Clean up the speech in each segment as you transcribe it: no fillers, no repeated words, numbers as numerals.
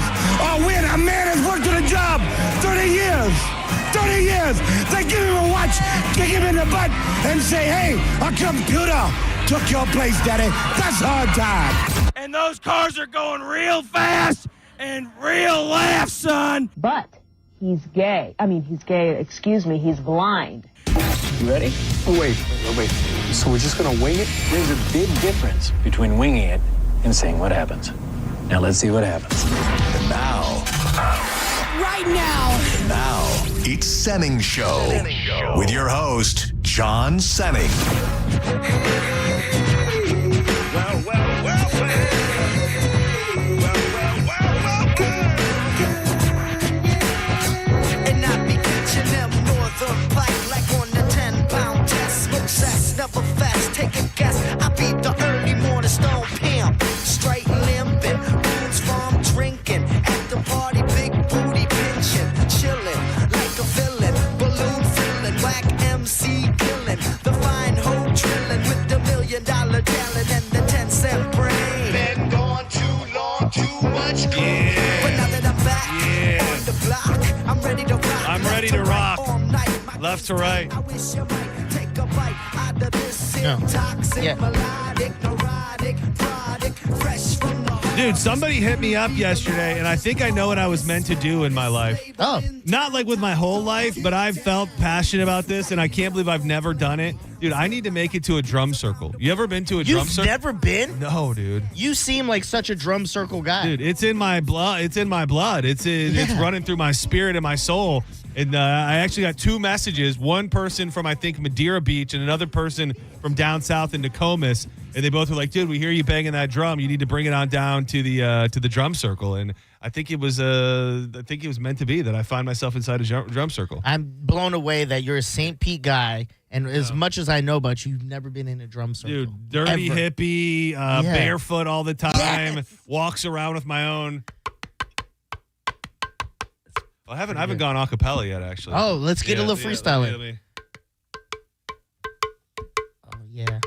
times. Oh, when a man has worked at a job 30 years. 30 years. They give him a watch, kick him in the butt, and say, hey, a computer took your place, Daddy. That's hard time. And those cars are going real fast and real fast, son. But he's gay. He's blind. You ready? Oh, wait. So we're just gonna wing it? There's a big difference between winging it and seeing what happens. Now let's see what happens. And now. Right now, It's Senning Show. With your host, John Senning. And I be catching them northern pike like on the 10-pound test. Smoke cess, never fast, take a guess. I be the early morning stone pimp. Straight limping, goons from drinking. At the party, big booty pinching. Chilling like a villain, balloon filling. Whack MC killing. The fine hoe drilling with the $1 million talent and the 10-cent brain. Been gone too long, too much good. But now that I'm back on the block, I'm ready to rock. I'm ready to rock. All night. Left to right. I wish you might take a bite out of this No. toxic, Yeah. melodic, neurotic product, fresh from the heart. Dude, somebody hit me up yesterday, and I think I know what I was meant to do in my life. Oh. Not like with my whole life, but I've felt passionate about this, and I can't believe I've never done it. Dude, I need to make it to a drum circle. You ever been to a drum You've circle? never been? No, dude. You seem like such a drum circle guy. Dude, it's in my blood. It's in my blood. It's running through my spirit and my soul. And I actually got two messages. One person from, I think, Madeira Beach, and another person from down south in Nokomis. And they both were like, "Dude, we hear you banging that drum. You need to bring it on down to the drum circle." And I think it was meant to be that I find myself inside a drum circle. I'm blown away that you're a St. Pete guy, and as much as I know about you, you've never been in a drum circle. Dude, dirty Ever. hippie, barefoot all the time, Yes. walks around with my own. I haven't gone a cappella yet, actually. Oh, let's get a little freestyle in. let me- Oh, yeah.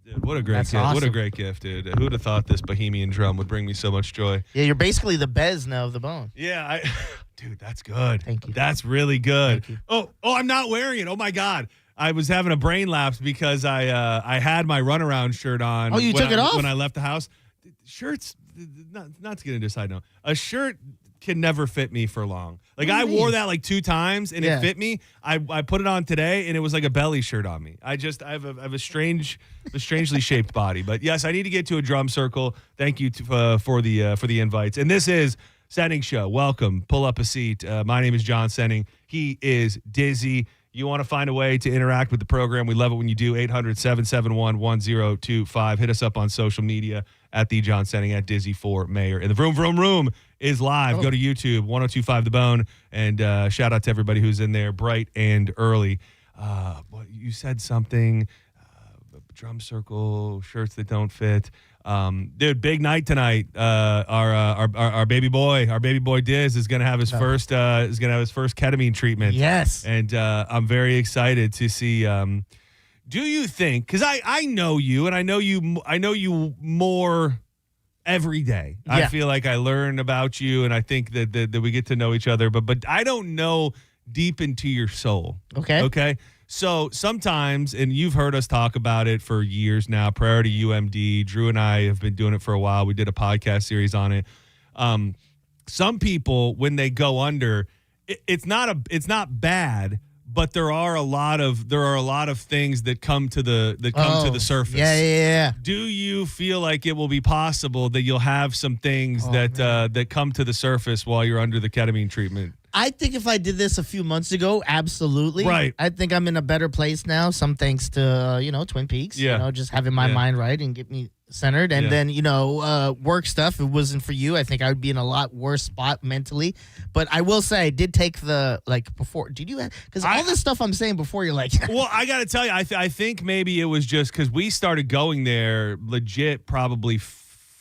Dude, what a great That's gift! What a awesome. great gift, dude! Who would have thought this bohemian drum would bring me so much joy? Yeah, you're basically the Bez now of the bone. Yeah, dude, that's good. Thank you. That's really good. Thank you. Oh, I'm not wearing it. Oh my God, I was having a brain lapse because I had my runaround shirt on. Oh, you when took it off? when I left the house. Shirts, not to get into a side note. A shirt can never fit me for long. Like What do I you wore mean? that like 2 times and Yeah. it fit me. I put it on today and it was like a belly shirt on me. I have a strangely shaped body. But yes, I need to get to a drum circle. Thank you for the invites. And this is Senning Show. Welcome. Pull up a seat. My name is John Senning. He is Dizzy. You want to find a way to interact with the program. We love it when you do. 800-771-1025. Hit us up on social media at the John Senning, at Dizzy for Mayor. And the Vroom Vroom Room is live. Go to YouTube, 1025 The Bone. And shout out to everybody who's in there bright and early. You said something, drum circle, shirts that don't fit. Dude, big night tonight. Our baby boy Diz is gonna have his first ketamine treatment. Yes. And I'm very excited to see. Do you think? Because I know you, and I know you more every day. Yeah. I feel like I learn about you, and I think that we get to know each other. But I don't know deep into your soul. Okay. Okay. So sometimes, and you've heard us talk about it for years now, prior to UMD, Drew and I have been doing it for a while. We did a podcast series on it. Some people, when they go under, it's not bad, but there are a lot of things that come to the surface. Yeah. Do you feel like it will be possible that you'll have some things that come to the surface while you're under the ketamine treatment? I think if I did this a few months ago, absolutely. Right. I think I'm in a better place now. Some thanks to, Twin Peaks. Yeah. Just having my Yeah. mind right and get me centered. And Yeah. then, work stuff. If it wasn't for you, I think I would be in a lot worse spot mentally. But I will say I did take before. Did you? Because all this stuff I'm saying before, you're like. Well, I got to tell you, I think maybe it was just because we started going there legit probably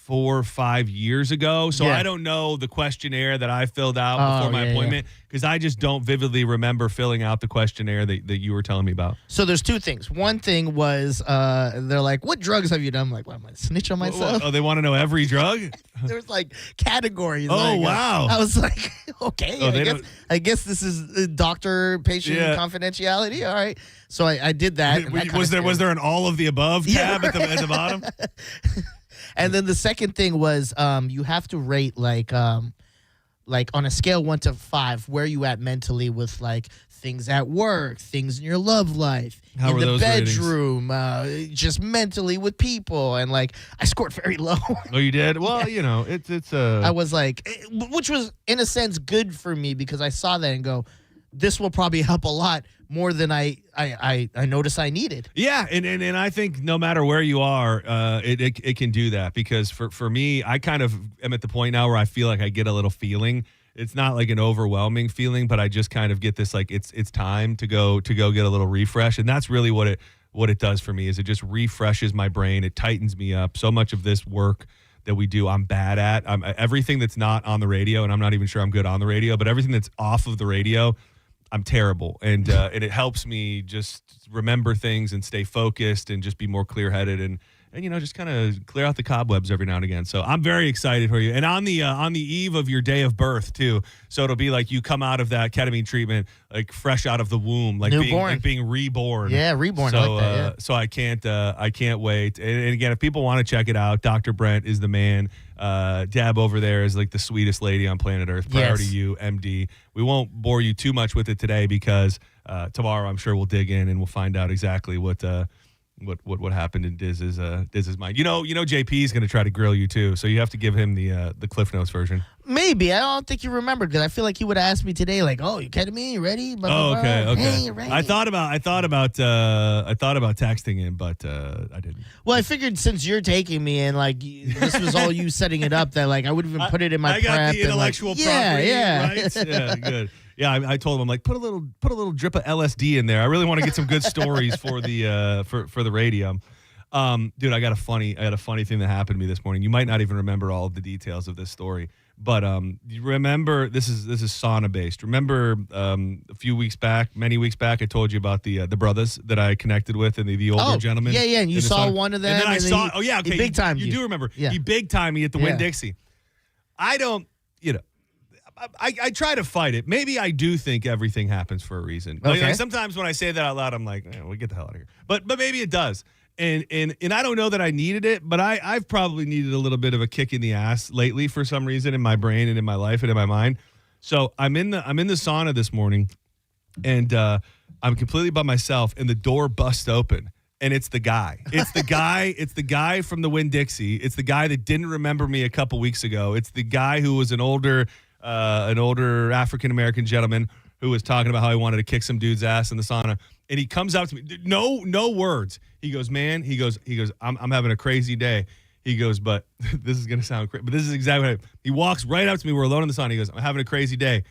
4 or 5 years ago. So I don't know the questionnaire that I filled out before my appointment because I just don't vividly remember filling out the questionnaire that you were telling me about. So there's two things. One thing was they're like, what drugs have you done? I'm like, what, am I snitch on myself? Oh, they want to know every drug? There's like categories. Oh, like, wow. I was like, okay, Oh, I guess this is doctor-patient confidentiality. All right. So I did that. And Was there an all of the above tab at the bottom? And then the second thing was you have to rate like on a scale 1 to 5, where you at mentally with like things at work, things in your love life, How in were the those bedroom, just mentally with people, and like I scored very low. Oh, you did? Well, it's I was like, which was in a sense good for me because I saw that and go, this will probably help a lot more than I noticed I needed. Yeah, and I think no matter where you are, it can do that because for me, I kind of am at the point now where I feel like I get a little feeling. It's not like an overwhelming feeling, but I just kind of get this like it's time to go get a little refresh, and that's really what it does for me is it just refreshes my brain. It tightens me up. So much of this work that we do, I'm bad at. Everything that's not on the radio, and I'm not even sure I'm good on the radio, but everything that's off of the radio, I'm terrible, and it helps me just remember things and stay focused and just be more clear-headed and just kind of clear out the cobwebs every now and again. So I'm very excited for you. And on the eve of your day of birth too, so it'll be like you come out of that ketamine treatment like fresh out of the womb, like being reborn. Yeah, reborn. So I like that, yeah. so I can't wait. And again, if people want to check it out, Dr. Brent is the man. Dab over there is like the sweetest lady on planet Earth. Priority you, MD. We won't bore you too much with it today because tomorrow I'm sure we'll dig in and we'll find out exactly what happened in Diz's mind. JP is going to try to grill you too, so you have to give him the Cliff Notes version. Maybe. I don't think you remember because I feel like he would have asked me today, like, "Oh, you kidding me? You ready?" Blah, blah, blah. Okay. Hey, you ready? I thought about texting him, but I didn't. Well, I figured since you're taking me and like this was all you setting it up, that like I would even put it in my I got prep the intellectual and, like, property, yeah. right? Yeah, good. Yeah, I told him, I'm like, put a little drip of LSD in there. I really want to get some good stories for the for the radio. Dude, I got a funny thing that happened to me this morning. You might not even remember all of the details of this story, but you remember this is sauna based. Remember many weeks back, I told you about the brothers that I connected with and the older gentleman. Yeah, and you saw one of them. And then I saw. He big time. You do remember? Yeah. He big timed me at the Winn-Dixie. I don't. I try to fight it. Maybe I do think everything happens for a reason. Okay. Like sometimes when I say that out loud, I'm like, we get the hell out of here. But maybe it does. And I don't know that I needed it, but I've probably needed a little bit of a kick in the ass lately for some reason in my brain and in my life and in my mind. So I'm in the sauna this morning, and I'm completely by myself, and the door busts open. And it's the guy. It's the guy from the Winn-Dixie. It's the guy that didn't remember me a couple weeks ago. It's the guy who was an older African-American gentleman who was talking about how he wanted to kick some dude's ass in the sauna. And he comes out to me, no words. He goes, man, I'm having a crazy day. He goes, but this is going to sound crazy, but this is exactly what he walks right up to me. We're alone in the sauna. He goes, I'm having a crazy day,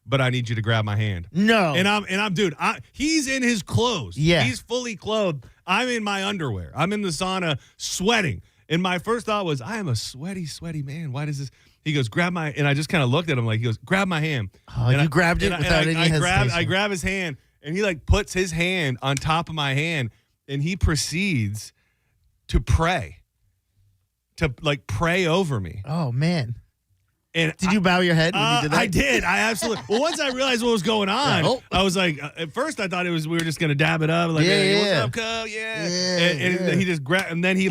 but I need you to grab my hand. No. And I'm dude, he's in his clothes. Yeah. He's fully clothed. I'm in my underwear. I'm in the sauna sweating. And my first thought was, I am a sweaty man. Why does this? He goes, grab my, and I just kind of looked at him like, he goes, grab my hand. Oh, and you grabbed it without any hesitation. I grab his hand, and he like puts his hand on top of my hand, and he proceeds to pray over me. Oh, man. And did you bow your head when you did that? I did. I absolutely. Well, once I realized what was going on, I was like, at first I thought we were just gonna dab it up, like, hey, what's up, cuz? Yeah. And he just grabbed, and then he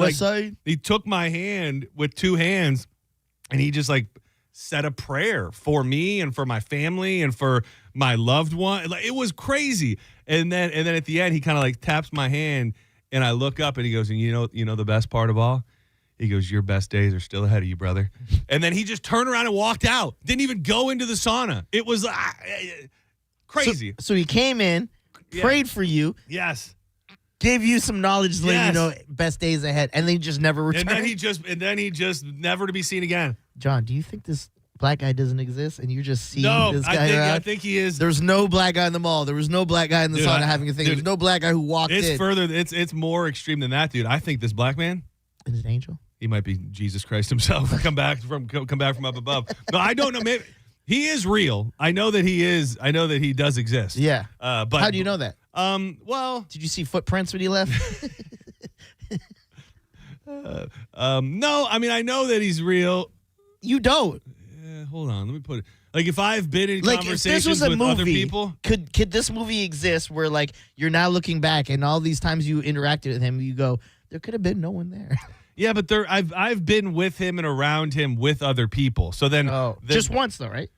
he took my hand with two hands, and he just like said a prayer for me and for my family and for my loved one. Like, it was crazy. And then at the end, he kind of like taps my hand, and I look up, and he goes, and you know the best part of all. He goes, your best days are still ahead of you, brother. And then he just turned around and walked out. Didn't even go into the sauna. It was crazy. So he came in, prayed for you. Yes. Gave you some knowledge, best days ahead, and then he just never returned. And then he just never to be seen again. John, do you think this black guy doesn't exist, and you're just seeing this guy around? I think he is. There's no black guy in the mall. There was no black guy in the sauna having a thing. There's no black guy who walked in. It's more extreme than that, dude. I think this black man is an angel. He might be Jesus Christ himself. come back from up above. No, I don't know. Maybe he is real. I know that he is. I know that he does exist. Yeah. But how do you know that? Well, Did you see footprints when he left? no. I mean, I know that he's real. You don't. Hold on. Let me put it. Like, if I've been in Like, if conversations this was a with movie, other people, could this movie exist where like you're now looking back and all these times you interacted with him, you go, there could have been no one there. yeah, but I've been with him and around him with other people. So then, Just once though, right?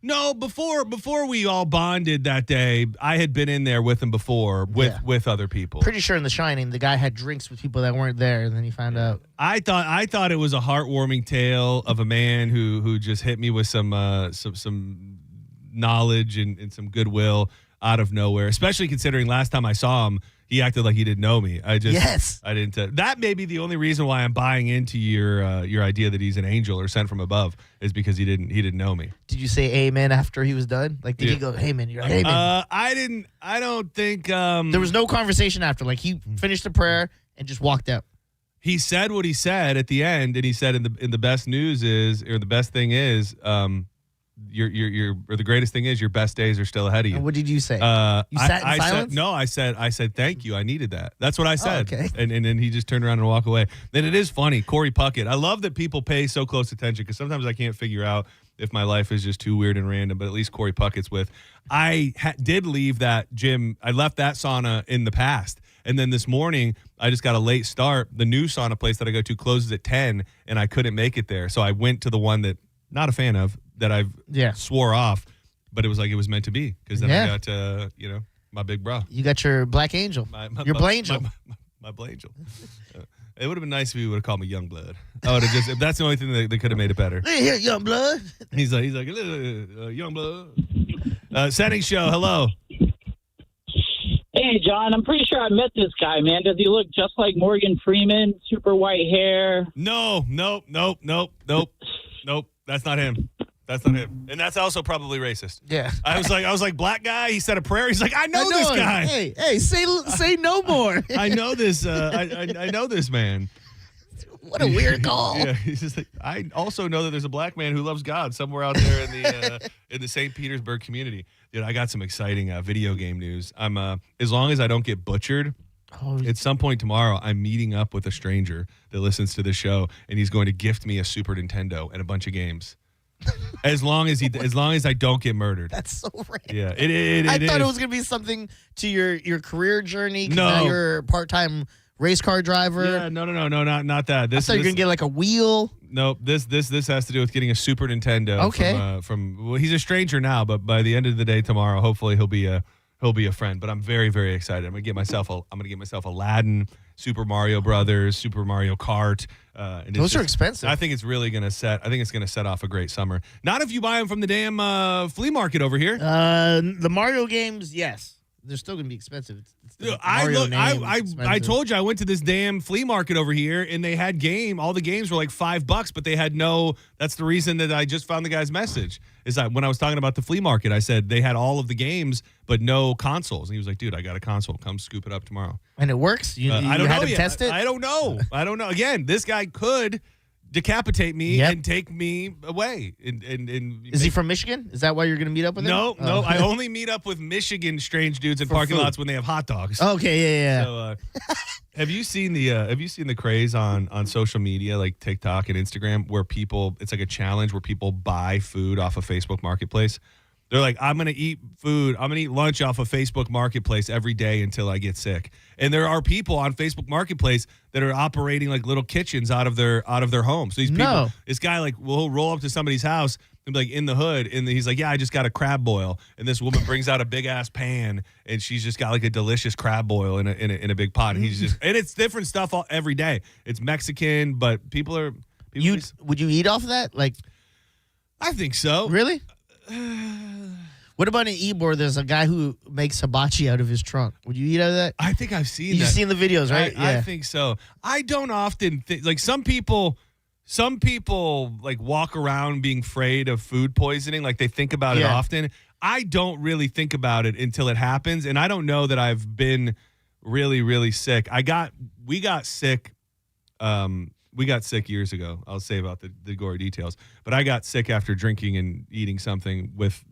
No, before we all bonded that day, I had been in there with him before with other people. Pretty sure in The Shining, the guy had drinks with people that weren't there, and then he found out. I thought it was a heartwarming tale of a man who just hit me with some knowledge and some goodwill out of nowhere. Especially considering last time I saw him, he acted like he didn't know me. I didn't. That may be the only reason why I'm buying into your idea that he's an angel or sent from above is because he didn't know me. Did you say amen after he was done? Like, did he go, hey man, you're like, hey man? I didn't. I don't think. There was no conversation after. Like, he finished the prayer and just walked out. He said what he said at the end, and he said, "In the best news is, or the best thing is, or the greatest thing is, your best days are still ahead of you." And what did you say? You sat in silence? I said thank you. I needed that. That's what I said. Oh, okay. And then he just turned around and walked away. Then it is funny, Corey Puckett. I love that people pay so close attention because sometimes I can't figure out if my life is just too weird and random. But at least Corey Puckett's with. I did leave that gym. I left that sauna in the past. And then this morning, I just got a late start. The new sauna place that I go to closes at 10, and I couldn't make it there. So I went to the one that not a fan of, that I've swore off, but it was like it was meant to be because then I got, my big bro. You got your black angel. Your Blangel. My Blangel. It would have been nice if he would have called me Young Blood. I would have just. That's the only thing that could have made it better. Hey, here, Young Blood. He's like Young Blood. Senning Show. Hello. Hey, John, I'm pretty sure I met this guy, man. Does he look just like Morgan Freeman? Super white hair? No. That's not him. And that's also probably racist. Yeah. I was like, black guy, he said a prayer. He's like, I know this guy. Hey, say no more. I know this. I know this man. What a weird call. Yeah, he's just like, I also know that there's a black man who loves God somewhere out there in the St. Petersburg community. Dude, I got some exciting video game news. I'm as long as I don't get butchered. At some point tomorrow, I'm meeting up with a stranger that listens to the show, and he's going to gift me a Super Nintendo and a bunch of games. As long as I don't get murdered. That's so random. Yeah, I thought it was gonna be something to your career journey. No, now you're a part-time race car driver. Yeah, no, not that. I thought you were gonna get like a wheel. Nope. This has to do with getting a Super Nintendo. Okay. Well, he's a stranger now, but by the end of the day tomorrow, hopefully he'll be a friend. But I'm very, very excited. I'm gonna get myself Aladdin, Super Mario Brothers, Super Mario Kart. And those are expensive. I think it's really gonna set off a great summer. Not if you buy them from the damn flea market over here. The Mario games, yes. They're still gonna be expensive. I told you I went to this damn flea market over here and they had all the games were like $5, but they had that's the reason that I just found the guy's message. Is that when I was talking about the flea market, I said they had all of the games but no consoles. And he was like, dude, I got a console. Come scoop it up tomorrow. And it works? You I don't had know him yet. test it? I don't know. Again, this guy could decapitate me and take me away. Is he from Michigan? Is that why you're going to meet up with him? No. I only meet up with Michigan strange dudes in parking lots when they have hot dogs. Okay, yeah. So, have you seen the craze on social media like TikTok and Instagram where it's like a challenge where people buy food off of Facebook Marketplace? They're like, I'm going to eat lunch off of Facebook Marketplace every day until I get sick. And there are people on Facebook Marketplace that are operating like little kitchens out of their home. So these people, this guy will roll up to somebody's house and be like in the hood, and he's like, yeah, I just got a crab boil. And this woman brings out a big ass pan, and she's just got like a delicious crab boil in a big pot. And and it's different stuff every day. It's Mexican, but people are. Would you eat off of that? Like, I think so. Really? What about in Ybor? There's a guy who makes hibachi out of his trunk. Would you eat out of that? I think I've seen that. You've seen the videos, right? I think so. I don't often think, like some people like walk around being afraid of food poisoning. Like they think about it often. I don't really think about it until it happens. And I don't know that I've been really, really sick. We got sick we got sick years ago. I'll say about the gory details. But I got sick after drinking and eating something with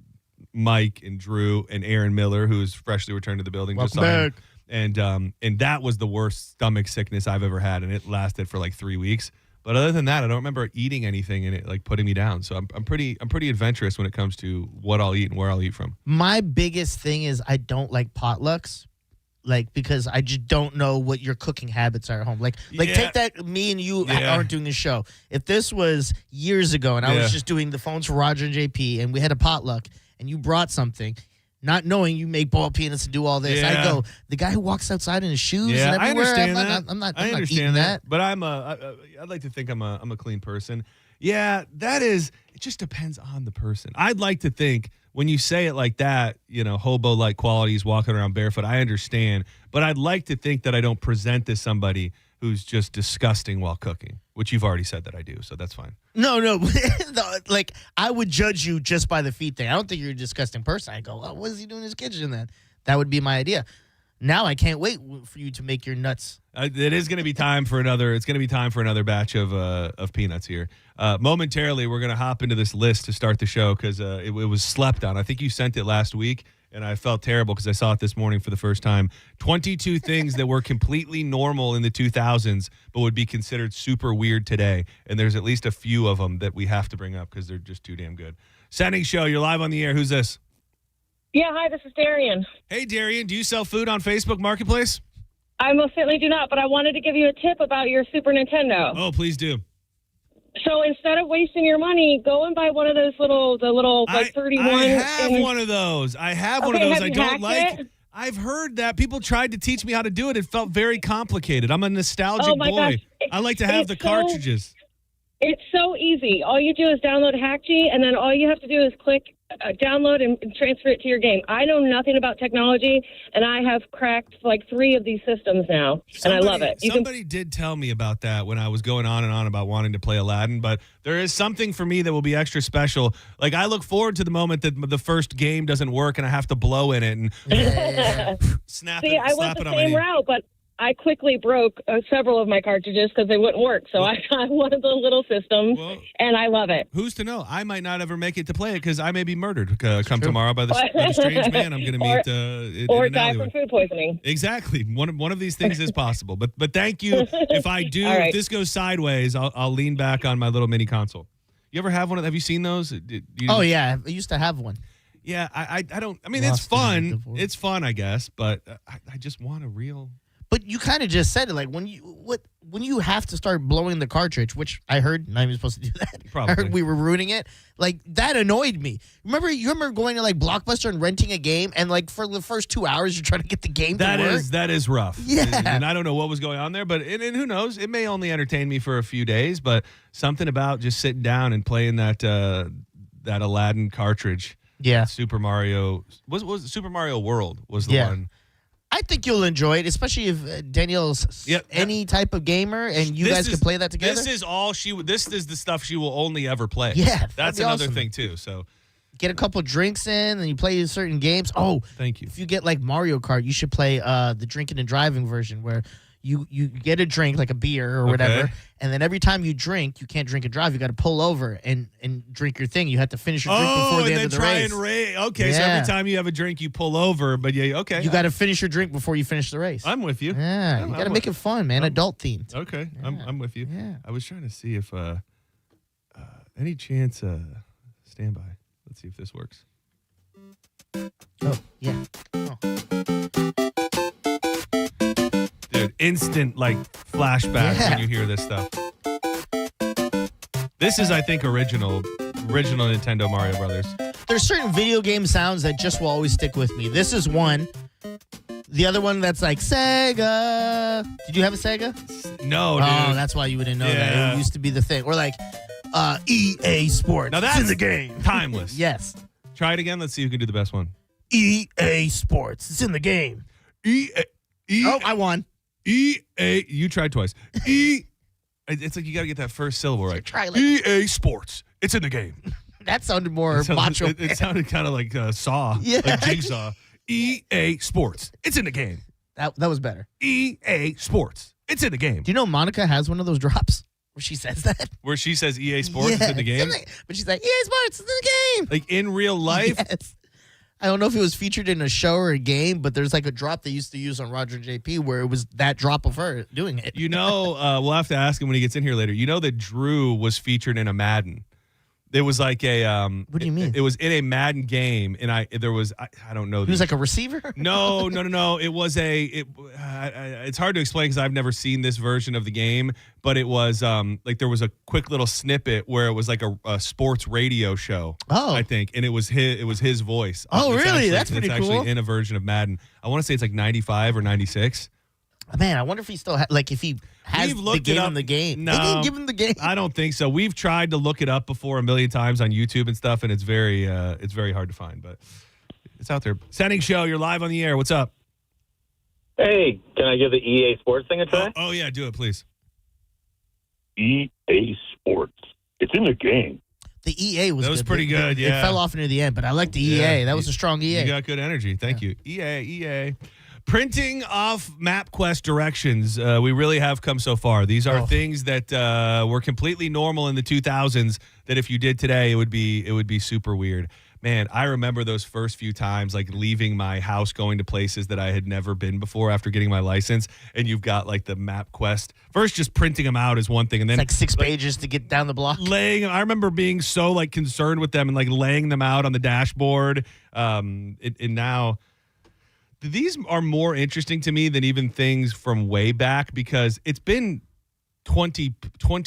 Mike and Drew and Aaron Miller, who's freshly returned to the building. Welcome back. And that was the worst stomach sickness I've ever had, and it lasted for like 3 weeks. But other than that, I don't remember eating anything and it like putting me down. So I'm pretty adventurous when it comes to what I'll eat and where I'll eat from. My biggest thing is I don't like potlucks. Like, because I just don't know what your cooking habits are at home. Like take that, me and you aren't doing this show. If this was years ago and I was just doing the phones for Roger and JP and we had a potluck and you brought something, not knowing you make ball peanuts and do all this, I go, the guy who walks outside in his shoes and everywhere, I understand that. I'm not understand eating that. But I'd like to think I'm a clean person. Yeah, it just depends on the person. I'd like to think when you say it like that, hobo-like qualities, walking around barefoot, I understand. But I'd like to think that I don't present as somebody who's just disgusting while cooking, which you've already said that I do, so that's fine. No. Like, I would judge you just by the feet thing. I don't think you're a disgusting person. I go, oh, what is he doing in his kitchen then? That would be my idea. Now I can't wait for you to make your nuts. It is going to be time for another. It's going to be time for another batch of peanuts here. Momentarily, we're going to hop into this list to start the show because it was slept on. I think you sent it last week, and I felt terrible because I saw it this morning for the first time. 22 things that were completely normal in the 2000s, but would be considered super weird today. And there's at least a few of them that we have to bring up because they're just too damn good. Senning Show, you're live on the air. Who's this? Yeah, hi, this is Darian. Hey, Darian, do you sell food on Facebook Marketplace? I most certainly do not, but I wanted to give you a tip about your Super Nintendo. Oh, please do. So instead of wasting your money, go and buy one of those little 31. I have one of those. I have one of those. I don't like it. I've heard that people tried to teach me how to do it. It felt very complicated. I'm a nostalgic boy. Gosh. I like to have the cartridges. It's so easy. All you do is download Hackgy, and then all you have to do is click download and transfer it to your game. I know nothing about technology, and I have cracked like 3 of these systems now, and I love it. Somebody did tell me about that when I was going on and on about wanting to play Aladdin, but there is something for me that will be extra special. Like, I look forward to the moment that the first game doesn't work and I have to blow in it and snap it. I went the same route, but I quickly broke several of my cartridges because they wouldn't work. So I got one of the little systems, and I love it. Who's to know? I might not ever make it to play it because I may be murdered come tomorrow by the strange man I'm going to meet. Or die from food poisoning. Exactly. One of these things is possible. But thank you. If I do, if this goes sideways, I'll lean back on my little mini console. You ever have one? Have you seen those? Yeah. I used to have one. Yeah. I don't. I mean, it's fun. It's fun, I guess. But I just want a real... But you kind of just said it, like when you have to start blowing the cartridge, which I heard not even supposed to do that. Probably. I heard we were ruining it. Like, that annoyed me. You remember going to like Blockbuster and renting a game, and like for the first 2 hours you're trying to get the game to work? That is rough. Yeah. And I don't know what was going on there, but and who knows? It may only entertain me for a few days, but something about just sitting down and playing that Aladdin cartridge. Yeah. Super Mario was Super Mario World was the one. I think you'll enjoy it, especially if Danielle's any type of gamer and you guys can play that together. This is the stuff she will only ever play. Yeah, that's another thing too. So get a couple drinks in and you play certain games. Oh, thank you. If you get like Mario Kart, you should play the drinking and driving version where you get a drink like a beer or whatever, and then every time you drink, you can't drink and drive. You got to pull over and drink your thing. You have to finish your drink before the end of the race. Okay, so every time you have a drink, you pull over, but you got to finish your drink before you finish the race. I'm with you. Yeah, you got to make it fun, man. Adult themed. Okay, yeah. I'm with you. Yeah. I was trying to see if any chance stand by. Let's see if this works. Oh yeah. Oh. Dude, instant like flashback when you hear this stuff. This is, I think, original Nintendo Mario Brothers. There's certain video game sounds that just will always stick with me. This is one. The other one that's like Sega. Did you have a Sega? No, dude. Oh, that's why you wouldn't know that. It used to be the thing. Or like EA Sports. Now that's in the game. Timeless. Yes. Try it again. Let's see who can do the best one. EA Sports. It's in the game. Oh, I won. EA. You tried twice. It's like you got to get that first syllable right. Try like EA Sports. It's in the game. That sounded more macho. It sounded kind of like Saw. Yeah. Like Jigsaw. EA Sports. It's in the game. That was better. EA Sports. It's in the game. Do you know Monica has one of those drops? Where she says that? Where she says EA Sports is in the game? But she's like, EA Sports is in the game. Like in real life? Yes. I don't know if it was featured in a show or a game, but there's like a drop they used to use on Roger and JP where it was that drop of her doing it. You know, we'll have to ask him when he gets in here later. You know that Drew was featured in a Madden. It was like a what do you mean? It was in a Madden game, and I don't know. He was like a receiver? No. It was it's hard to explain because I've never seen this version of the game, but it was like there was a quick little snippet where it was like a sports radio show. Oh, I think, and it was his voice. Oh, really? Actually, That's pretty it's cool. Actually in a version of Madden. I want to say it's like 95 or 96. Man, I wonder if he still if he has the game in the game. No, they didn't give him the game. I don't think so. We've tried to look it up before a million times on YouTube and stuff, and it's very hard to find, but it's out there. Senning Show, you're live on the air. What's up? Hey, can I give the EA Sports thing a try? Oh yeah, do it, please. EA Sports. It's in the game. The EA was That was good. pretty good, yeah. It fell off near the end, but I like the EA. That was a strong EA. You got good energy. Thank you. EA. Printing off MapQuest directions. We really have come so far. These are things that were completely normal in the 2000s that if you did today, it would be super weird. Man, I remember those first few times, like leaving my house, going to places that I had never been before after getting my license. And you've got like the MapQuest. First, just printing them out is one thing. And then it's like 6 pages to get down the block. I remember being so like concerned with them and like laying them out on the dashboard. And now these are more interesting to me than even things from way back because it's been 20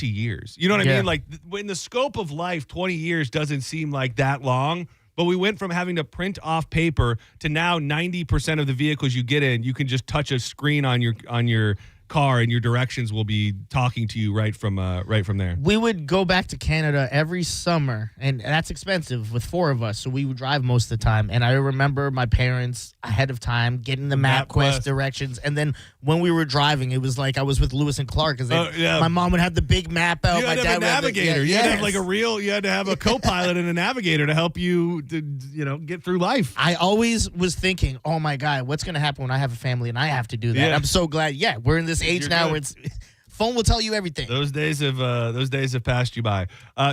years. You know what I mean? Like in the scope of life, 20 years doesn't seem like that long. But we went from having to print off paper to now 90% of the vehicles you get in, you can just touch a screen on your car and your directions will be talking to you right from there. We would go back to Canada every summer, and that's expensive with 4 of us, so we would drive most of the time. And I remember my parents ahead of time getting the MapQuest directions, and then when we were driving, it was like I was with Lewis and Clark because my mom would have the big map out. You had my to have dad a navigator. You had to have like you had to have a co-pilot and a navigator to help you to get through life. I always was thinking, oh my God, what's going to happen when I have a family and I have to do that? Yeah. I'm so glad. Yeah, we're in this age You're now good. where it's phone will tell you everything. Those days have passed you by.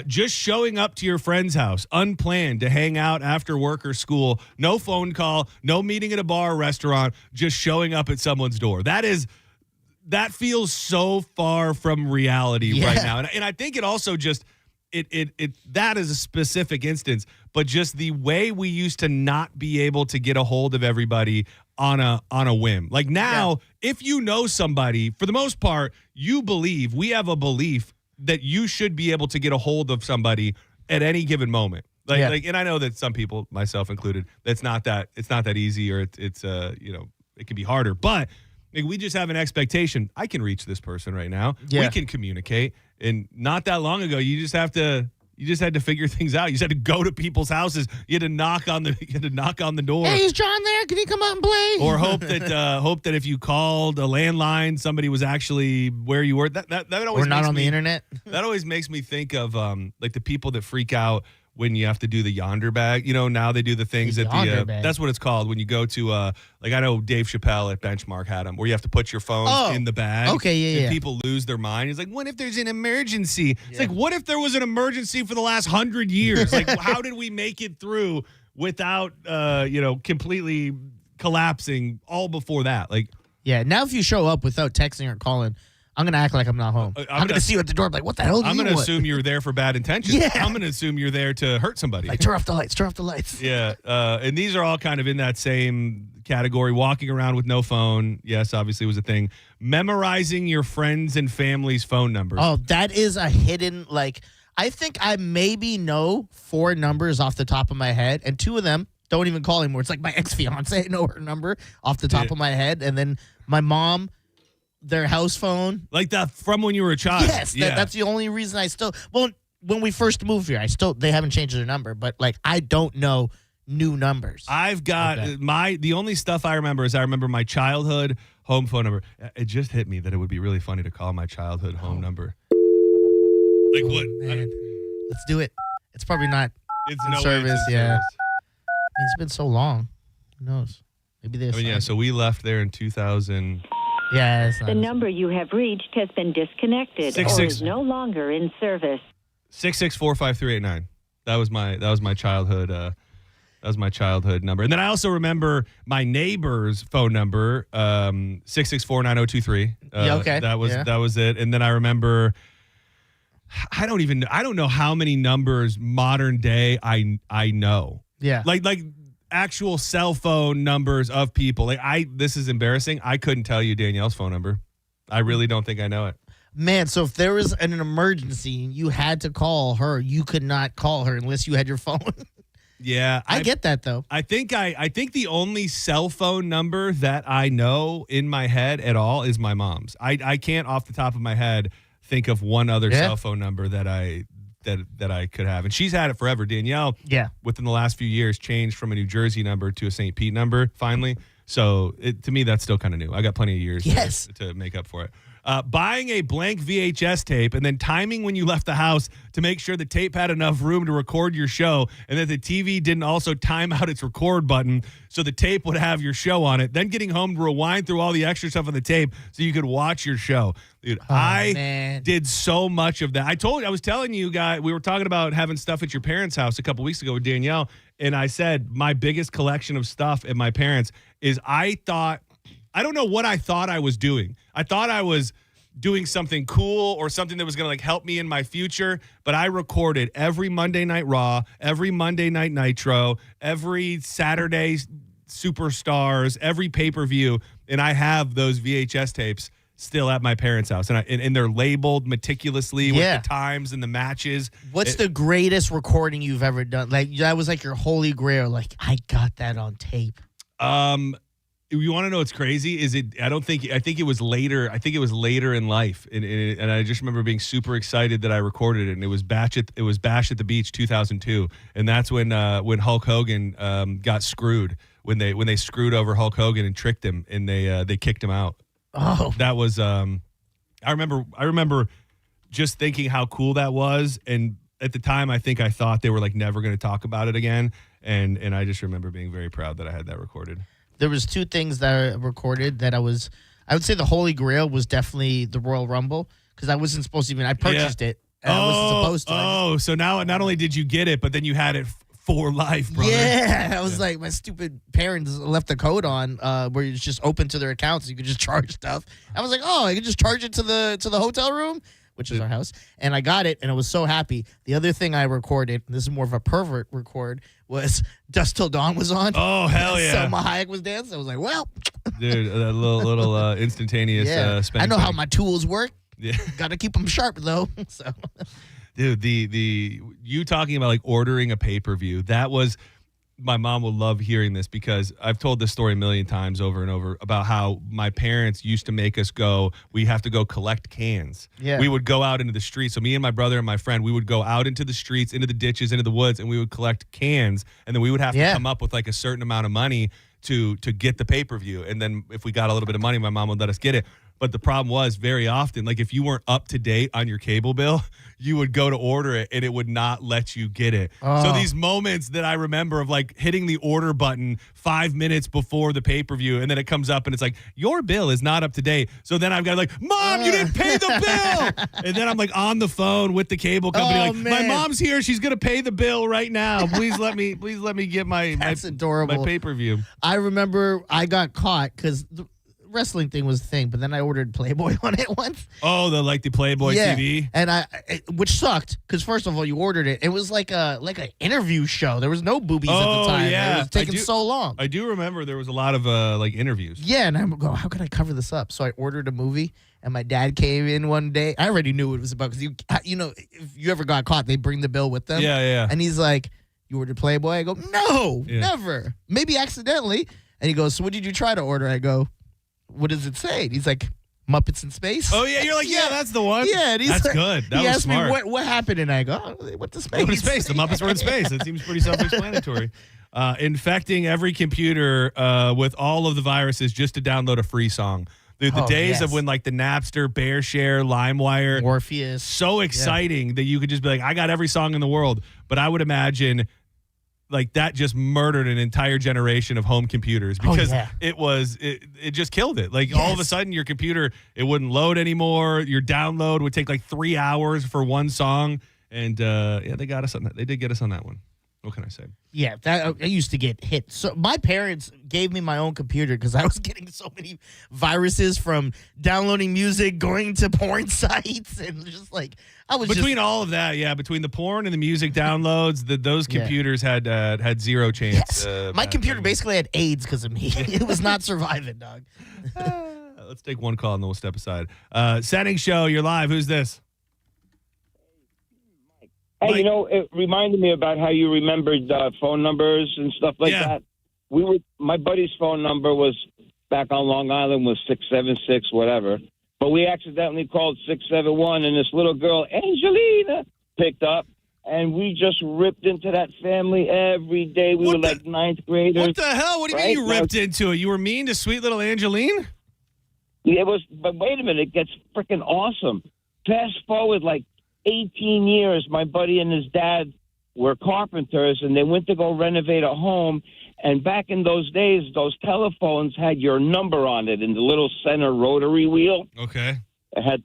Just showing up to your friend's house unplanned to hang out after work or school. No phone call. No meeting at a bar or restaurant. Just showing up at someone's door. That feels so far from reality right now. And I think it also just that is a specific instance, but just the way we used to not be able to get a hold of everybody on a whim. Like now, if you know somebody, for the most part, we have a belief that you should be able to get a hold of somebody at any given moment. And I know that some people, myself included, it's not that easy, or it's it can be harder, but like, we just have an expectation. I can reach this person right now. Yeah. We can communicate. And not that long ago, you just had to figure things out. You just had to go to people's houses. You had to knock on the door. Hey, is John there? Can he come out and play? Or hope that if you called a landline, somebody was actually where you were. That always or not on the internet. That always makes me think of like the people that freak out when you have to do the Yonder bag. Now they do the things at the that's what it's called when you go to like I know Dave Chappelle at Benchmark had them where you have to put your phone in the bag. Okay, and people lose their mind. It's like, what if there's an emergency? It's like, what if there was an emergency for the last 100 years? Like, how did we make it through without completely collapsing all before that? Like, yeah, now if you show up without texting or calling, I'm going to act like I'm not home. I'm going to see you at the door. Like, what the hell do I'm you going to want? assume you're there for bad intentions. Yeah. I'm going to assume you're there to hurt somebody. Like, turn off the lights. Yeah. And these are all kind of in that same category. Walking around with no phone. Yes, obviously was a thing. Memorizing your friends' and family's phone numbers. Oh, that is a hidden, I think I maybe know 4 numbers off the top of my head, and 2 of them don't even call anymore. It's like my ex-fiance, I know her number off the top of my head, and then my mom, their house phone. Like that from when you were a child. Yes, that's the only reason I still. Well, when we first moved here, they haven't changed their number, but I don't know new numbers. I've got the only stuff I remember is I remember my childhood home phone number. It just hit me that it would be really funny to call my childhood home number. Like what? Man, let's do it. It's probably not It's in no service. way it's in Yeah, service. it's been so long. Who knows? Maybe this. So we left there in 2000. Yeah, it's The not. number you have reached has been disconnected or is no longer in service. 6645389. That was my childhood. That was my childhood number. And then I also remember my neighbor's phone number, 6649023. Yeah, okay. That was it. And then I remember, I don't know how many numbers modern day I know. Yeah. Like actual cell phone numbers of people. This is embarrassing. I couldn't tell you Danielle's phone number. I really don't think I know it. Man, so if there was an emergency and you had to call her, you could not call her unless you had your phone. Yeah, I get that though. I think the only cell phone number that I know in my head at all is my mom's. I can't off the top of my head think of one other cell phone number that I could have. And she's had it forever. Danielle, within the last few years, changed from a New Jersey number to a St. Pete number finally. So to me, that's still kind of new. I got plenty of years to make up for it. Buying a blank VHS tape and then timing when you left the house to make sure the tape had enough room to record your show and that the TV didn't also time out its record button so the tape would have your show on it. Then getting home to rewind through all the extra stuff on the tape so you could watch your show. Dude, I did so much of that. I was telling you guys, we were talking about having stuff at your parents' house a couple weeks ago with Danielle, and I said my biggest collection of stuff at my parents' is I don't know what I thought I was doing. I thought I was doing something cool or something that was going to help me in my future, but I recorded every Monday Night Raw, every Monday Night Nitro, every Saturday Superstars, every pay-per-view, and I have those VHS tapes still at my parents' house, and they're labeled meticulously with the times and the matches. What's the greatest recording you've ever done? Like that was like your holy grail. Like I got that on tape. You want to know what's crazy? I think it was later. I think it was later in life, and I just remember being super excited that I recorded it. And it was Bash at the Beach 2002, and that's when Hulk Hogan got screwed when they screwed over Hulk Hogan and tricked him, and they kicked him out. Oh, that was. I remember just thinking how cool that was, and at the time I thought they were never going to talk about it again, and I just remember being very proud that I had that recorded. There was two things that I recorded that I would say the Holy Grail was definitely the Royal Rumble because I wasn't supposed to I purchased it. And I wasn't supposed to. Oh, so now not only did you get it, but then you had it for life, brother. Yeah, I was like, my stupid parents left the code on where it's just open to their accounts. You could just charge stuff. I was like, oh, I could just charge it to the hotel room, which is our house. And I got it, and I was so happy. The other thing I recorded, and this is more of a pervert record, was Dust Till Dawn was on. Oh, hell yeah. Selma Hayek was dancing. I was like, well. Dude, that little instantaneous I know how my tools work. Yeah. Got to keep them sharp, though. So, dude, the you talking about ordering a pay-per-view, that was my mom will love hearing this because I've told this story a million times over and over about how my parents used to make us we have to go collect cans. Yeah. We would go out into the streets. So me and my brother and my friend, we would go out into the streets, into the ditches, into the woods, and we would collect cans. And then we would have to come up with a certain amount of money to get the pay-per-view. And then if we got a little bit of money, my mom would let us get it. But the problem was very often, if you weren't up to date on your cable bill, you would go to order it and it would not let you get it. So these moments that I remember of hitting the order button 5 minutes before the pay-per-view, and then it comes up and it's your bill is not up to date. So then I've got Mom, you didn't pay the bill. And then I'm on the phone with the cable company. My mom's here. She's going to pay the bill right now. Please let me get That's adorable. My pay-per-view. I remember I got caught because wrestling thing was the thing, but then I ordered Playboy on it once. Oh, the Playboy TV, and which sucked because first of all, you ordered it. It was like an interview show. There was no boobies at the time. Yeah, it was taking so long. I do remember there was a lot of interviews. Yeah, and I'm going, how can I cover this up? So I ordered a movie, and my dad came in one day. I already knew what it was about because if you ever got caught, they bring the bill with them. Yeah. And he's like, "You ordered Playboy?" I go, "No, never. Maybe accidentally." And he goes, "So what did you try to order?" I go, "What does it say?" And he's like, "Muppets in Space." Oh yeah, you're yeah, that's the one. Yeah, and that's good. That he was asked smart. me what happened, and I go, "Oh, they went to space." They went to space. The Muppets were in space. That seems pretty self-explanatory. Infecting every computer with all of the viruses just to download a free song. The days of when the Napster, BearShare, LimeWire, Morpheus, so exciting that you could just be I got every song in the world. But I would imagine. like that just murdered an entire generation of home computers because yeah. it just killed it. Like all of a sudden your computer, it wouldn't load anymore. Your download would take like 3 hours for one song. And they got us on that. They did get us on that one. What can I say? Yeah, I used to get hit. So my parents gave me my own computer because I was getting so many viruses from downloading music, going to porn sites, and just like I was between all of that. Yeah, between the porn and the music downloads, those computers had zero chance. Yes. My computer basically had AIDS because of me. It was not surviving, dog. Let's take one call and then we'll step aside. Senning Show, you're live. Who's this? Hey, Mike. it reminded me about how you remembered phone numbers and stuff like that. My buddy's phone number was back on Long Island was 676 whatever, but we accidentally called 671, and this little girl Angelina picked up, and we just ripped into that family every day. We were like ninth graders. What the hell? What do you mean you ripped into it? You were mean to sweet little Angeline? It was, but wait a minute, it gets freaking awesome. Fast forward like 18 years, my buddy and his dad were carpenters, and they went to go renovate a home. And back in those days, those telephones had your number on it in the little center rotary wheel. Okay. It had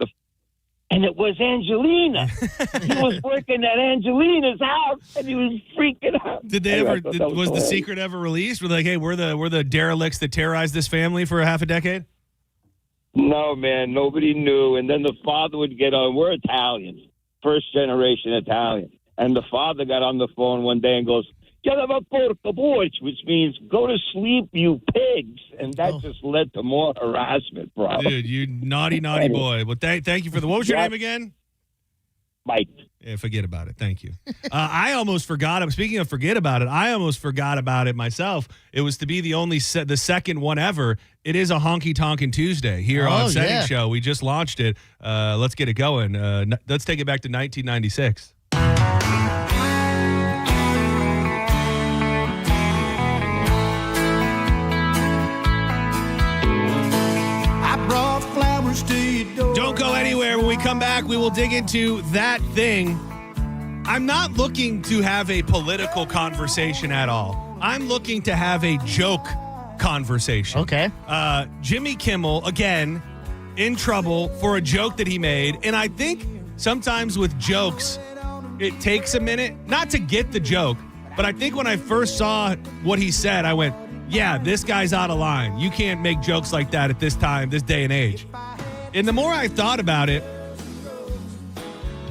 and it was Angelina. He was working at Angelina's house, and he was freaking out. Did they was the secret ever released? Were they like, hey, we're the derelicts that terrorized this family for half a decade? No, man, nobody knew. And then the father would get on. We're Italians. First generation Italian. And the father got on the phone one day and goes, which means go to sleep, you pigs. And that just led to more harassment, bro. Dude, you naughty boy. Well, thank you for what was your name again? Mike. Yeah, forget about it. Thank you. I almost forgot. Speaking of forget about it, I almost forgot about it myself. It was to be the second one ever. It is a Honky Tonkin' Tuesday here on Senning Show. We just launched it. Let's get it going. Let's take it back to 1996. I brought flowers to your door. Don't go anywhere. When we come back, we will dig into that thing. I'm not looking to have a political conversation at all. I'm looking to have a joke conversation. Okay. Jimmy Kimmel, again, in trouble for a joke that he made. And I think sometimes with jokes, it takes a minute, not to get the joke, but I think when I first saw what he said, I went, yeah, this guy's out of line. You can't make jokes like that at this time, this day and age. And the more I thought about it,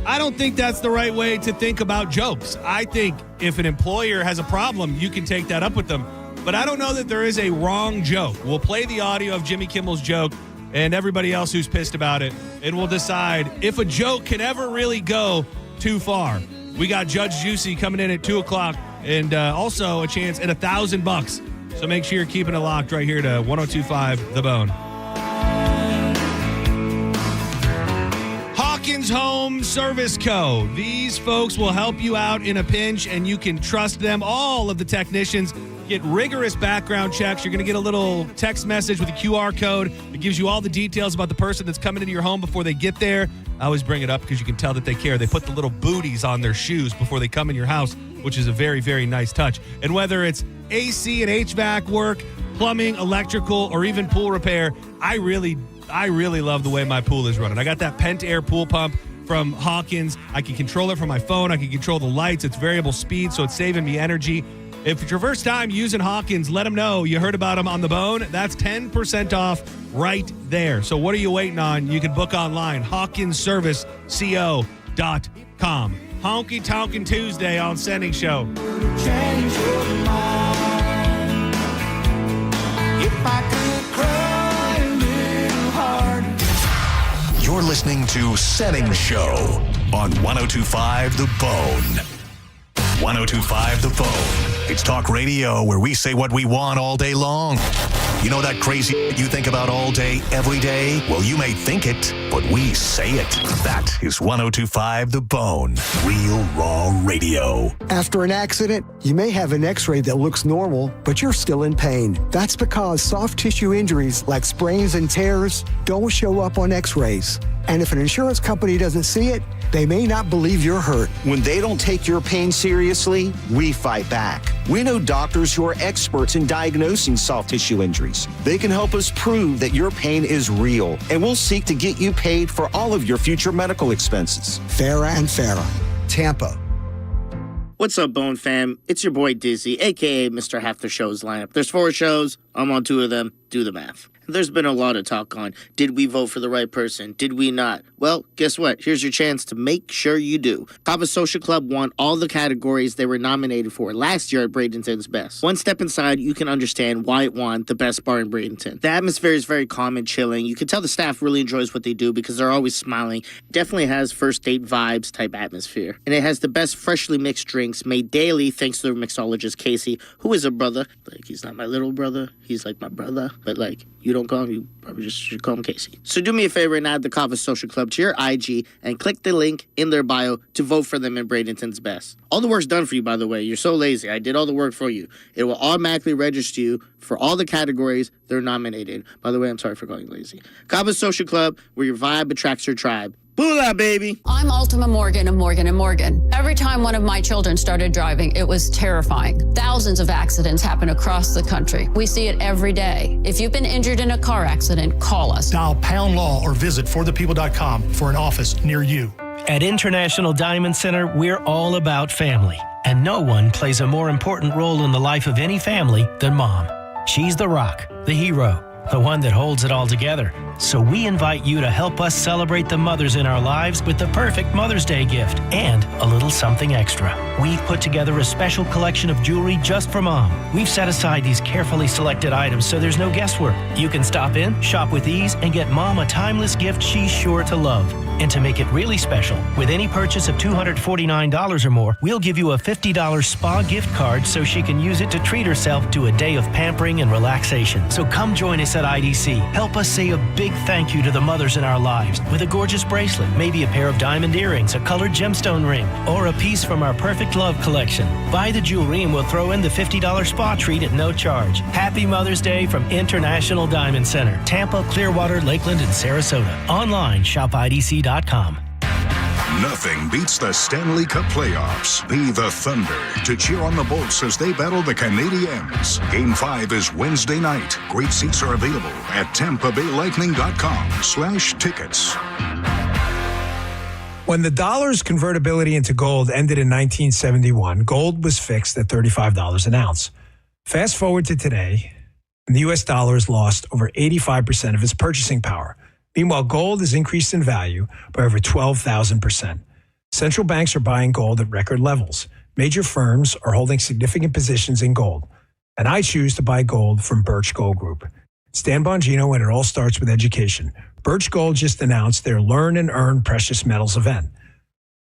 I don't think that's the right way to think about jokes. I think if an employer has a problem, you can take that up with them. But I don't know that there is a wrong joke. We'll play the audio of Jimmy Kimmel's joke and everybody else who's pissed about it, and we'll decide if a joke can ever really go too far. We got Judge Juicy coming in at 2 o'clock and also a chance at $1,000. So make sure you're keeping it locked right here to 102.5 The Bone. Hawkins Home Service Co. These folks will help you out in a pinch, and you can trust them. All of the technicians get rigorous background checks. You're going to get a little text message with a QR code that gives you all the details about the person that's coming into your home before they get there. I always bring it up because you can tell that they care. They put the little booties on their shoes before they come in your house, which is a very, very nice touch. And whether it's AC and HVAC work, plumbing, electrical, or even pool repair, I really love the way my pool is running. I got that Pent Air pool pump from Hawkins. I can control it from my phone. I can control the lights. It's variable speed, so it's saving me energy. If it's your first time using Hawkins, let them know you heard about them on The Bone. That's 10% off right there. So what are you waiting on? You can book online, hawkinsserviceco.com. Honky Tonkin' Tuesday on Senning Show. Change your mind. If I could cry a little harder. You're listening to Senning Show on 102.5 The Bone. 102.5 The Bone. It's talk radio where we say what we want all day long. You know that crazy you think about all day, every day? Well, you may think it, but we say it. That is 102.5 The Bone. Real raw radio. After an accident, you may have an x-ray that looks normal, but you're still in pain. That's because soft tissue injuries like sprains and tears don't show up on x-rays. And if an insurance company doesn't see it, They may not believe you're hurt. When they don't take your pain seriously, we fight back. We know doctors who are experts in diagnosing soft tissue injuries. They can help us prove that your pain is real, and we'll seek to get you paid for all of your future medical expenses. Farah and Farah, Tampa. What's up, Bone fam? It's your boy Dizzy, a.k.a. Mr. Half the Show's lineup. There's 4 shows. I'm on 2 of them. Do the math. There's been a lot of talk on, did we vote for the right person? Did we not? Well, guess what? Here's your chance to make sure you do. Kava Social Club won all the categories they were nominated for last year at Bradenton's Best. One step inside, you can understand why it won the best bar in Bradenton. The atmosphere is very calm and chilling. You can tell the staff really enjoys what they do because they're always smiling. Definitely has first date vibes type atmosphere. And it has the best freshly mixed drinks made daily thanks to their mixologist Casey, who is a brother. Like, he's not my little brother. He's like my brother. But like, you don't call him, you probably just should call him Casey. So do me a favor and add the Kava Social Club to your IG and click the link in their bio to vote for them in Bradenton's Best. All the work's done for you, by the way. You're so lazy. I did all the work for you. It will automatically register you for all the categories they're nominated. By the way, I'm sorry for calling you lazy. Kava Social Club, where your vibe attracts your tribe. Boolah, baby. I'm Ultima Morgan of Morgan & Morgan. Every time one of my children started driving, it was terrifying. Thousands of accidents happen across the country. We see it every day. If you've been injured in a car accident, call us. Dial pound law or visit forthepeople.com for an office near you. At International Diamond Center, we're all about family. And no one plays a more important role in the life of any family than mom. She's the rock, the hero, the one that holds it all together. So we invite you to help us celebrate the mothers in our lives with the perfect Mother's Day gift and a little something extra. We've put together a special collection of jewelry just for mom. We've set aside these carefully selected items so there's no guesswork. You can stop in, shop with ease, and get mom a timeless gift she's sure to love. And to make it really special, with any purchase of $249 or more, we'll give you a $50 spa gift card so she can use it to treat herself to a day of pampering and relaxation. So come join us at IDC. Help us say a big thank you to the mothers in our lives with a gorgeous bracelet, maybe a pair of diamond earrings, a colored gemstone ring, or a piece from our Perfect Love collection. Buy the jewelry and we'll throw in the $50 spa treat at no charge. Happy Mother's Day from International Diamond Center, Tampa, Clearwater, Lakeland, and Sarasota. Online, shopidc.com. Nothing beats the Stanley Cup playoffs. Be the Thunder to cheer on the Bolts as they battle the Canadiens. Game 5 is Wednesday night. Great seats are available at TampaBayLightning.com/tickets. When the dollar's convertibility into gold ended in 1971, gold was fixed at $35 an ounce. Fast forward to today, and the U.S. dollar has lost over 85% of its purchasing power. Meanwhile, gold has increased in value by over 12,000%. Central banks are buying gold at record levels. Major firms are holding significant positions in gold. And I choose to buy gold from Birch Gold Group. It's Dan Bongino, and it all starts with education. Birch Gold just announced their Learn and Earn Precious Metals event.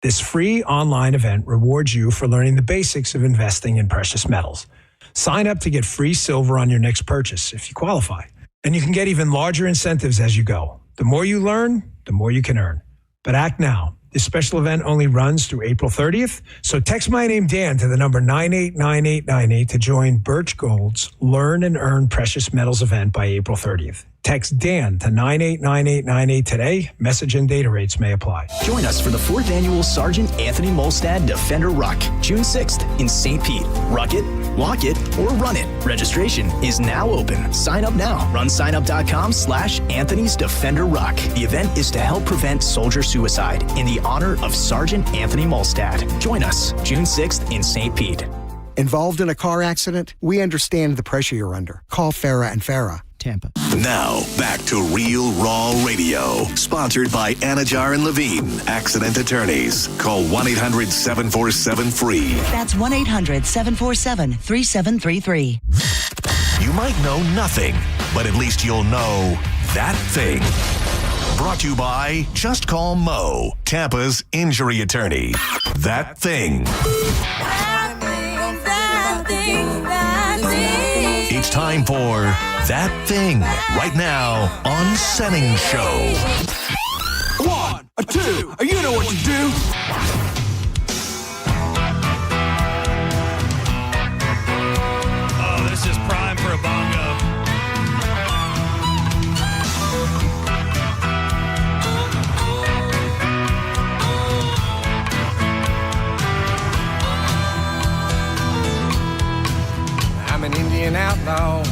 This free online event rewards you for learning the basics of investing in precious metals. Sign up to get free silver on your next purchase if you qualify. And you can get even larger incentives as you go. The more you learn, the more you can earn. But act now. This special event only runs through April 30th. So text my name, Dan, to the number 989898 to join Birch Gold's Learn and Earn Precious Metals event by April 30th. Text Dan to 989898 today. Message and data rates may apply. Join us for the 4th annual Sergeant Anthony Molstad Defender Ruck, June 6th in St. Pete. Ruck it, walk it, or run it. Registration is now open. Sign up now. RunSignup.com/Anthony's Defender Ruck. The event is to help prevent soldier suicide in the honor of Sergeant Anthony Molstad. Join us June 6th in St. Pete. Involved in a car accident? We understand the pressure you're under. Call Farah and Farah. Tampa. Now, back to Real Raw Radio. Sponsored by Anajar and Levine. Accident attorneys. Call 1-800-747-FREE. That's 1-800-747-3733. You might know nothing, but at least you'll know that thing. Brought to you by Just Call Mo, Tampa's injury attorney. That thing. It's time for That Thing, right now on Senning Show. 1, 2, you know what to do. Oh, this is prime for a bongo. an outlaw.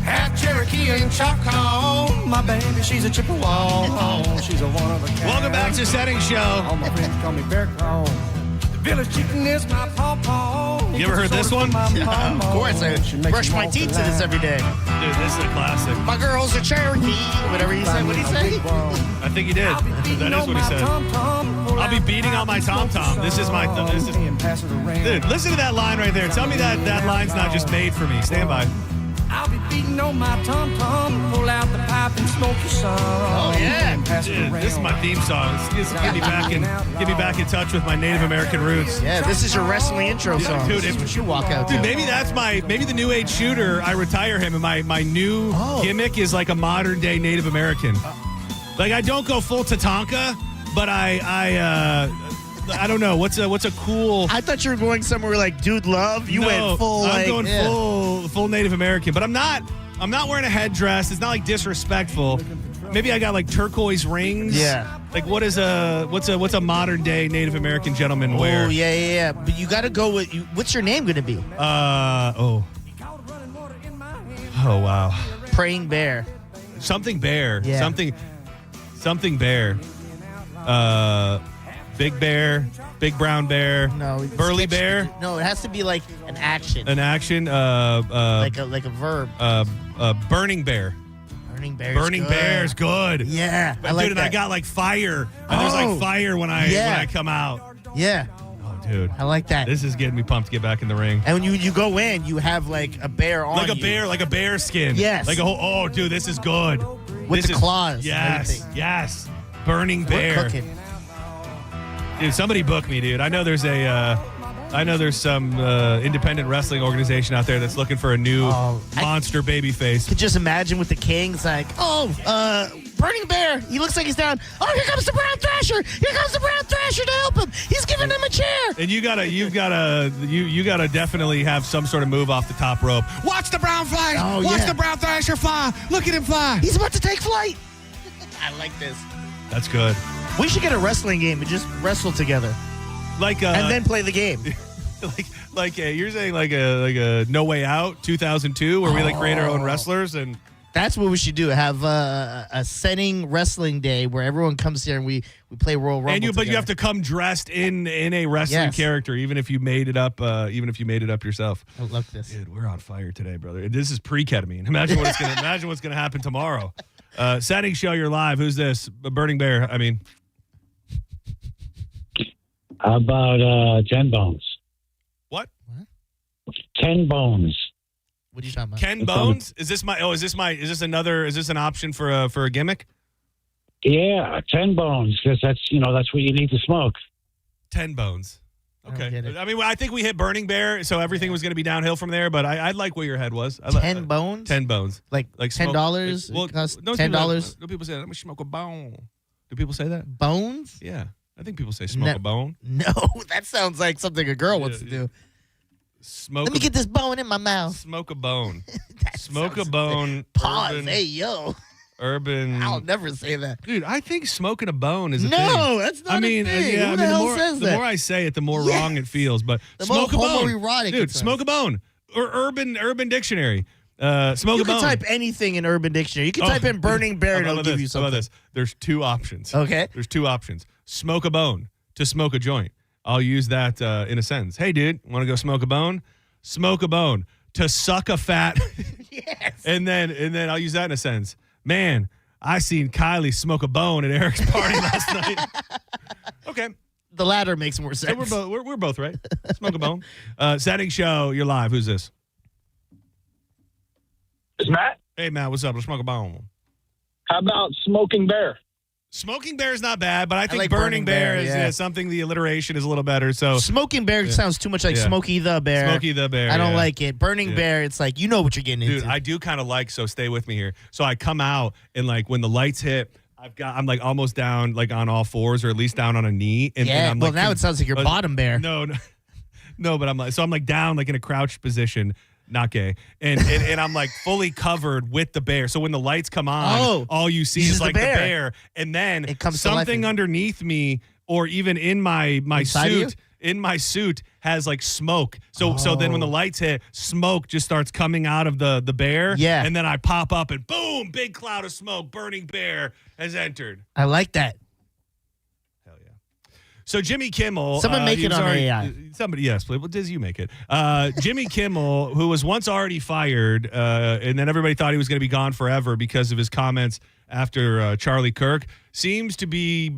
Half Cherokee and Choctaw. My baby, she's a Chippewa. She's a one of a kind. Welcome back to Senning Show. All my friends call me Bear Claw. The village chicken is my pawpaw. You ever heard this one? Yeah, of course. I brush my teeth to this every day. Dude, this is a classic. My girl's a Cherokee. Whatever he said. What did he say? I think he did. That is what he said. I'll be beating on my tom-tom. This is my... Dude, listen to that line right there. Tell me that line's not just made for me. Stand by. I'll be beating on my tom-tom, pull out the pipe and smoke your son. Oh, yeah. Dude, this is my theme song. This get me back in touch with my Native American roots. Yeah, this is your wrestling intro song. Dude, this is what you walk out to. Dude, maybe the new age shooter, I retire him, and my new gimmick is like a modern day Native American. Like, I don't go full Tatanka, but I don't know. What's a cool... I thought you were going somewhere like Dude Love. You went full I'm going full Native American, but I'm not wearing a headdress. It's not like disrespectful. Maybe I got like turquoise rings. Yeah. Like what's a modern day Native American gentleman wear? Oh, yeah. But you got to go with what's your name going to be? Oh wow. Praying Bear. Something bear. Yeah. Something bear. Big bear, big brown bear, burly bear. No, it has to be like an action. An action. Like a verb. Burning bear. Burning bear. Burning bear is good. Yeah, but I like dude, that. and I got like fire. And there's like fire when I come out. Yeah. Oh, dude, I like that. This is getting me pumped to get back in the ring. And when you go in, you have like a bear on you. Like a bear skin. Yes. Like a whole. Oh, dude, this is good. With the claws. Yes. Burning bear. We're cooking. Dude, somebody book me, dude. I know there's some independent wrestling organization out there that's looking for a new monster baby face. Could just imagine with the Kings, like, Burning Bear. He looks like he's down. Oh, here comes the Brown Thrasher. Here comes the Brown Thrasher to help him. He's giving him a chair. And you gotta definitely have some sort of move off the top rope. Watch the Brown fly. Watch the Brown Thrasher fly. Look at him fly. He's about to take flight. I like this. That's good. We should get a wrestling game and just wrestle together, and then play the game. You're saying like a No Way Out 2002, where we create our own wrestlers, and that's what we should do. Have a Senning Wrestling Day where everyone comes here and we play Royal Rumble. But you have to come dressed in a wrestling character, even if you made it up. Even if you made it up yourself. I love this, dude. We're on fire today, brother. This is pre-ketamine. Imagine what's gonna happen tomorrow. Senning Show, you're live. Who's this? Burning Bear. I mean. How about 10 Bones? What? 10 Bones. What are you talking about? Ken Bones? Is this an option for a gimmick? Yeah, 10 Bones, because that's what you need to smoke. 10 Bones. Okay. I mean, I think we hit Burning Bear, so everything was going to be downhill from there, but I like where your head was. 10 bones? 10 bones. Like $10? Well, $10? Do people say that? Let me smoke a bone. Do people say that? Bones? Yeah. I think people say smoke a bone. No, that sounds like something a girl wants to do. Let me get this bone in my mouth. Smoke a bone. Smoke a bone. Pause. Hey, yo. Urban. I'll never say that. Dude, I think smoking a bone is a thing. No, that's not a thing. Yeah, Who the hell says that? The more I say it, the more wrong it feels. But the smoke a more bone. homoerotic Dude, smoke a bone. Or Urban Dictionary. Smoke a bone. You can type anything in Urban Dictionary. You can type in Burning Bear and it'll give you something. How about this? There's two options. Okay. There's two options. Smoke a bone to smoke a joint. I'll use that in a sentence. Hey, dude, want to go smoke a bone? Smoke a bone to suck a fat. Yes. And then I'll use that in a sentence. Man, I seen Kylie smoke a bone at Eric's party last night. Okay. The latter makes more sense. So we're both right. Smoke a bone. Senning Show, you're live. Who's this? It's Matt. Hey, Matt, what's up? Let's smoke a bone. How about Smoking Bear? Smoking Bear is not bad, but I think like Burning Bear is yeah. Something. The alliteration is a little better. So Smoking Bear sounds too much like Smokey the Bear. Smokey the Bear. I don't like it. Burning Bear, it's like you know what you're getting into. Dude, I do kind of like. So stay with me here. So I come out and like when the lights hit, I'm like almost down like on all fours or at least down on a knee. And I'm well like, now it sounds like your bottom bear. No, but I'm like down like in a crouched position. Not gay. And I'm like fully covered with the bear. So when the lights come on, all you see is like the bear. And then it comes something underneath me or even in my Inside suit. in my suit has like smoke. So then when the lights hit, smoke just starts coming out of the bear. Yeah. And then I pop up and boom, big cloud of smoke, burning bear has entered. I like that. So Jimmy Kimmel. Someone make it on AI. Somebody, yes, please. Well, Diz, you make it. Jimmy Kimmel, who was once already fired, and then everybody thought he was going to be gone forever because of his comments after Charlie Kirk, seems to be.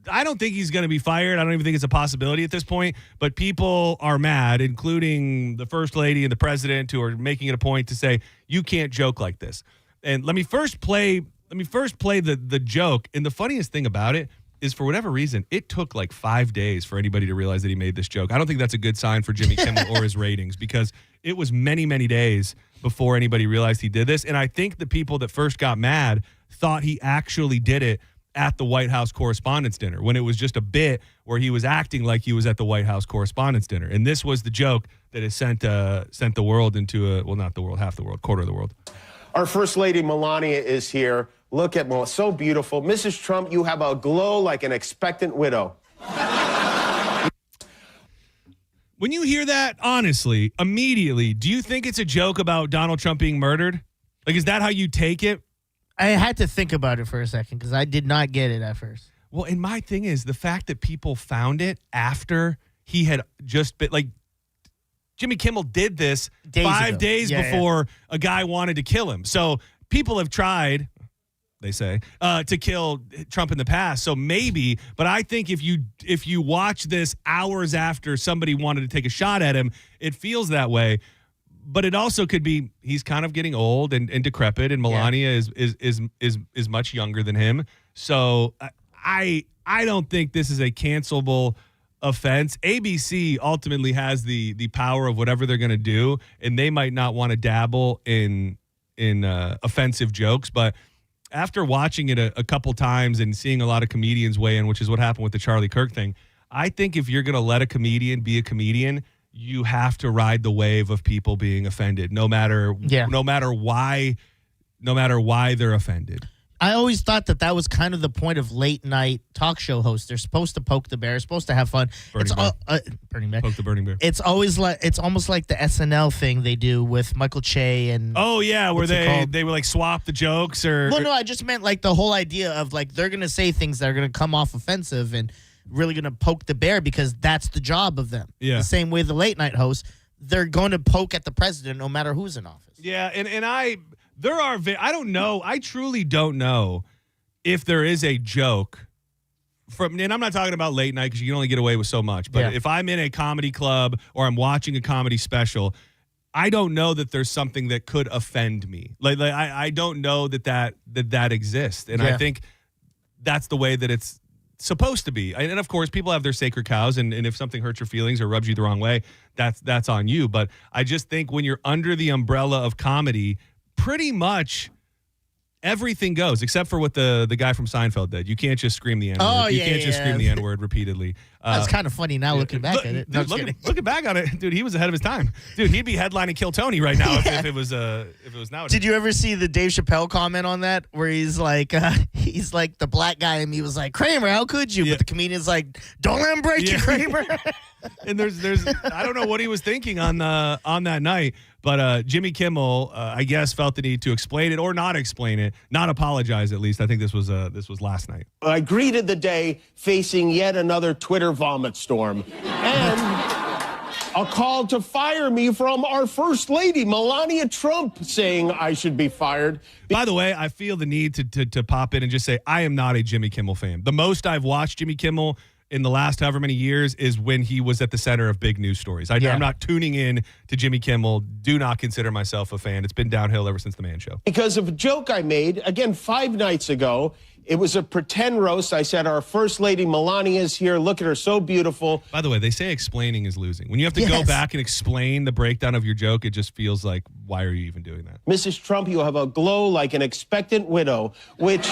I don't think he's going to be fired. I don't even think it's a possibility at this point. But people are mad, including the First Lady and the President, who are making it a point to say, you can't joke like this. And let me first play the joke. And the funniest thing about it is, for whatever reason, it took like 5 days for anybody to realize that he made this joke. I don't think that's a good sign for Jimmy Kimmel or his ratings, because it was many, many days before anybody realized he did this. And I think the people that first got mad thought he actually did it at the White House Correspondents' Dinner, when it was just a bit where he was acting like he was at the White House Correspondents' Dinner. And this was the joke that has sent the world into not the world, half the world, quarter of the world. Our First Lady Melania is here. Look at Melania, so beautiful. Mrs. Trump, you have a glow like an expectant widow. When you hear that, honestly, immediately, do you think it's a joke about Donald Trump being murdered? Like, is that how you take it? I had to think about it for a second because I did not get it at first. Well, and my thing is the fact that people found it after he had just been, like, Jimmy Kimmel did this 5 days before a guy wanted to kill him. So people have tried, they say, to kill Trump in the past. So maybe, but I think if you watch this hours after somebody wanted to take a shot at him, it feels that way. But it also could be he's kind of getting old and decrepit, and Melania is much younger than him. So I don't think this is a cancelable offense. ABC ultimately has the power of whatever they're going to do, and they might not want to dabble in offensive jokes. But after watching it a couple times and seeing a lot of comedians weigh in, which is what happened with the Charlie Kirk thing, I think if you're going to let a comedian be a comedian, you have to ride the wave of people being offended, no matter why they're offended. I always thought that was kind of the point of late night talk show hosts. They're supposed to poke the bear, supposed to have fun. Burning bear. Poke the burning bear. It's always it's almost like the SNL thing they do with Michael Che and where they would like swap the jokes or. Well, no, I just meant like the whole idea of like they're gonna say things that are gonna come off offensive and really going to poke the bear because that's the job of them. Yeah. The same way the late night hosts, they're going to poke at the president no matter who's in office. Yeah, I don't know. I truly don't know if there is a joke and I'm not talking about late night because you can only get away with so much. But if I'm in a comedy club or I'm watching a comedy special, I don't know that there's something that could offend me. Like I don't know that exists. And I think that's the way that it's supposed to be. And of course, people have their sacred cows, and if something hurts your feelings or rubs you the wrong way, that's on you. But I just think when you're under the umbrella of comedy, pretty much everything goes, except for what the guy from Seinfeld did. You can't just scream the N-word. You can't just scream the N-word repeatedly. That's kind of funny now looking back at it. No, looking back on it, dude, he was ahead of his time. Dude, he'd be headlining Kill Tony right now if it was nowadays. Did you ever see the Dave Chappelle comment on that where he's like the black guy and he was like, Kramer, how could you? But the comedian's like, don't let him break you, Kramer. And there's I don't know what he was thinking on that night. But Jimmy Kimmel, I guess, felt the need to explain it or not explain it, not apologize at least. I think this was last night. I greeted the day facing yet another Twitter vomit storm and a call to fire me from our First Lady, Melania Trump, saying I should be fired. By the way, I feel the need to pop in and just say I am not a Jimmy Kimmel fan. The most I've watched Jimmy Kimmel in the last however many years is when he was at the center of big news stories. I'm not tuning in to Jimmy Kimmel. Do not consider myself a fan. It's been downhill ever since The Man Show. Because of a joke I made, again, 5 nights ago. It was a pretend roast. I said, our First Lady Melania is here. Look at her, so beautiful. By the way, they say explaining is losing. When you have to go back and explain the breakdown of your joke, it just feels like, why are you even doing that? Mrs. Trump, you have a glow like an expectant widow, which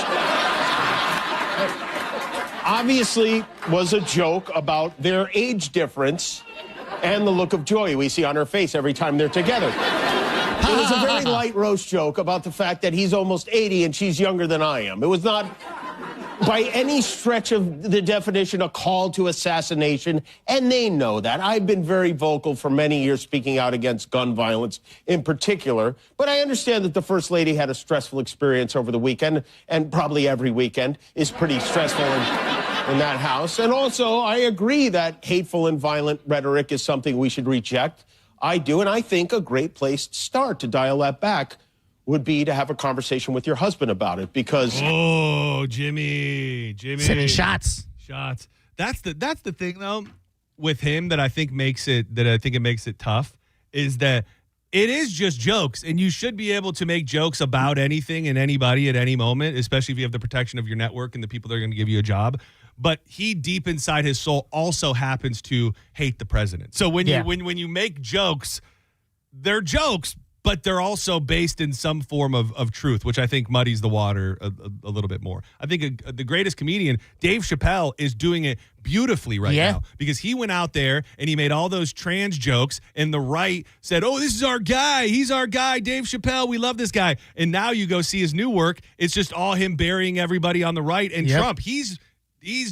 obviously was a joke about their age difference and the look of joy we see on her face every time they're together. It was a very light roast joke about the fact that he's almost 80 and she's younger than I am. It was not by any stretch of the definition a call to assassination, and they know that. I've been very vocal for many years speaking out against gun violence in particular, but I understand that the First Lady had a stressful experience over the weekend, and probably every weekend is pretty stressful in that house. And also, I agree that hateful and violent rhetoric is something we should reject. I do, and I think a great place to start to dial that back would be to have a conversation with your husband about it, because Jimmy sending shots. That's the thing though with him that I think makes it tough is that it is just jokes, and you should be able to make jokes about anything and anybody at any moment, especially if you have the protection of your network and the people that are going to give you a job. But he, deep inside his soul, also happens to hate the president. So when you make jokes, they're jokes, but they're also based in some form of truth, which I think muddies the water a little bit more. I think the greatest comedian, Dave Chappelle, is doing it beautifully right now, because he went out there and he made all those trans jokes, and the right said, oh, this is our guy. He's our guy, Dave Chappelle. We love this guy. And now you go see his new work. It's just all him burying everybody on the right. And Trump, he's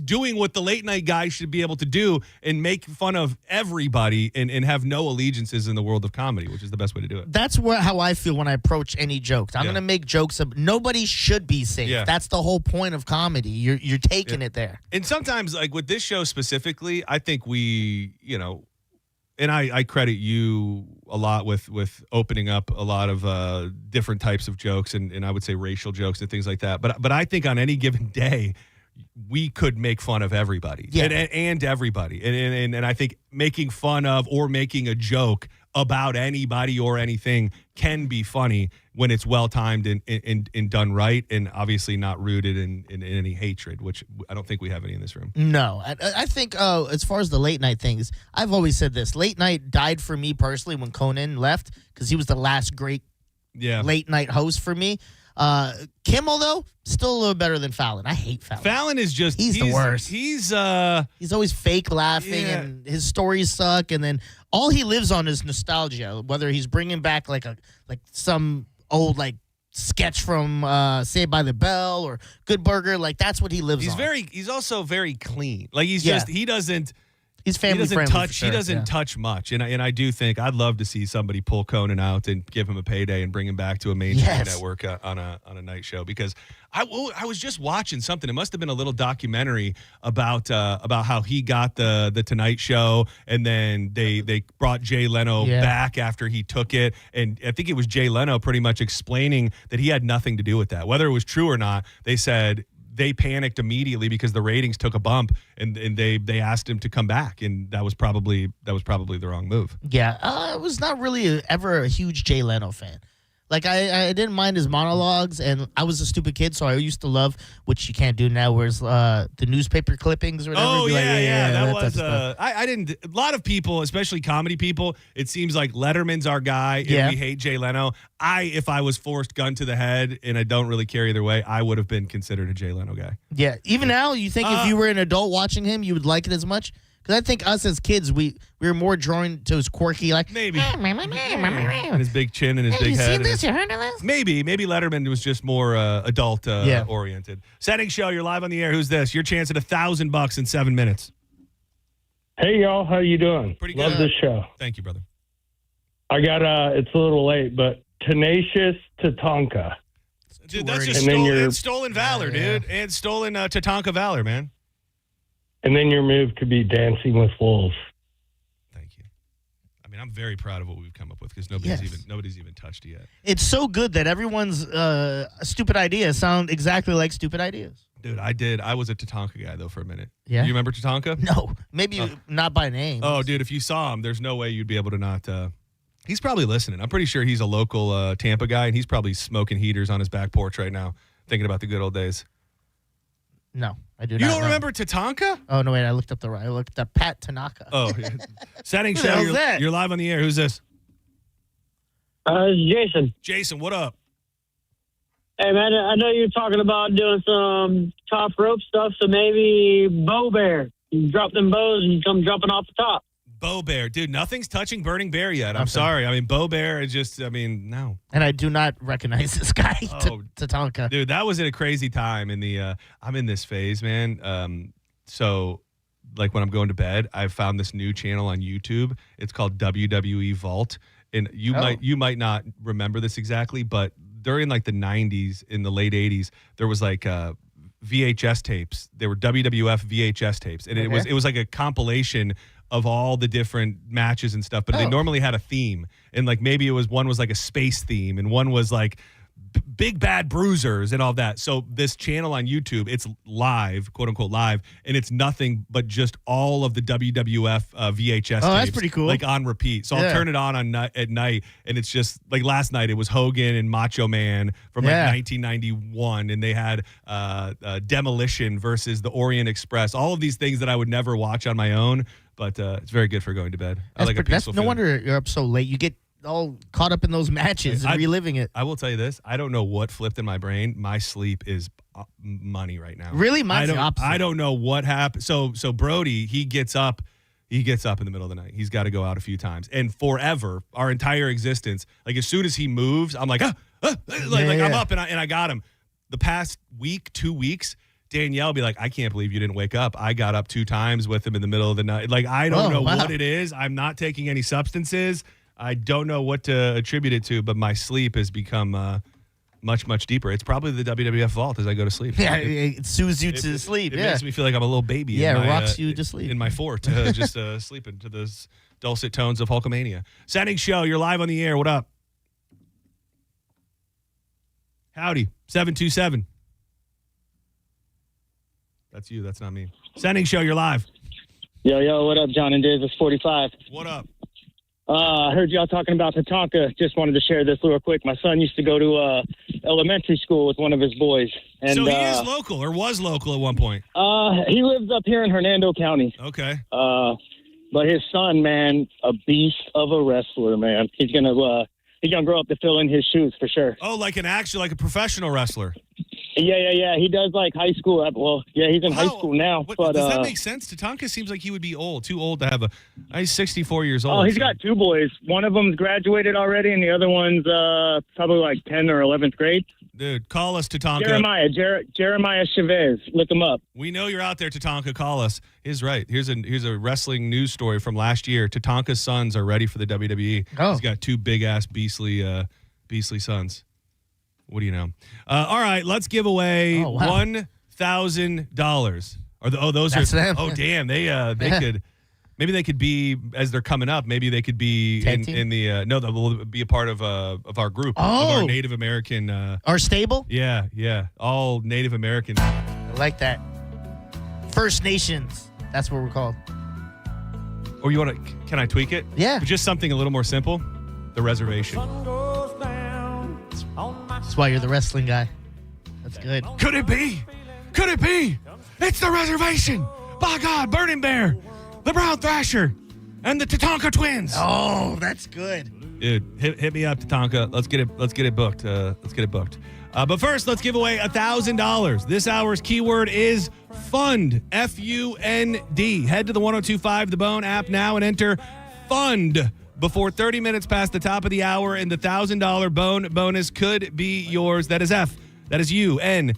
doing what the late night guy should be able to do and make fun of everybody and have no allegiances in the world of comedy, which is the best way to do it. That's how I feel when I approach any joke. I'm going to make jokes of nobody should be safe. Yeah. That's the whole point of comedy. You're taking it there. And sometimes, like with this show specifically, I think we, and I credit you a lot with opening up a lot of different types of jokes and I would say racial jokes and things like that. But I think on any given day, we could make fun of everybody and everybody. And I think making fun of or making a joke about anybody or anything can be funny when it's well-timed and done right, and obviously not rooted in any hatred, which I don't think we have any in this room. No. I think as far as the late night things, I've always said this. Late night died for me personally when Conan left, because he was the last great late night host for me. Kimmel, though, still a little better than Fallon. I hate Fallon. Fallon is just... He's the worst. He's always fake laughing, and his stories suck, and then all he lives on is nostalgia, whether he's bringing back like some old sketch from Saved by the Bell or Good Burger. That's what he lives on. He's also very clean. He doesn't... He's family friendly. He doesn't touch much, and I do think I'd love to see somebody pull Conan out and give him a payday and bring him back to a mainstream network on a night show. Because I was just watching something. It must have been a little documentary about how he got the Tonight Show, and then they brought Jay Leno back after he took it, and I think it was Jay Leno pretty much explaining that he had nothing to do with that, whether it was true or not. They said they panicked immediately because the ratings took a bump, and they asked him to come back, and that was probably the wrong move. Yeah, I was not really ever a huge Jay Leno fan. I didn't mind his monologues, and I was a stupid kid, so I used to love, which you can't do now, where's the newspaper clippings or whatever. Oh, that was, I didn't, a lot of people, especially comedy people, it seems like Letterman's our guy, and we hate Jay Leno. If I was forced gun to the head, and I don't really care either way, I would have been considered a Jay Leno guy. Yeah, even now, you think if you were an adult watching him, you would like it as much? Because I think us as kids, we were more drawn to his quirky, maybe, and his big chin and his big head. You seen this? You heard of this? Maybe Letterman was just more adult oriented. Senning Show, you're live on the air. Who's this? Your chance at $1,000 in 7 minutes. Hey y'all, how you doing? Pretty good. Love this show. Thank you, brother. I got it's a little late, but Tenacious Tatanka. Dude, that's just stolen valor, dude, and stolen Tatanka valor, man. And then your move could be Dancing with Wolves. Thank you. I mean, I'm very proud of what we've come up with because nobody's even touched it yet. It's so good that everyone's stupid ideas sound exactly like stupid ideas. Dude, I was a Tatanka guy, though, for a minute. Yeah? You remember Tatanka? No. Maybe not by name. Oh, dude, if you saw him, there's no way you'd be able to not... he's probably listening. I'm pretty sure he's a local Tampa guy, and he's probably smoking heaters on his back porch right now, thinking about the good old days. No, I do not. You don't remember Tatanka? Oh, no, wait. I looked up Pat Tanaka. Oh, yeah. Senning Show, you're live on the air. Who's this? Jason. Jason, what up? Hey, man, I know you're talking about doing some top rope stuff, so maybe Bow Bear. You drop them bows and you come jumping off the top. Bo Bear. Dude, nothing's touching Burning Bear yet. I'm sorry. I mean, Bo Bear is just, no. And I do not recognize this guy, Tatanka. Dude, that was in a crazy time in the, I'm in this phase, man. So, like, when I'm going to bed, I've found this new channel on YouTube. It's called WWE Vault. And you might not remember this exactly, but during, like, the 90s, in the late 80s, there was, like, VHS tapes. There were WWF VHS tapes. And it was like a compilation of all the different matches and stuff, but they normally had a theme. And like maybe one was like a space theme and one was like big bad bruisers and all that. So this channel on YouTube, it's live, quote unquote live, and it's nothing but just all of the WWF VHS tapes. Oh, that's pretty cool. Like on repeat. So I'll turn it on at night, and it's just like last night it was Hogan and Macho Man from like 1991, and they had Demolition versus the Orient Express. All of these things that I would never watch on my own, but it's very good for going to bed. I like a peaceful no feeling. wonder you're up so late. You get all caught up in those matches and reliving it. I will tell you this. I don't know what flipped in my brain. My sleep is money right now. Really? Mine's the opposite. I don't know what happened. So Brody, he gets up in the middle of the night. He's got to go out a few times. And forever, our entire existence, like as soon as he moves, I'm like, I'm up and I got him. The past week, 2 weeks, Danielle will be like, I can't believe you didn't wake up. I got up 2 times with him in the middle of the night. Like, I don't know what it is. I'm not taking any substances. I don't know what to attribute it to, but my sleep has become much, much deeper. It's probably the WWF vault as I go to sleep. Yeah, it soothes you to sleep. It makes me feel like I'm a little baby. Yeah, it rocks you to sleep. In my fort, just sleeping to the dulcet tones of Hulkamania. Senning Show, you're live on the air. What up? Howdy, 727. That's you. That's not me. Senning Show, you're live. Yo, what up, John and Diz? It's 45. What up? I heard y'all talking about Tatanka. Just wanted to share this real quick. My son used to go to elementary school with one of his boys. And, so he is local or was local at one point? He lives up here in Hernando County. Okay. But his son, man, a beast of a wrestler, man. He's gonna grow up to fill in his shoes for sure. Oh, like a professional wrestler. Yeah. He does like high school. Well, yeah, he's in high school now. But does that make sense? Tatanka seems like he would be too old to have he's 64 years old. Oh, he's got 2 boys. One of them's graduated already, and the other one's probably like 10 or 11th grade. Dude, call us, Tatanka. Jeremiah Chavez. Look him up. We know you're out there, Tatanka. Call us. He's right. Here's a wrestling news story from last year. Tatanka's sons are ready for the WWE. Oh. He's got 2 big-ass beastly sons. What do you know? All right, let's give away $1,000. That's them. Oh, damn. They could. Maybe they could be, as they're coming up, maybe they could be in the they'll be a part of our group, of our Native American. Our stable? Yeah. All Native American. I like that. First Nations. That's what we're called. Or you want to, can I tweak it? Yeah. Just something a little more simple. The reservation. That's why you're the wrestling guy. That's good. Could it be? It's the reservation. By God, Burning Bear, the Brown Thrasher, and the Tatanka Twins. Oh, that's good. Dude, hit me up, Tatanka. Let's get it booked. But first, let's give away $1,000. This hour's keyword is FUND. FUND. Head to the 1025 The Bone app now and enter FUND before 30 minutes past the top of the hour, and the $1,000 Bone bonus could be yours. That is F. That is UND.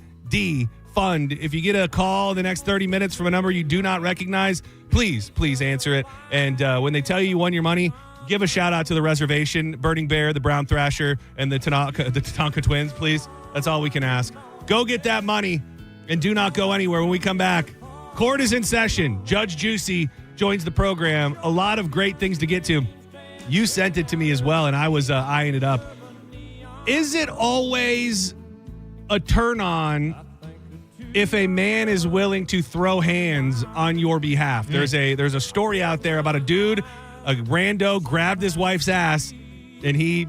FUND. If you get a call in the next 30 minutes from a number you do not recognize, please answer it. And when they tell you won your money, give a shout out to the reservation, Burning Bear, the Brown Thrasher, and the Tatanka Twins, please. That's all we can ask. Go get that money and do not go anywhere. When we come back, court is in session. Judge Juicy joins the program. A lot of great things to get to. You sent it to me as well, and I was eyeing it up. Is it always a turn on if a man is willing to throw hands on your behalf? There's a story out there about a dude, a rando, grabbed his wife's ass, and he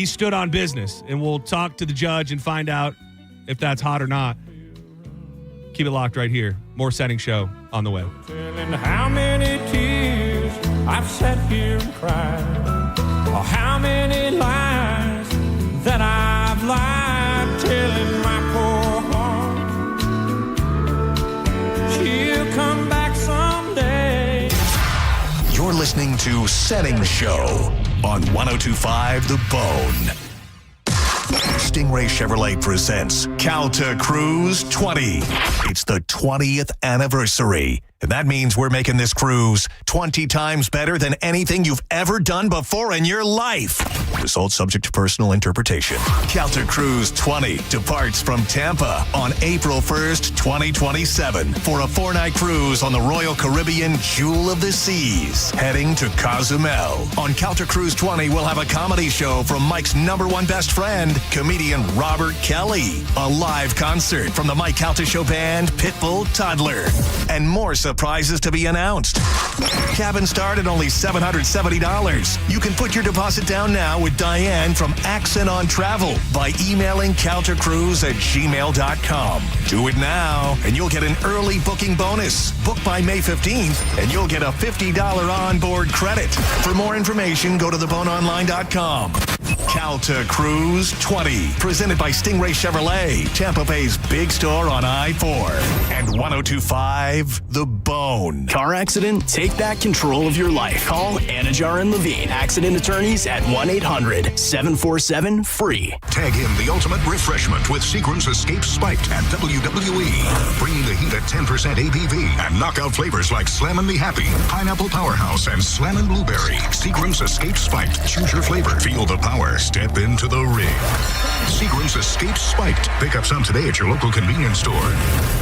stood on business. And we'll talk to the judge and find out if that's hot or not. Keep it locked right here. More Senning Show on the way. Telling how many tears I've sat here and cried, or how many lies that I've lied, telling my poor heart she'll come back someday. You're listening listening to Senning Show on 102.5 The Bone. Stingray Chevrolet presents Calta Cruise 20. It's the 20th anniversary. And that means we're making this cruise 20 times better than anything you've ever done before in your life. Result subject to personal interpretation. Calta Cruise 20 departs from Tampa on April 1st, 2027 for a 4-night cruise on the Royal Caribbean Jewel of the Seas, heading to Cozumel. On Calta Cruise 20, we'll have a comedy show from Mike's number one best friend, comedian Robert Kelly, a live concert from the Mike Calta Show band, Pitbull Toddler, and more surprises to be announced. Cabin start at only $770. You can put your deposit down now with Diane from Accent on Travel by emailing caltacruise@gmail.com. Do it now, and you'll get an early booking bonus. Book by May 15th, and you'll get a $50 onboard credit. For more information, go to theboneonline.com. Calta Cruise 20, presented by Stingray Chevrolet, Tampa Bay's big store on I-4 and 102.5 The Bone. Car accident? Take back control of your life. Call Anajar and Levine, accident attorneys at 1-800-747-FREE. Tag in the ultimate refreshment with Seagram's Escape Spiked at WWE. Bringing the heat at 10% ABV and knockout flavors like Slammin' Me Happy, Pineapple Powerhouse, and Slammin' Blueberry. Seagram's Escape Spiked. Choose your flavor. Feel the power. Step into the ring. Seagram's Escape Spiked. Pick up some today at your local convenience store.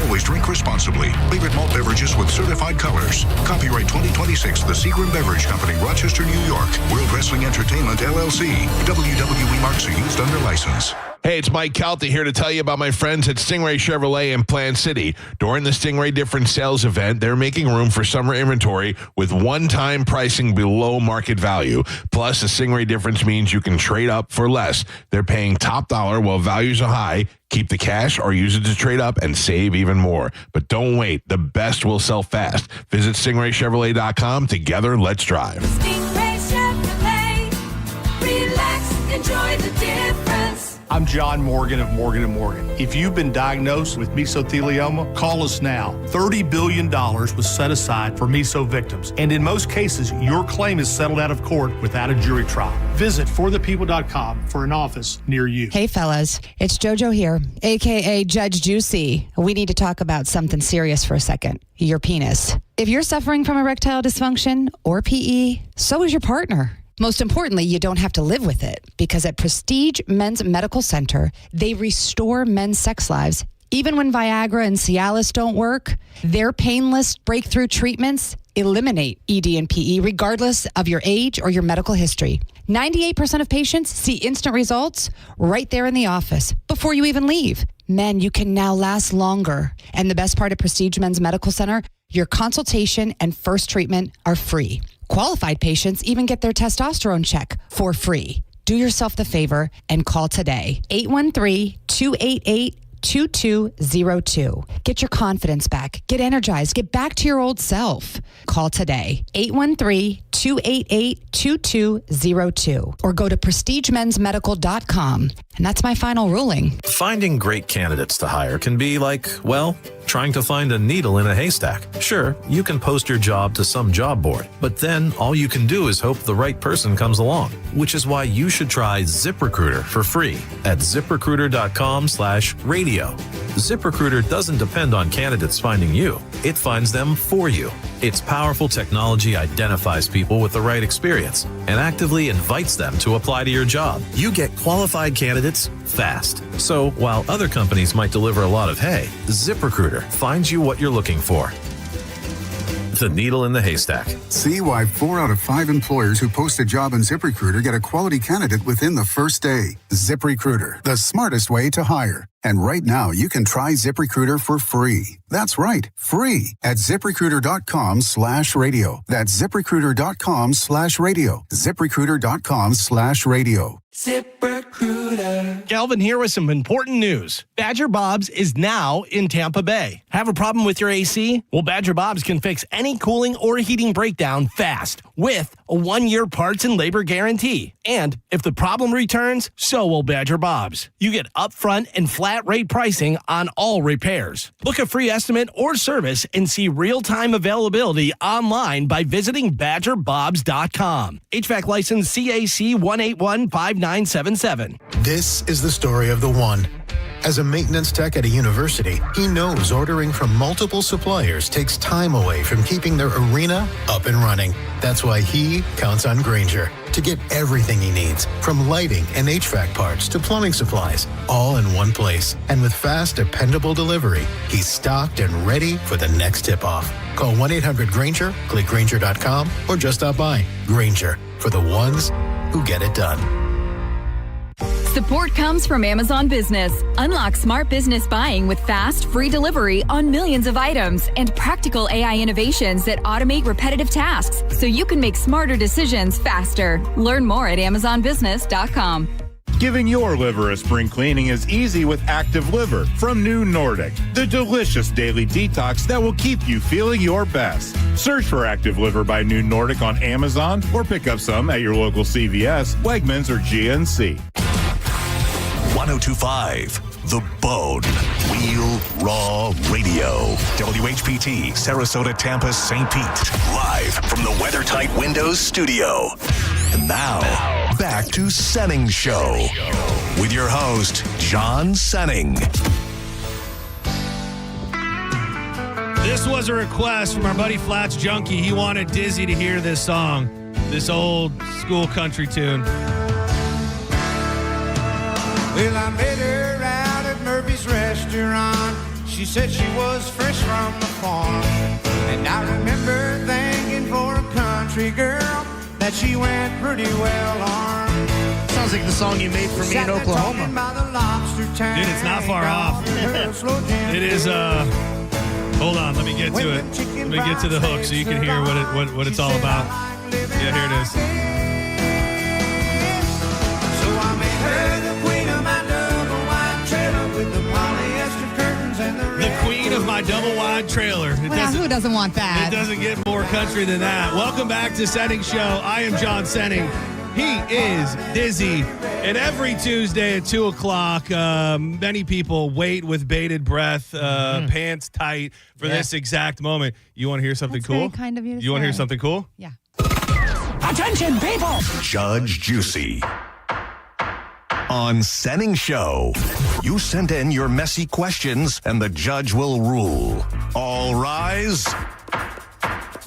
Always drink responsibly. Favorite malt beverages with certified colors. Copyright 2026, the Seagram Beverage Company, Rochester, New York. World Wrestling Entertainment, LLC. WWE marks are used under license. Hey, it's Mike Calta here to tell you about my friends at Stingray Chevrolet in Plant City. During the Stingray Difference Sales event, they're making room for summer inventory with one-time pricing below market value. Plus, the Stingray Difference means you can trade up for less. They're paying top dollar while values are high. Keep the cash or use it to trade up and save even more. But don't wait. The best will sell fast. Visit StingrayChevrolet.com. Together, let's drive. Stingray Chevrolet. Relax. Enjoy the difference. I'm John Morgan of Morgan & Morgan. If you've been diagnosed with mesothelioma, call us now. $30 billion was set aside for meso victims. And in most cases, your claim is settled out of court without a jury trial. Visit forthepeople.com for an office near you. Hey, fellas. It's JoJo here, a.k.a. Judge Juicy. We need to talk about something serious for a second. Your penis. If you're suffering from erectile dysfunction or PE, so is your partner. Most importantly, you don't have to live with it because at Prestige Men's Medical Center, they restore men's sex lives. Even when Viagra and Cialis don't work, their painless breakthrough treatments eliminate ED and PE regardless of your age or your medical history. 98% of patients see instant results right there in the office before you even leave. Men, you can now last longer. And the best part of Prestige Men's Medical Center, your consultation and first treatment are free. Qualified patients even get their testosterone check for free. Do yourself the favor and call today. 813-288-2202. Get your confidence back. Get energized. Get back to your old self. Call today. 813-288-2202. Or go to prestigemensmedical.com. And that's my final ruling. Finding great candidates to hire can be like, well, trying to find a needle in a haystack. Sure, you can post your job to some job board, but then all you can do is hope the right person comes along, which is why you should try ZipRecruiter for free at ZipRecruiter.com/radio. ZipRecruiter doesn't depend on candidates finding you. It finds them for you. Its powerful technology identifies people with the right experience and actively invites them to apply to your job. You get qualified candidates fast. So while other companies might deliver a lot of hay, ZipRecruiter finds you what you're looking for. The needle in the haystack. See why 4 out of 5 employers who post a job on ZipRecruiter get a quality candidate within the first day. ZipRecruiter, the smartest way to hire. And right now, you can try ZipRecruiter for free. That's right, free at ZipRecruiter.com/radio. That's ZipRecruiter.com/radio. ZipRecruiter.com/radio. ZipRecruiter. ZipRecruiter. Galvin here with some important news. Badger Bob's is now in Tampa Bay. Have a problem with your AC? Well, Badger Bob's can fix any cooling or heating breakdown fast with a 1-year parts and labor guarantee. And if the problem returns, so will Badger Bob's. You get upfront and flat rate pricing on all repairs. Book a free estimate or service and see real-time availability online by visiting badgerbobs.com. HVAC license CAC 1815977. This is the story of the one. As a maintenance tech at a university, he knows ordering from multiple suppliers takes time away from keeping their arena up and running. That's why he counts on Grainger to get everything he needs, from lighting and HVAC parts to plumbing supplies, all in one place. And with fast, dependable delivery, he's stocked and ready for the next tip-off. Call 1-800-GRAINGER, click Grainger.com, or just stop by. Grainger, for the ones who get it done. Support comes from Amazon Business. Unlock smart business buying with fast, free delivery on millions of items and practical AI innovations that automate repetitive tasks so you can make smarter decisions faster. Learn more at AmazonBusiness.com. Giving your liver a spring cleaning is easy with Active Liver from New Nordic, the delicious daily detox that will keep you feeling your best. Search for Active Liver by New Nordic on Amazon or pick up some at your local CVS, Wegmans, or GNC. 1025 The Bone. Real Raw Radio. WHPT, Sarasota, Tampa, St. Pete. Live from the WeatherTight Windows studio. And now, back to Senning Show with your host, John Senning. This was a request from our buddy Flats Junkie. He wanted Dizzy to hear this song, this old school country tune. Well, I met her out at Murphy's restaurant. She said she was fresh from the farm. And I remember thinking for a country girl that she went pretty well armed. Sounds like the song you made for me in Oklahoma. Dude, it's not far off. It is, hold on, let me get to it. Let me get to the hook so you can hear what it's all about. Yeah, here it is. So I made her the queen of my double wide trailer with the polyester curtains and the The queen of my double wide trailer. Who doesn't want that? It doesn't get more country than that. Welcome back to Senning Show. I am John Senning. He is Dizzy. And every Tuesday at 2 o'clock, many people wait with bated breath, pants tight for this exact moment. You want to hear something cool? Very kind of you to You want to hear say. something cool? Yeah. Attention, people! Judge Juicy. On Senning Show, you send in your messy questions and the judge will rule. All rise.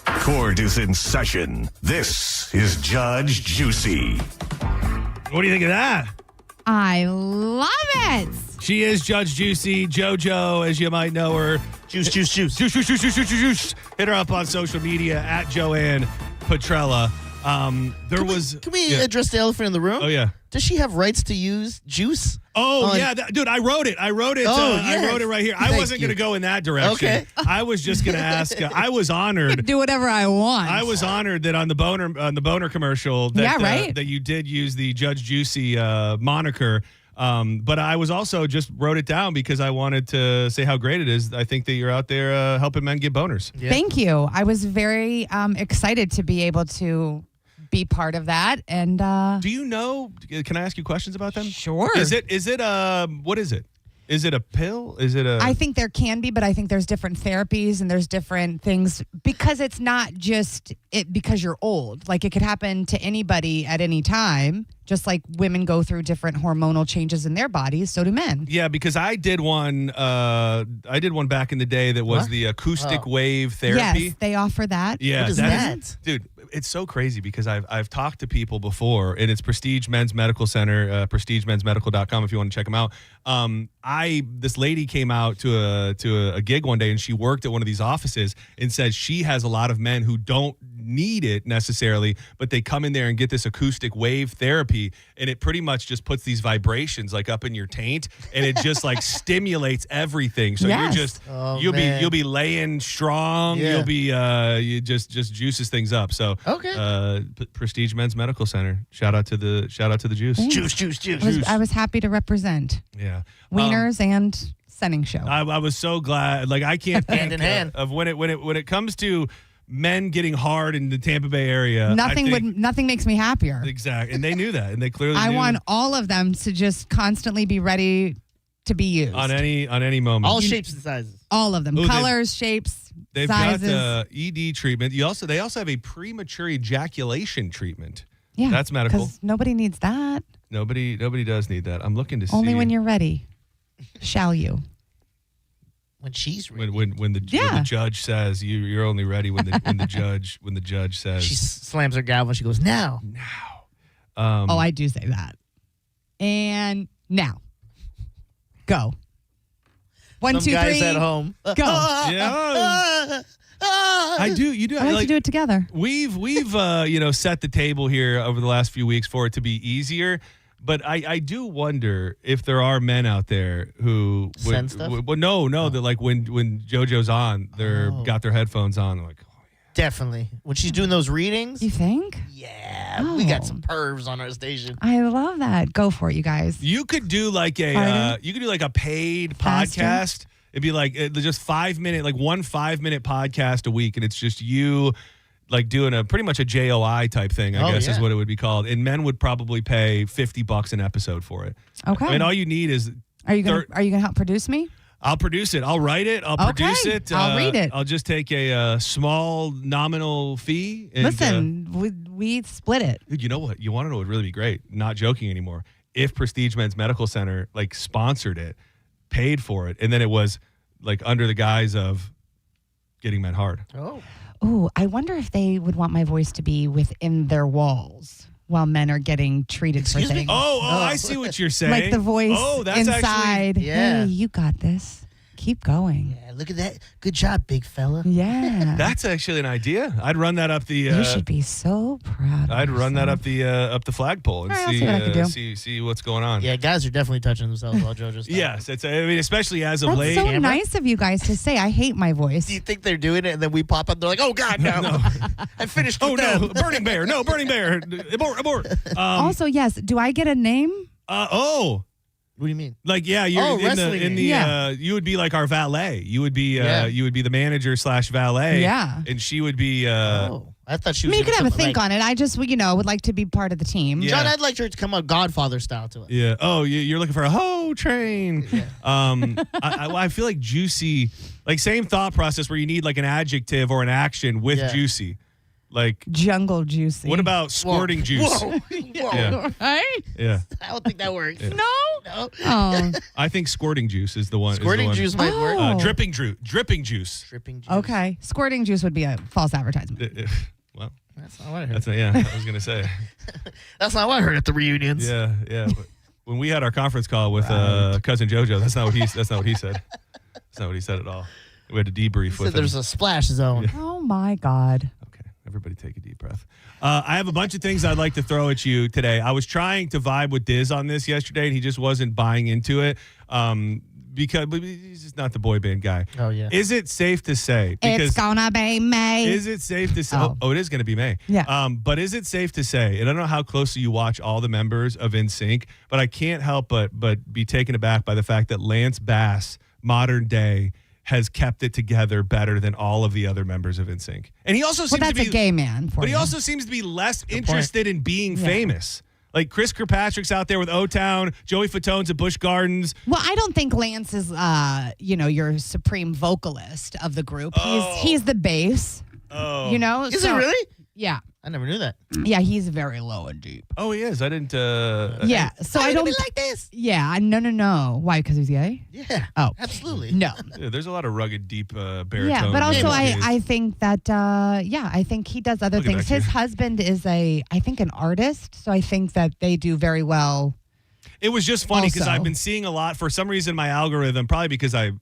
Court is in session. This is Judge Juicy. What do you think of that? I love it. She is Judge Juicy. JoJo, as you might know her. Juice. Juice. Hit her up on social media at Joanne Petrella. Can we address the elephant in the room? Oh, yeah. Does she have rights to use juice? Oh, yeah. Dude, I wrote it. I wrote it right here. I wasn't going to go in that direction. Okay. I was just going to ask. I was honored. Do whatever I want. I was honored that on the Boner commercial that, that you did use the Judge Juicy moniker. But I was also just wrote it down because I wanted to say how great it is. I think that you're out there helping men get boners. Yeah. Thank you. I was very excited to be able to be part of that. And do you know? Can I ask you questions about them? Sure. Is it what is it? Is it a pill? Is it a? I think there can be, but I think there's different therapies and there's different things because it's not just because you're old. Like it could happen to anybody at any time. Just like women go through different hormonal changes in their bodies, so do men. Yeah, because I did one back in the day that was the acoustic wave therapy. Yes, they offer that. Yeah, what is that? Dude, it's so crazy because I've talked to people before, and it's Prestige Men's Medical Center, prestigemensmedical.com if you want to check them out. This lady came out to a gig one day, and she worked at one of these offices and said she has a lot of men who don't need it necessarily, but they come in there and get this acoustic wave therapy, and it pretty much just puts these vibrations like up in your taint, and it just like stimulates everything. So you're just you'll be laying strong. Yeah. You'll be you just juices things up. So So Prestige Men's Medical Center. Shout out to the juice. Juice. I was happy to represent Yeah. Wieners and Senning Show. I was so glad. Like I can't think in hand. of when it comes to men getting hard in the Tampa Bay area. Nothing makes me happier. Exactly, and they knew that, and they clearly. I knew want all of them to just constantly be ready to be used on any moment. All shapes and sizes. All of them, Ooh, colors, shapes, They've sizes. got ED treatment. They also have a premature ejaculation treatment. Yeah, that's medical. Because nobody needs that. Nobody does need that. I'm looking to see. Only when you're ready, shall you? When she's ready. When the judge says you're only ready when the judge says. She slams her gavel and she goes, now. I do say that. And now, go. 1, Some 2, 3. guys at home. Go. Yeah. I do. You do. I like to do it together. We've set the table here over the last few weeks for it to be easier. But I do wonder if there are men out there who send stuff. No, that like when JoJo's on, they're got their headphones on. They're like, definitely. When she's doing those readings. You think? Yeah, we got some pervs on our station. I love that. Go for it, you guys. you could do like a paid Faster? podcast. It'd be like just 5 minute, like 1 5-minute podcast a week, and it's just you. Like doing pretty much a JOI type thing, I guess is what it would be called. And men would probably pay $50 an episode for it. Okay. I mean, all you need is. Are you gonna help produce me? I'll produce it. I'll write it. I'll produce it. I'll read it. I'll just take a small nominal fee. And, Listen, we split it. dude, you know what? You want to know what would really be great? Not joking anymore. If Prestige Men's Medical Center like sponsored it, paid for it, and then it was like under the guise of getting men hard. Ooh, I wonder if they would want my voice to be within their walls while men are getting treated for things. Oh, I see what you're saying. Like the voice that's inside. Actually, Hey, you got this. Keep going. Yeah, look at that. Good job, big fella. Yeah. That's actually an idea. I'd run that up the. You should be so proud. I'd run that up the flagpole and All right, I'll see what I can do. see what's going on. Yeah, guys are definitely touching themselves while JoJo's talking. Yes, I mean, especially as of That's late. so nice of you guys to say. I hate my voice. Do you think they're doing it and then we pop up? They're like, oh, God, no. I finished with them. No, burning bear. No, burning bear. Abort. Also, yes. Do I get a name? What do you mean? Like, yeah, you're in the Yeah. you would be like our valet. You would be the manager / valet. Yeah. And she would be I thought she I was. mean, you could have a gonna think come, on it. I just, would like to be part of the team. Yeah. John, I'd like her to come out Godfather style to us. Yeah. Oh, you're looking for a hoe train. I feel like juicy, like same thought process where you need like an adjective or an action with juicy. Like jungle juicy. What about squirting juice? Whoa. Yeah. Right? Yeah. I don't think that works. Yeah. No. Oh. I think squirting juice is the one. Squirting juice might work. Dripping juice. Dripping juice. Okay. Squirting juice would be a false advertisement. Well, that's not what I heard. That's not, yeah, I was gonna say. That's not what I heard at the reunions. Yeah. But when we had our conference call with cousin JoJo, that's not what he said. That's not what he said at all. We had to debrief with him. There's a splash zone. Yeah. Oh my God. Everybody take a deep breath. I have a bunch of things I'd like to throw at you today. I was trying to vibe with Diz on this yesterday, and he just wasn't buying into it because he's just not the boy band guy. Oh, yeah. Is it safe to say? It's gonna be May. Is it safe to say? Oh, it is going to be May. Yeah. But is it safe to say, and I don't know how closely you watch all the members of NSYNC, but I can't help but be taken aback by the fact that Lance Bass, modern day, has kept it together better than all of the other members of NSYNC. And he also seems that's to be a gay man. But he also seems to be less interested in being famous. Like Chris Kirkpatrick's out there with O-Town, Joey Fatone's at Busch Gardens. Well, I don't think Lance is, your supreme vocalist of the group. He's the bass. Oh. Is it really? Yeah. I never knew that. Yeah, he's very low and deep. Oh, he is. I didn't. Yeah. So I don't be like this. Yeah. No. Why? Because he's gay? Yeah. Oh, absolutely. No. Yeah, there's a lot of rugged, deep baritone. Yeah, but also melodies. I think that I think he does other Look at things. that His kid. husband is an artist, so I think that they do very well. It was just funny because Also. I've been seeing a lot for some reason my algorithm, probably because I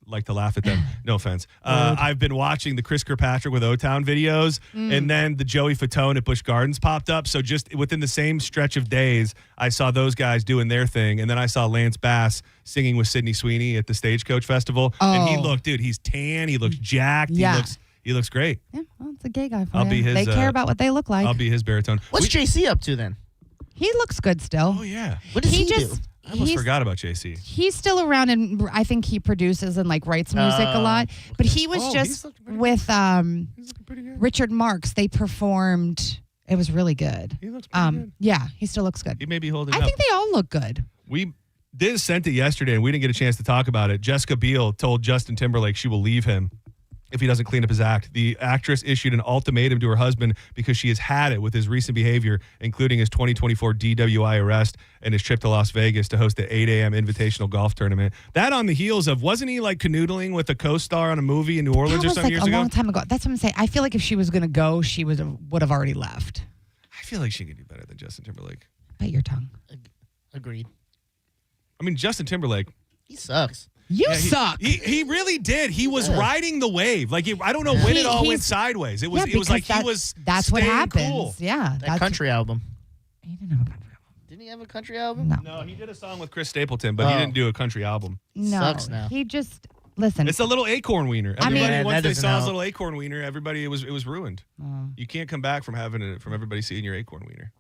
like to laugh at them. No offense. I've been watching the Chris Kirkpatrick with O-Town videos, and then the Joey Fatone at Busch Gardens popped up. So just within the same stretch of days, I saw those guys doing their thing, and then I saw Lance Bass singing with Sydney Sweeney at the Stagecoach Festival. And he looked, dude, he's tan. He looks jacked. Yeah. He looks great. Yeah, well, it's a gay guy for I'll you. be his, They care about what they look like. I'll be his baritone. What's JC up to then? He looks good still. Oh, yeah. What does he do? I almost he's- forgot about JC. He's still around, and I think he produces and like writes music a lot. But he was just with Richard Marx. They performed. It was really good. He looks pretty good. Yeah, he still looks good. He may be holding I up. think they all look good. Diz sent it yesterday, and we didn't get a chance to talk about it. Jessica Biel told Justin Timberlake she will leave him if he doesn't clean up his act. The actress issued an ultimatum to her husband because she has had it with his recent behavior, including his 2024 DWI arrest and his trip to Las Vegas to host the 8 a.m. Invitational Golf Tournament. That on the heels of, wasn't he like canoodling with a co-star on a movie in New Orleans That or was some like years a ago? long time ago. That's what I'm saying. I feel like if she was going to go, she would have already left. I feel like she could do better than Justin Timberlake. Bite your tongue. Agreed. I mean, Justin Timberlake. He sucks. You suck. He really did. He was riding the wave. Like, I don't know when it all went sideways. It was like he was That's what staying happens. cool. Yeah. That country album. He didn't have a country album. Didn't he have a country album? No. No, he did a song with Chris Stapleton, but he didn't do a country album. No. Sucks now. He just, listen. It's a little acorn wiener. I mean- Everybody, Yeah, once that they doesn't saw his help. little acorn wiener, everybody, it was ruined. You can't come back from from everybody seeing your acorn wiener.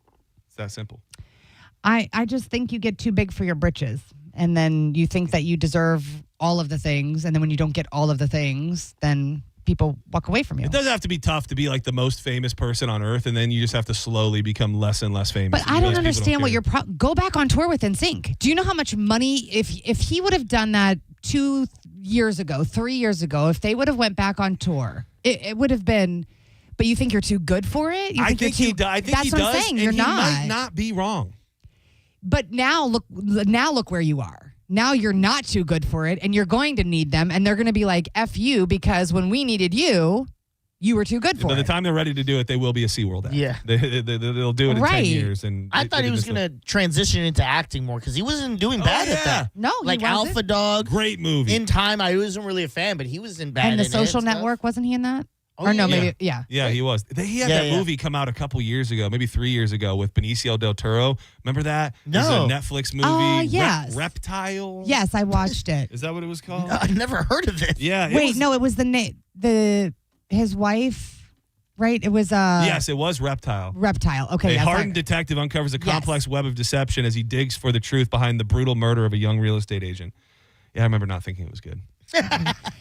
It's that simple. I just think you get too big for your britches. And then you think that you deserve all of the things. And then when you don't get all of the things, then people walk away from you. It does have to be tough to be like the most famous person on earth, and then you just have to slowly become less and less famous. But I don't understand what your go back on tour with NSYNC. Do you know how much money if he would have done that 2 years ago, 3 years ago, if they would have went back on tour, it would have been. But you think you're too good for it? You I think he does. I think that's he what does. I'm saying. And You're he not. might not be wrong. But now look where you are. Now you're not too good for it, and you're going to need them, and they're going to be like, F you, because when we needed you, you were too good for By it. the time they're ready to do it, they will be a SeaWorld act. Yeah. They'll do it in 10 years. And I thought he was going to transition into acting more because he wasn't doing bad at that. No, he like wasn't. Alpha Dog. Great movie. In Time, I wasn't really a fan, but he was in bad. And The in it Social and stuff. Network, wasn't he in that? Oh, or no, yeah. maybe, yeah. Yeah, he was. He had that movie come out a couple years ago, maybe 3 years ago, with Benicio del Toro. Remember that? No. It was a Netflix movie. yes. Reptile. Yes, I watched it. Is that what it was called? No, I've never heard of this. Yeah. Wait, no, it was his wife, right? It was Yes, it was Reptile. Reptile. Okay, A that's hardened right. detective uncovers a complex web of deception as he digs for the truth behind the brutal murder of a young real estate agent. Yeah, I remember not thinking it was good.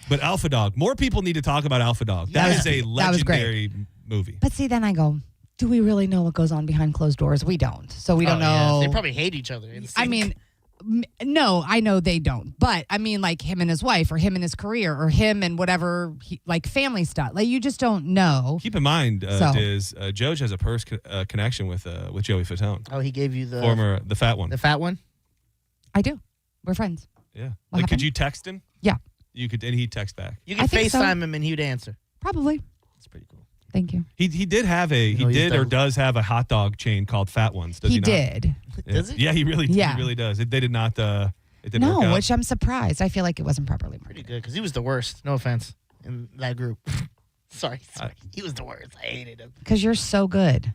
But Alpha Dog. More people need to talk about Alpha Dog. That is a That was great. legendary movie. But see, then I go, do we really know what goes on behind closed doors? We don't. So we don't know. They probably hate each other. in I sync. mean, no, I know they don't. But I mean, like him and his wife, or him and his career, or him and whatever, like family stuff. Like you just don't know. Keep in mind, So- Diz, Joj has a purse connection with Joey Fatone. Oh, he gave you the the fat one. The fat one? I do. We're friends. Yeah. What Like, could happened? you text him? Yeah, You could, and he'd text back. You can I think so. FaceTime him and he'd answer. probably. That's pretty cool. Thank you. He did have know, he's or done- does have a hot dog chain called Fat Ones. Does he, He not? did. Yeah. Does he? Yeah, he really Yeah. does. They did not. It didn't work No, out. which I'm surprised. I feel like it wasn't properly Pretty marketed. good because he was the worst. No offense in that group. sorry. He was the worst. I hated him. Because you're so good.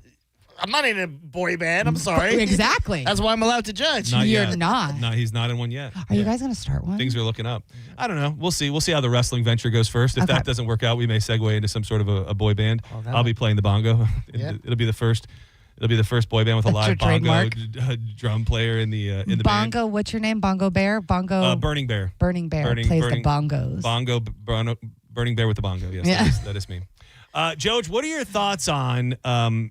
I'm not in a boy band. I'm sorry. Exactly. That's why I'm allowed to judge. Not You're yet. not. No, he's not in one yet. Are you guys going to start one? Things are looking up. I don't know. We'll see. We'll see how the wrestling venture goes first. If Okay. that doesn't work out, we may segue into some sort of a boy band. Oh, that I'll be would- playing the bongo. Yeah. It'll be the first. It'll be the first boy band with a That's your live bongo trademark? drum player in the Bongo, what's your name? Bongo Bear? Bongo. band. Burning Bear. Burning Bear plays the bongos. Bongo. Burning Bear with the bongo. Yes, Yeah. that is me. Joj, what are your thoughts on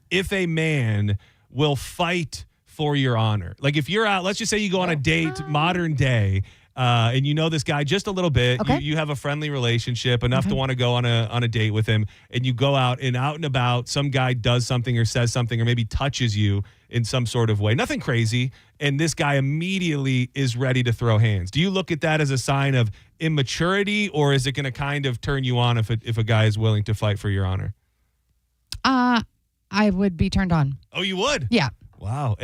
if a man will fight for your honor? Like if you're out, let's just say you go on a date, modern day, and you know this guy just a little bit. Okay. You have a friendly relationship enough to want to go on a date with him, and you go out and about. Some guy does something or says something or maybe touches you in some sort of way. Nothing crazy, and this guy immediately is ready to throw hands. Do you look at that as a sign of immaturity, or is it going to kind of turn you on if a guy is willing to fight for your honor? I would be turned on. Oh, you would? Yeah. Wow.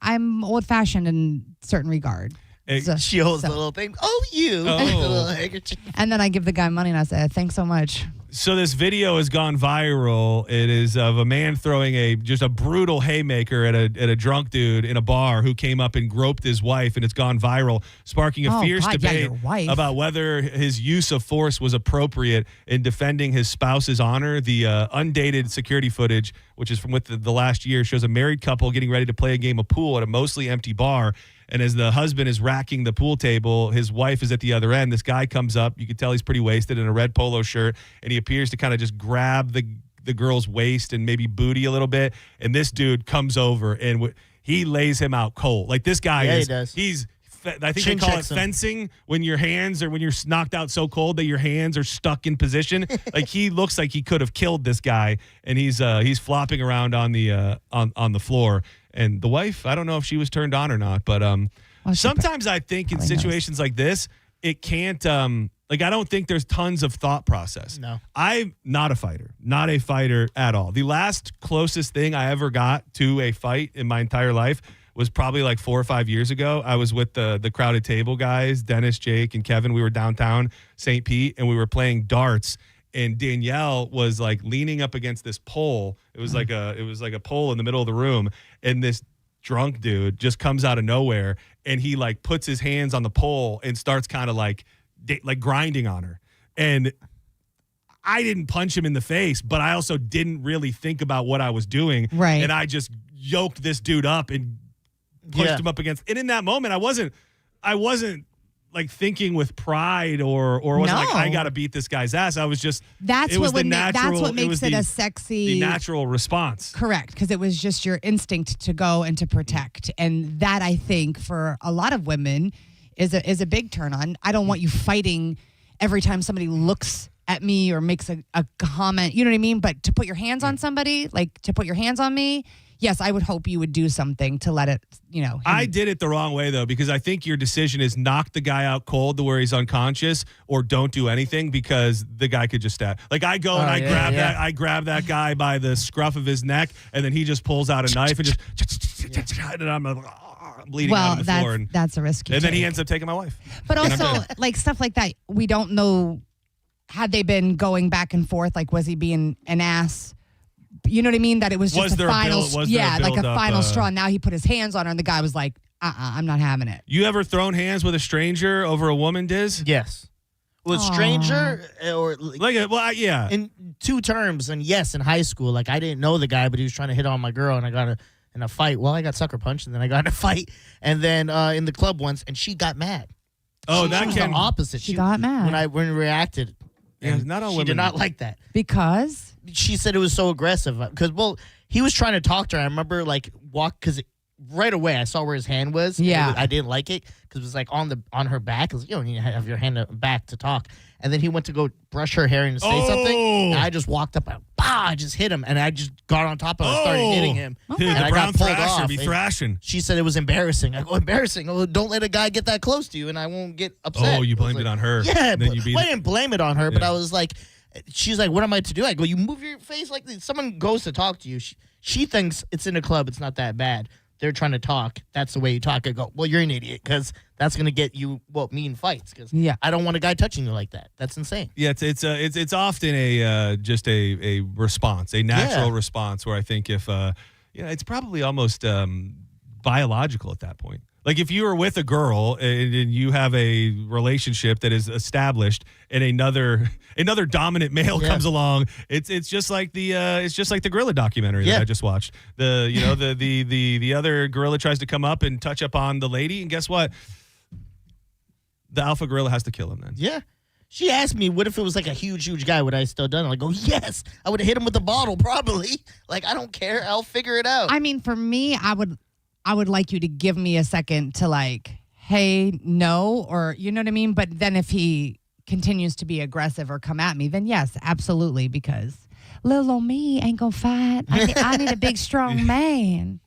I'm old fashioned in certain regard. So- She holds so- the little thing. Oh, you. Oh. The little handkerchief. And then I give the guy money and I say, thanks so much. So this video has gone viral. It is of a man throwing just a brutal haymaker at a drunk dude in a bar who came up and groped his wife, and it's gone viral, sparking a fierce debate about whether his use of force was appropriate in defending his spouse's honor. The undated security footage, which is from the last year, shows a married couple getting ready to play a game of pool at a mostly empty bar. And as the husband is racking the pool table, his wife is at the other end. This guy comes up. You can tell he's pretty wasted in a red polo shirt, and he appears to kind of just grab the girl's waist and maybe booty a little bit. And this dude comes over, and he lays him out cold. Like, this guy he does. I think they call it fencing when you're knocked out so cold that your hands are stuck in position. Like, he looks like he could have killed this guy, and he's flopping around on the on the floor. And the wife, I don't know if she was turned on or not, but sometimes I think in situations like this, it can't I don't think there's tons of thought process. No. I'm not a fighter at all. The last closest thing I ever got to a fight in my entire life was probably like 4 or 5 years ago. I was with the Crowded Table guys, Dennis, Jake, and Kevin. We were downtown St. Pete, and we were playing darts. And Danielle was like leaning up against this pole. It was like a pole in the middle of the room. And this drunk dude just comes out of nowhere, and he like puts his hands on the pole and starts kind of like grinding on her. And I didn't punch him in the face, but I also didn't really think about what I was doing. Right. And I just yoked this dude up and pushed him up against. And in that moment, I wasn't like thinking with pride or wasn't like, I got to beat this guy's ass. I was just, that's what makes it a sexy, the natural response. Correct. Because it was just your instinct to go and to protect. And that, I think, for a lot of women is a big turn on. I don't want you fighting every time somebody looks at me or makes a comment, you know what I mean? But to put your hands on somebody, like to put your hands on me, yes, I would hope you would do something to let it, I did it the wrong way, though, because I think your decision is knock the guy out cold to where he's unconscious, or don't do anything because the guy could just stab. Like, I go and I grab that guy by the scruff of his neck, and then he just pulls out a knife and just, and I'm bleeding out on the floor. And that's a risky. And then he ends up taking my wife. But also, like, stuff like that, we don't know, had they been going back and forth, like, was he being an ass? You know what I mean? That it was just a final, like a final straw. Now he put his hands on her, and the guy was like, I'm not having it. You ever thrown hands with a stranger over a woman, Diz? Yes. With stranger or yeah. In 2 terms, and yes, in high school, like I didn't know the guy, but he was trying to hit on my girl, and I got in a fight. Well, I got sucker punched, and then I got in a fight, and then in the club once, and she got mad. Oh, she was the opposite. She got mad when we reacted. Yeah, not all she women did not like that because she said it was so aggressive. Because he was trying to talk to her. I remember because right away I saw where his hand was. Yeah, I didn't like it because it was like on her back. It was, you don't need to have your hand back to talk. And then he went to go brush her hair and say something. And I just walked up and I just hit him, and I just got on top of him and started hitting him. Dude, and the I brown got pulled thrasher off. be thrashing. She said it was embarrassing. I go, embarrassing? Oh, don't let a guy get that close to you, and I won't get upset. Oh, you blamed it on her. Yeah, then you beat I didn't blame it on her, but I was like, she's like, what am I to do? I go, you move your face like this. Someone goes to talk to you. She thinks it's in a club. It's not that bad. They're trying to talk. That's the way you talk. I go, well, you're an idiot because that's going to get you, me in fights. Because I don't want a guy touching you like that. That's insane. Yeah, it's often just a response, a natural response where I think if, it's probably almost biological at that point. Like if you are with a girl and you have a relationship that is established, and another dominant male comes along, it's just like the gorilla documentary that I just watched. The other gorilla tries to come up and touch up on the lady, and guess what? The alpha gorilla has to kill him then. Yeah. She asked me, what if it was like a huge guy? Would I still done it? I go, yes. I would have hit him with a bottle probably. Like, I don't care. I'll figure it out. I mean, for me, I would like you to give me a second to like, hey, no, or you know what I mean? But then if he continues to be aggressive or come at me, then yes, absolutely, because little old me ain't gonna fight. I need a big, strong man.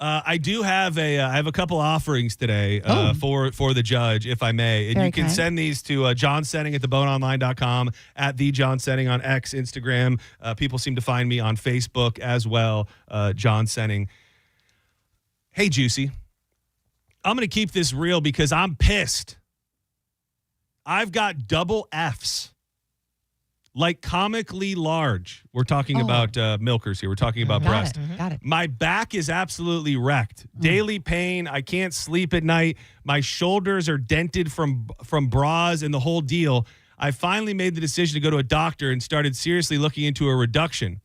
I do have I have a couple offerings today for the judge, if I may. And Very you can send these to John Senning at theboneonline.com, at the John Senning on X, Instagram. People seem to find me on Facebook as well, John Senning. Hey, Juicy, I'm going to keep this real because I'm pissed. I've got double Fs. like comically large. We're talking about milkers here. We're talking about breast. Got it. My back is absolutely wrecked. Daily pain. I can't sleep at night. My shoulders are dented from bras and the whole deal. I finally made the decision to go to a doctor and started seriously looking into a reduction.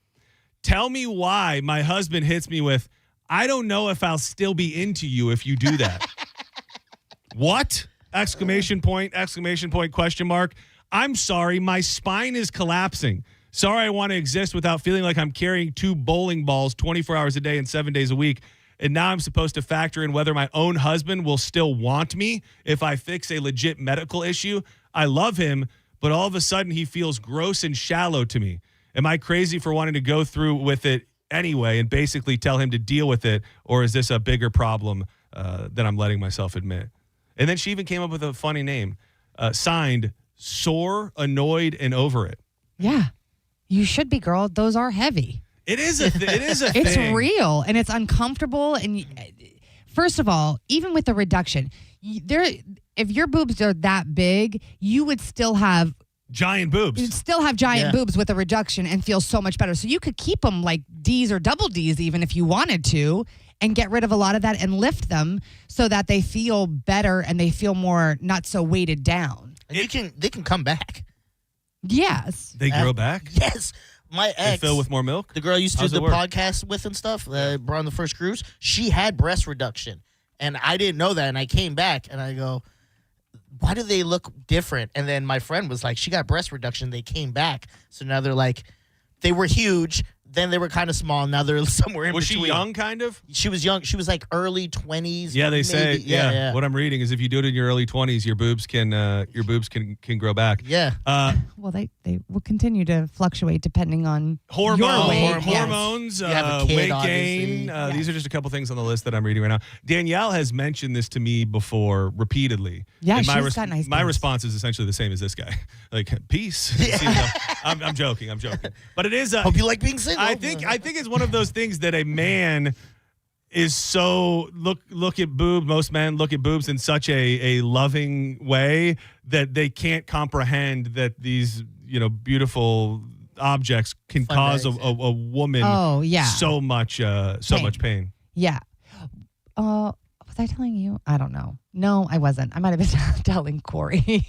Tell me why my husband hits me with, I don't know if I'll still be into you if you do that. What? Exclamation point, question mark. I'm sorry, my spine is collapsing. Sorry I want to exist without feeling like I'm carrying 2 bowling balls 24 hours a day and 7 days a week. And now I'm supposed to factor in whether my own husband will still want me if I fix a legit medical issue. I love him, but all of a sudden he feels gross and shallow to me. Am I crazy for wanting to go through with it anyway and basically tell him to deal with it? Or is this a bigger problem than I'm letting myself admit? And then she even came up with a funny name, signed Sore, Annoyed, and Over It. Yeah. You should be, girl. Those are heavy. It is a thing. It's real and it's uncomfortable. And first of all, even with the reduction, if your boobs are that big, you would still have giant boobs. You'd still have giant boobs with a reduction and feel so much better. So you could keep them like D's or double D's even if you wanted to, and get rid of a lot of that and lift them so that they feel better and they feel more not so weighted down. And they can come back. Yes. They grow back? Yes. My ex. They fill with more milk? The girl I used to How's do it the work? podcast with and stuff, brought on the first cruise, she had breast reduction. And I didn't know that. And I came back and I go, why do they look different? And then my friend was like, she got breast reduction. They came back. So now they're like, they were huge. Then they were kind of small. Now they're somewhere in Was between. she young, kind of? She was young. She was like early 20s. Yeah, they say. maybe. Yeah. What I'm reading is if you do it in your early 20s, your boobs can grow back. Yeah. Well, they will continue to fluctuate depending on your weight. Hormones, You have a kid, weight obviously. gain. These are just a couple things on the list that I'm reading right now. Danielle has mentioned this to me before repeatedly. Yeah, and she's got nice my boobs. response is essentially the same as this guy. Like, peace. I'm joking. But it is. Hope you like being single. I think it's one of those things that a man is so look at boobs. Most men look at boobs in such a loving way that they can't comprehend that these beautiful objects can cause a woman so much pain. Yeah. Was I telling you? I don't know. No, I wasn't. I might have been telling Corey.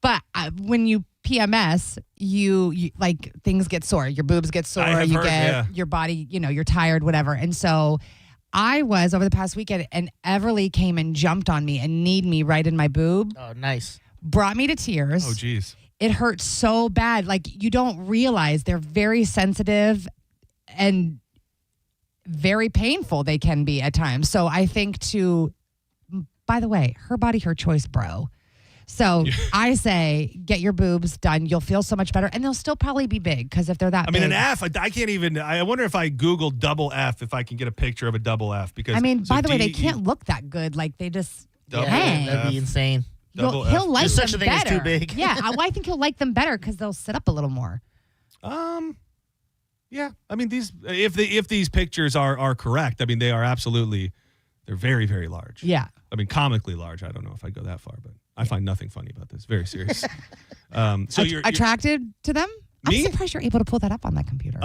But when you PMS, you like things get sore. Your boobs get sore. Your body, you're tired, whatever. And so I was over the past weekend, and Everly came and jumped on me and kneed me right in my boob. Oh, nice. Brought me to tears. Oh, geez. It hurt so bad. Like, you don't realize they're very sensitive and very painful they can be at times. So I think by the way, her body, her choice, bro. So I say, get your boobs done. You'll feel so much better. And they'll still probably be big because if they're that big. an F, I can't even, I wonder if I Google double F, if I can get a picture of a double F. Because by the way, they can't look that good. Like, they just hang. That'd be insane. He'll like There's them such a thing better. as too big. Yeah, I think he'll like them better because they'll sit up a little more. Yeah. I mean, if these pictures are correct, they are absolutely, they're very, very large. Yeah. Comically large. I don't know if I'd go that far, but I find nothing funny about this. Very serious. So you're attracted to them? Me? I'm surprised you're able to pull that up on that computer.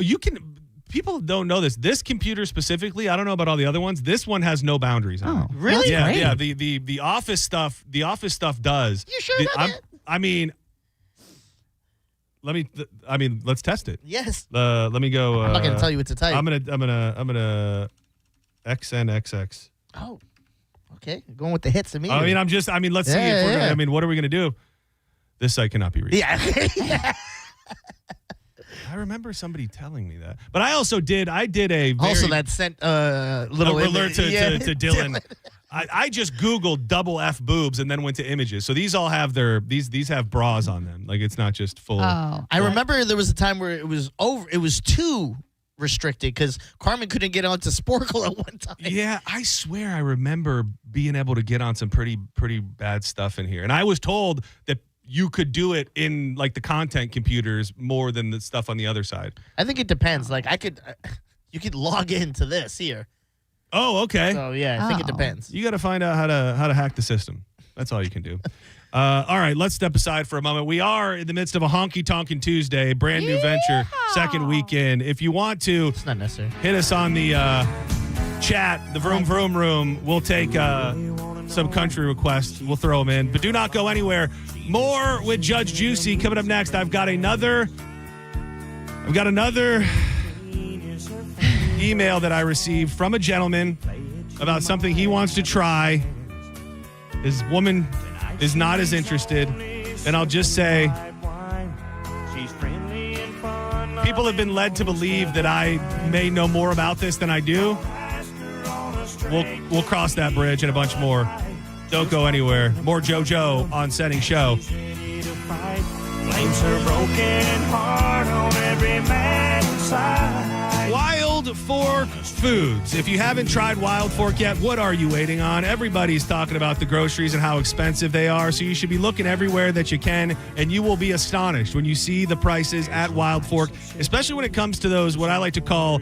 You can. People don't know this. This computer specifically, I don't know about all the other ones. This one has no boundaries on it. Really? Yeah, great. yeah. The office stuff. The office stuff does. You sure about that? Let's test it. Yes. Let me go. I'm not gonna tell you what to type. I'm gonna XNXX. Oh. Okay. Going with the hits immediately. Let's see if we're gonna, what are we gonna do? This site cannot be reached. Yeah. I remember somebody telling me that, but I also did. I did a very, also that sent little alert to Dylan. I just Googled double F boobs and then went to images. So these all have these have bras on them. Like, it's not just full. Oh. I remember there was a time where it was too restricted because Carmen couldn't get onto Sporkle at one time. Yeah, I swear I remember being able to get on some pretty bad stuff in here, and I was told that you could do it in like the content computers more than the stuff on the other side. I think it depends. Like, you could log into this here. Oh, okay. So yeah, I think it depends. You got to find out how to hack the system. That's all you can do. All right, let's step aside for a moment. We are in the midst of a Honky Tonkin' Tuesday, brand new venture, second weekend. If you want to It's not necessary. hit us on the chat, the Vroom Vroom Room, we'll take some country requests. We'll throw them in. But do not go anywhere. More with Judge Juicy coming up next. I've got another email that I received from a gentleman about something he wants to try. His woman is not as interested. And I'll just say, people have been led to believe that I may know more about this than I do. We'll cross that bridge and a bunch more. Don't go anywhere. More JoJo on Senning Show. Blames her broken heart on every man inside. Wild Fork Foods. If you haven't tried Wild Fork yet, what are you waiting on? Everybody's talking about the groceries and how expensive they are, so you should be looking everywhere that you can, and you will be astonished when you see the prices at Wild Fork, especially when it comes to those, what I like to call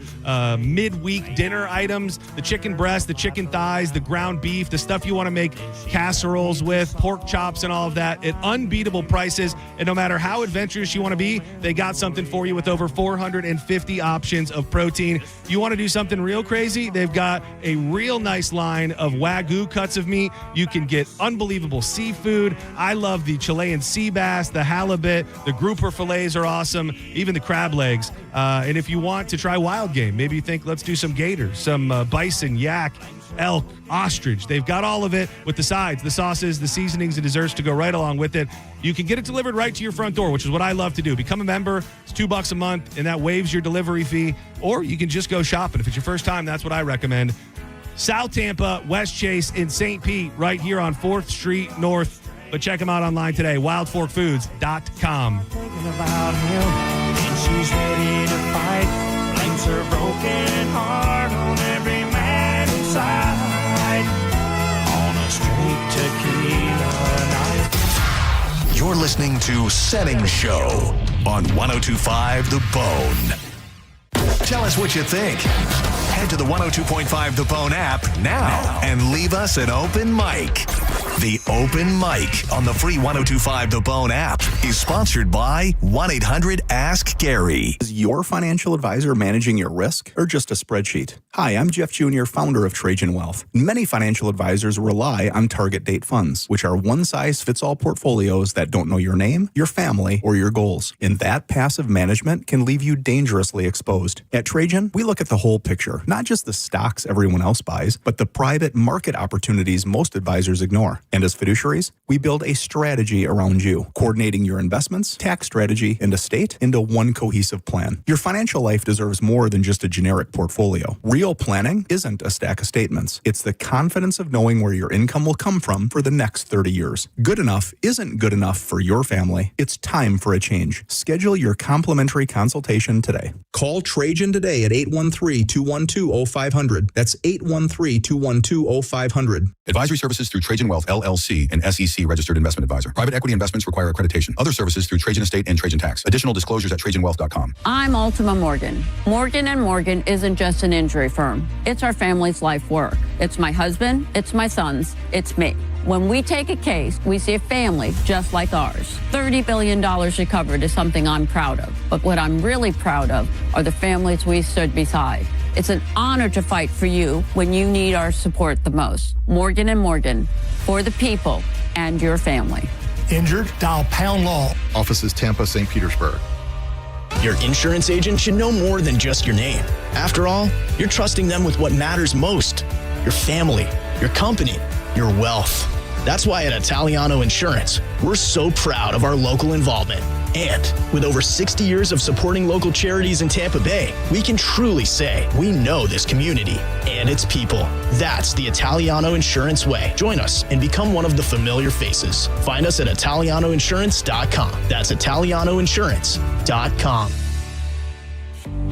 midweek dinner items, the chicken breast, the chicken thighs, the ground beef, the stuff you want to make casseroles with, pork chops and all of that at unbeatable prices. And no matter how adventurous you want to be, they got something for you with over 450 options of protein. You want to do something real crazy? They've got a real nice line of Wagyu cuts of meat. You can get unbelievable seafood. I love the Chilean sea bass, the halibut, the grouper fillets are awesome, even the crab legs. And if you want to try wild game, maybe you think, let's do some gator, some bison, yak, elk, ostrich. They've got all of it with the sides, the sauces, the seasonings, and desserts to go right along with it. You can get it delivered right to your front door, which is what I love to do. Become a member. It's $2 a month, and that waives your delivery fee. Or you can just go shopping. If it's your first time, that's what I recommend. South Tampa, West Chase, in St. Pete, right here on 4th Street North. But check them out online today, wildforkfoods.com. Thinking about him, and she's ready to fight. Blames her broken heart on every man inside. On a straight tequila night. You're listening to Senning Show on 102.5 The Bone. Tell us what you think. Head to the 102.5 The Bone app now and leave us an open mic. The Open Mic on the free 102.5 The Bone app is sponsored by 1-800-ASK-GARY. Is your financial advisor managing your risk or just a spreadsheet? Hi, I'm Jeff Jr., founder of Trajan Wealth. Many financial advisors rely on target date funds, which are one-size-fits-all portfolios that don't know your name, your family, or your goals. And that passive management can leave you dangerously exposed. At Trajan, we look at the whole picture, not just the stocks everyone else buys, but the private market opportunities most advisors ignore. And as fiduciaries, we build a strategy around you, coordinating your investments, tax strategy, and estate into one cohesive plan. Your financial life deserves more than just a generic portfolio. Real planning isn't a stack of statements. It's the confidence of knowing where your income will come from for the next 30 years. Good enough isn't good enough for your family. It's time for a change. Schedule your complimentary consultation today. Call Trajan today at 813-212-0500. That's 813-212-0500. Advisory services through Trajan Wealth, LLC, an SEC registered investment advisor. Private equity investments require accreditation. Other services through Trajan Estate and Trajan Tax. Additional disclosures at TrajanWealth.com. I'm Ultima Morgan. Morgan & Morgan isn't just an injury firm. It's our family's life work. It's my husband, it's my sons, it's me. When we take a case, we see a family just like ours. $30 billion recovered is something I'm proud of. But what I'm really proud of are the families we stood beside. It's an honor to fight for you when you need our support the most. Morgan & Morgan, for the people and your family. Injured? Dial pound law. Offices Tampa, St. Petersburg. Your insurance agent should know more than just your name. After all, you're trusting them with what matters most. Your family, your company, your wealth. That's why at Italiano Insurance, we're so proud of our local involvement. And with over 60 years of supporting local charities in Tampa Bay, we can truly say we know this community and its people. That's the Italiano Insurance way. Join us and become one of the familiar faces. Find us at ItalianoInsurance.com. That's ItalianoInsurance.com.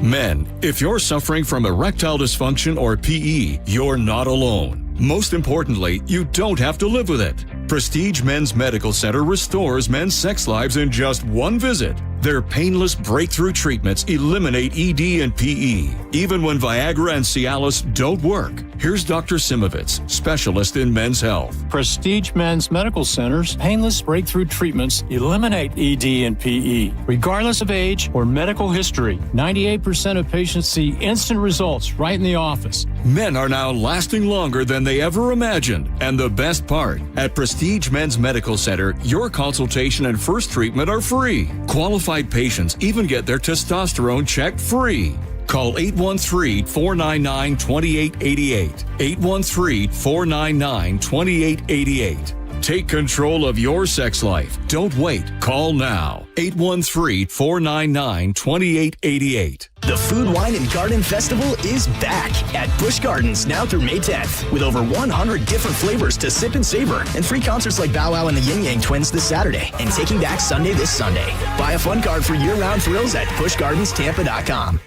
Men, if you're suffering from erectile dysfunction or PE, you're not alone. Most importantly, you don't have to live with it. Prestige Men's Medical Center restores men's sex lives in just one visit. Their painless breakthrough treatments eliminate ED and PE, even when Viagra and Cialis don't work. Here's Dr. Simovitz, specialist in men's health. Prestige Men's Medical Center's painless breakthrough treatments eliminate ED and PE, regardless of age or medical history. 98% of patients see instant results right in the office. Men are now lasting longer than they ever imagined. And the best part, at Prestige Men's Medical Center, your consultation and first treatment are free. Qualified patients even get their testosterone checked free. Call 813-499-2888. 813-499-2888. Take control of your sex life. Don't wait. Call now. 813-499-2888. The Food, Wine, and Garden Festival is back at Busch Gardens now through May 10th with over 100 different flavors to sip and savor and free concerts like Bow Wow and the Yin Yang Twins this Saturday and Taking Back Sunday this Sunday. Buy a fun card for year-round thrills at buschgardenstampa.com.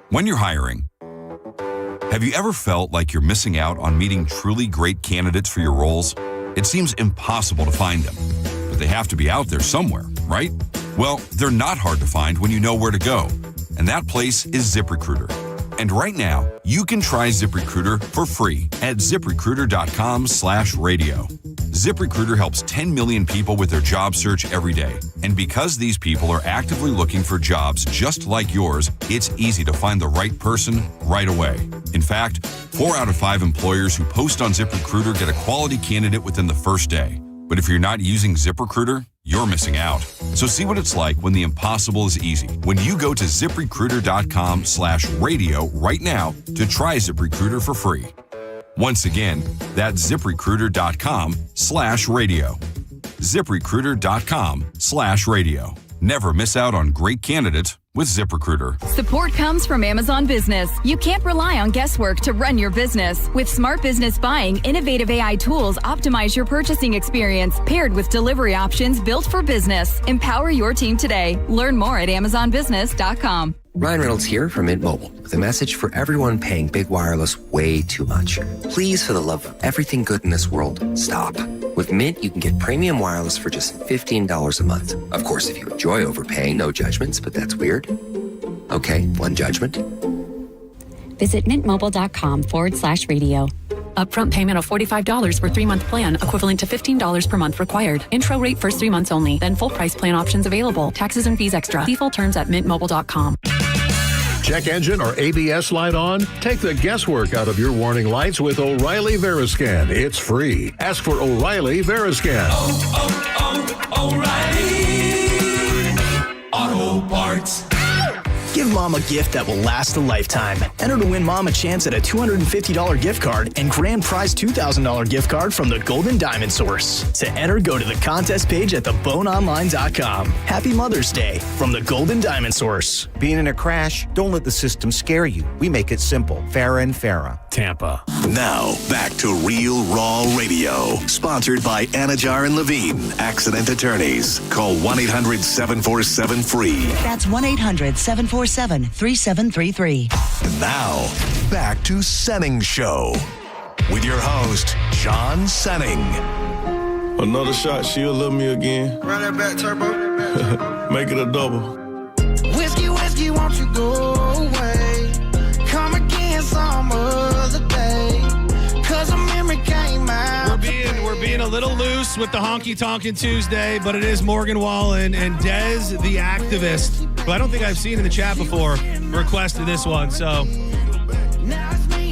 When you're hiring, have you ever felt like you're missing out on meeting truly great candidates for your roles? It seems impossible to find them, but they have to be out there somewhere, right? Well, they're not hard to find when you know where to go, and that place is ZipRecruiter. And right now, you can try ZipRecruiter for free at ZipRecruiter.com/radio. ZipRecruiter helps 10 million people with their job search every day. And because these people are actively looking for jobs just like yours, it's easy to find the right person right away. In fact, 4 out of 5 employers who post on ZipRecruiter get a quality candidate within the first day. But if you're not using ZipRecruiter, you're missing out. So see what it's like when the impossible is easy. When you go to ZipRecruiter.com/radio right now to try ZipRecruiter for free. Once again, that's ZipRecruiter.com/radio. ZipRecruiter.com/radio. Never miss out on great candidates with ZipRecruiter. Support comes from Amazon Business. You can't rely on guesswork to run your business. With Smart Business Buying, innovative AI tools optimize your purchasing experience, paired with delivery options built for business. Empower your team today. Learn more at AmazonBusiness.com. Ryan Reynolds here from Mint Mobile with a message for everyone paying big wireless way too much. Please, for the love of everything good in this world, stop. With Mint, you can get premium wireless for just $15 a month. Of course, if you enjoy overpaying, no judgments, but that's weird. Okay, one judgment. Visit mintmobile.com/radio. Upfront payment of $45 for 3-month plan, equivalent to $15 per month required. Intro rate first 3 months only, then full price plan options available. Taxes and fees extra. See full terms at mintmobile.com. Check engine or ABS light on? Take the guesswork out of your warning lights with O'Reilly Veriscan. It's free. Ask for O'Reilly Veriscan. O'Reilly Auto Parts. Give Mom a gift that will last a lifetime. Enter to win Mom a chance at a $250 gift card and grand prize $2,000 gift card from the Golden Diamond Source. To enter, go to the contest page at theboneonline.com. Happy Mother's Day from the Golden Diamond Source. Being in a crash? Don't let the system scare you. We make it simple. Farah and Farah. Tampa. Now, back to Real Raw Radio. Sponsored by Anajar and Levine, accident attorneys. Call 1-800-747-FREE. That's 1-800-747-3733. And now, back to Senning Show. With your host, John Senning. Another shot, she'll love me again. Run that back, turbo. Make it a double. Whiskey, whiskey, won't you go away? Come again some other day. Cause a memory came out. We're being a little loose with the honky tonkin' Tuesday, but it is Morgan Wallen and Dez the activist, who I don't think I've seen in the chat before, requested this one. So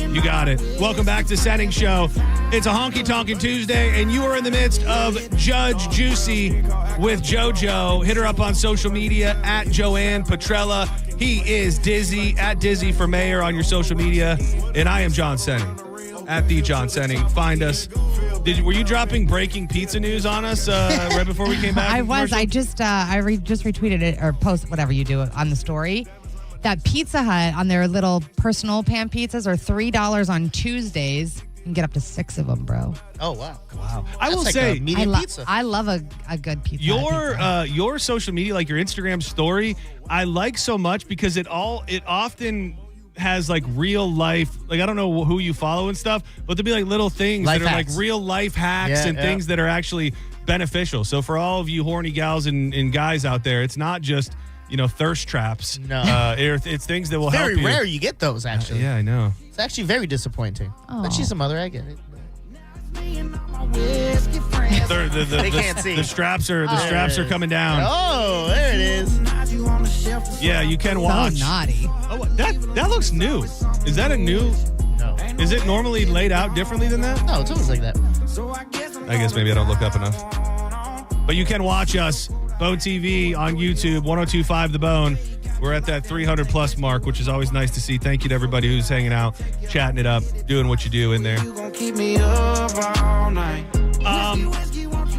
you got it. Welcome back to Senning Show. It's a honky tonkin' Tuesday, and you are in the midst of Judge Juicy with JoJo. Hit her up on social media at Joanne Petrella. He is Dizzy at Dizzy for Mayor on your social media, and I am John Senning at the John Senning. Find us. Were you dropping breaking pizza news on us right before we came back? I was. I just retweeted it or post whatever you do on the story. That Pizza Hut on their little personal pan pizzas are $3 on Tuesdays. You can get up to 6 of them, bro. Oh, wow. Wow. That's I will like say, a medium pizza. I love a good pizza. Your social media, like your Instagram story, I like so much because it often has like real life, like I don't know who you follow and stuff, but there'll be like little things Life that are hacks. like real life hacks and things that are actually beneficial. So for all of you horny gals and guys out there, it's not just, thirst traps. No. It's things that will help Very you. rare you get those, actually. Yeah, I know. It's actually very disappointing. But she's a mother, I get it. They can't see. The straps are coming down. Oh, there it is. Yeah, you can watch. So naughty. Oh, that looks new. Is that a new? No. Is it normally laid out differently than that? No, it's always like that. I guess maybe I don't look up enough. But you can watch us, Bone TV on YouTube, 1025 The Bone. We're at that 300 plus mark, which is always nice to see. Thank you to everybody who's hanging out, chatting it up, doing what you do in there.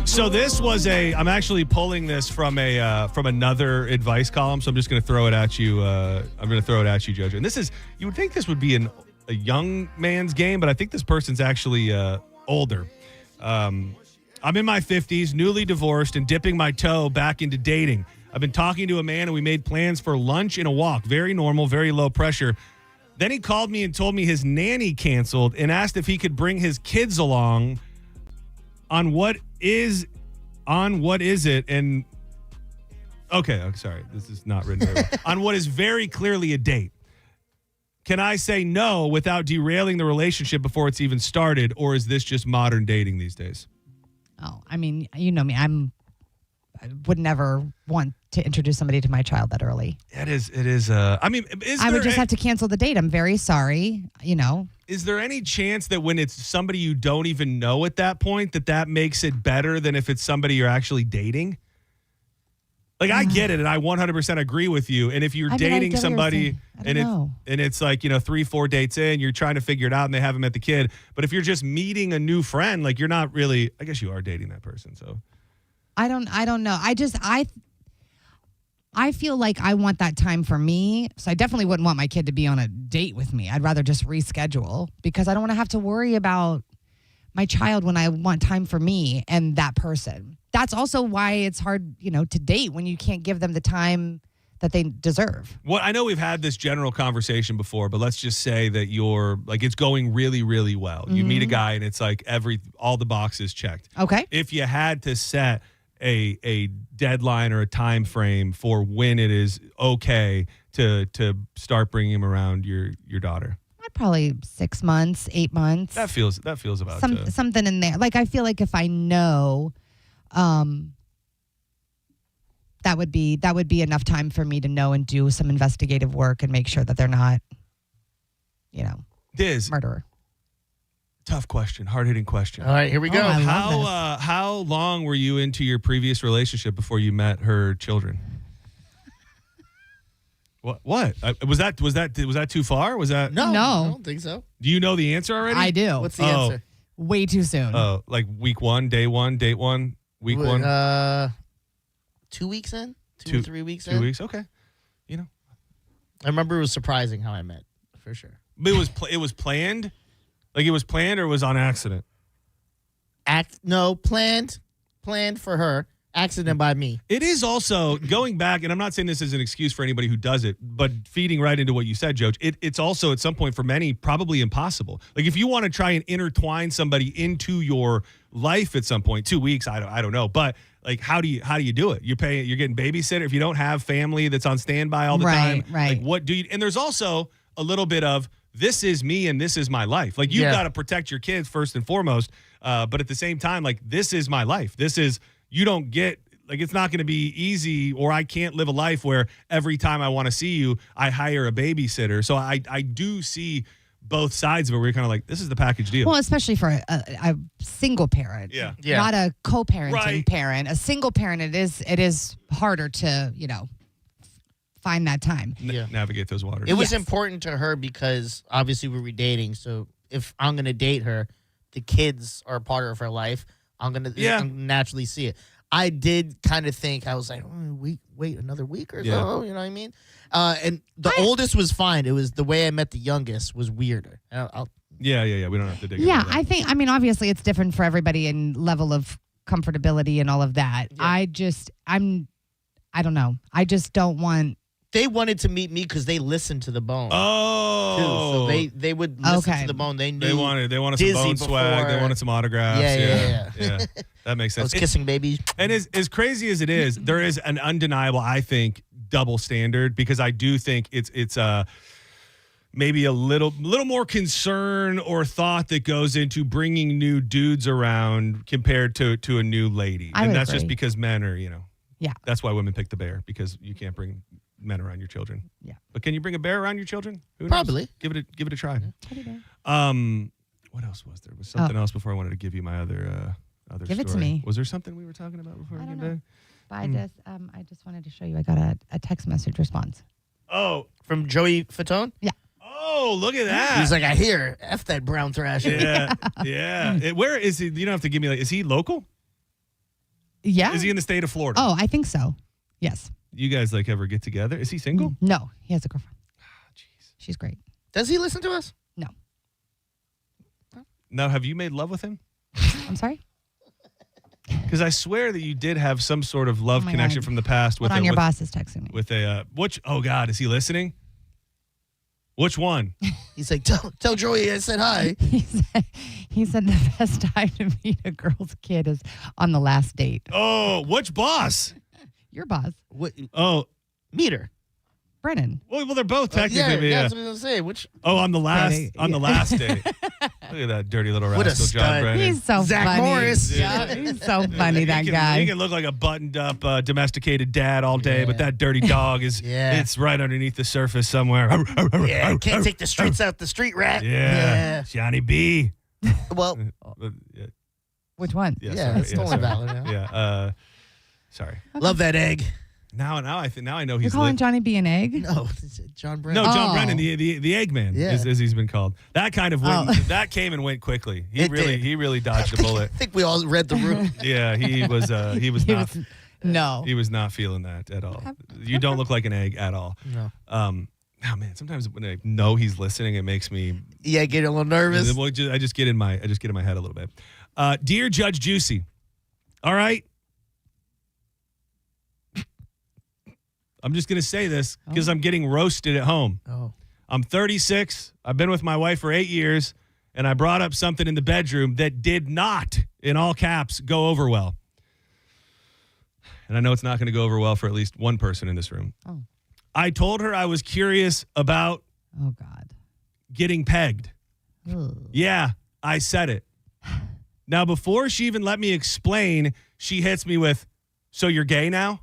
So this was I'm actually pulling this from another advice column. So I'm just going to throw it at you. I'm going to throw it at you, Jojo. And this is, you would think this would be a young man's game, but I think this person's actually older. I'm in my 50s, newly divorced, and dipping my toe back into dating. I've been talking to a man, and we made plans for lunch and a walk. Very normal, very low pressure. Then he called me and told me his nanny canceled and asked if he could bring his kids along on what is it? And okay, I'm sorry. This is not written very well. On what is very clearly a date. Can I say no without derailing the relationship before it's even started, or is this just modern dating these days? Oh, I mean, you know me. I would never want to introduce somebody to my child that early. It is. I would just have to cancel the date. I'm very sorry. Is there any chance that when it's somebody you don't even know at that point, that makes it better than if it's somebody you're actually dating? Like, I get it, and I 100% agree with you. And if you're dating somebody and it's like, 3-4 dates in, you're trying to figure it out and they haven't met the kid. But if you're just meeting a new friend, like, you're not really, I guess you are dating that person. So I don't know. I feel like I want that time for me. So I definitely wouldn't want my kid to be on a date with me. I'd rather just reschedule because I don't want to have to worry about my child when I want time for me and that person. That's also why it's hard, to date when you can't give them the time that they deserve. Well, I know we've had this general conversation before, but let's just say that it's going really, really well. You meet a guy and it's like all the boxes checked. Okay. If you had to set a deadline or a time frame for when it is okay to start bringing him around your daughter, I'd probably 6 months, 8 months. That feels about something in there. Like I feel like if I know, that would be enough time for me to know and do some investigative work and make sure that they're not, Diz, murderer. Tough question, hard-hitting question. All right, here we go. How long were you into your previous relationship before you met her children? What? Was that too far? Was that No, I don't think so. Do you know the answer already? I do. What's the answer? Way too soon. Oh, like week 1, day 1, date 1, week 1. 2 weeks in, 2 or 3 weeks in. 2 weeks, okay. I remember it was surprising how I met, for sure. But it was planned. Like it was planned or it was on accident? Planned for her. Accident by me. It is also going back, and I'm not saying this is an excuse for anybody who does it, but feeding right into what you said, Joe, it's also at some point for many probably impossible. Like if you want to try and intertwine somebody into your life at some point, 2 weeks, I don't know, but like how do you do it? You're getting babysitter if you don't have family that's on standby all the time. Right. Like what do you? And there's also a little bit of this is me and this is my life. Like you've got to protect your kids first and foremost, but at the same time, like this is my life. This is. You don't get, like, it's not going to be easy, or I can't live a life where every time I want to see you, I hire a babysitter. So I do see both sides of it where you're kind of like, this is the package deal. Well, especially for a single parent. Yeah. Not a co-parenting parent. A single parent, it is harder to, find that time. Navigate those waters. It was important to her because obviously we were dating. So if I'm going to date her, the kids are a part of her life. I'm going to naturally see it. I did kind of think, I was like, wait another week or so, you know what I mean? And the oldest was fine. It was the way I met the youngest was weirder. Yeah. We don't have to dig Yeah, into that. I mean, obviously it's different for everybody in level of comfortability and all of that. Yeah. I don't know. I just don't want They wanted to meet me because they listened to the Bone. Oh, too. So they would listen to the Bone. They knew they wanted some Dizzy Bone swag. before. They wanted some autographs. Yeah. That makes sense. I was kissing babies. And as crazy as it is, there is an undeniable, I think, double standard because I do think it's maybe a little more concern or thought that goes into bringing new dudes around compared to a new lady. I and would that's just agree. because men are, Yeah. That's why women pick the bear because you can't bring men around your children. Yeah. But can you bring a bear around your children? Who knows? Probably. Give it a try. Yeah. What else was there? Was something else before I wanted to give you my other Give story. it to me. Was there something we were talking about before I we don't get know. back? But I just wanted to show you. I got a text message response. Oh, From Joey Fatone? Yeah. Oh, look at that. He's like, I hear. F that brown thrash. Yeah. Where is he? You don't have to give me is he local? Yeah. Is he in the state of Florida? Oh, I think so. Yes. You guys ever get together? Is he single? No, he has a girlfriend. Jeez. She's great. Does he listen to us? No. Now, have you made love with him? I'm sorry? Because I swear that you did have some sort of love Oh my connection God. from the past. Hold on, your boss is texting me. With a which? Oh God, is he listening? Which one? He's like, tell Joey I said hi. He said the best time to meet a girl's kid is on the last date. Oh, which boss? Your boss. What? Oh, Meet her. Brennan. Well, they're both technically. That's what I was going to say. Which? Oh, on the last Dating, the last day. Look at that dirty little What a rascal, John stud. Brennan. He's so Zach funny. Morris. Yeah, he's so funny, that guy. He can look like a buttoned-up, domesticated dad all day, but that dirty dog is it's right underneath the surface somewhere. Yeah, can't take the streets out the street rat. Yeah. Johnny B. Well, Which one? Yeah, it's totally valid. Yeah. Sorry. Love that egg. Now I know You're he's calling lit. Johnny B an egg? No, it's John Brennan. No, John Oh. Brennan, the Eggman, Yeah. as he's been called. That kind of went, that came and went quickly. He really dodged a bullet. I think we all read the room. Yeah, he was not. No. He was not feeling that at all. You don't look like an egg at all. No. Oh man, sometimes when I know he's listening, it makes me get a little nervous. I just get in my head a little bit. Dear Judge Juicy, all right. I'm just gonna say this because I'm getting roasted at home. Oh. I'm 36. I've been with my wife for 8 years, and I brought up something in the bedroom that did not, in all caps, go over well. And I know it's not going to go over well for at least one person in this room. Oh. I told her I was curious about getting pegged. Yeah, I said it. Now, before she even let me explain, she hits me with, "So you're gay now?"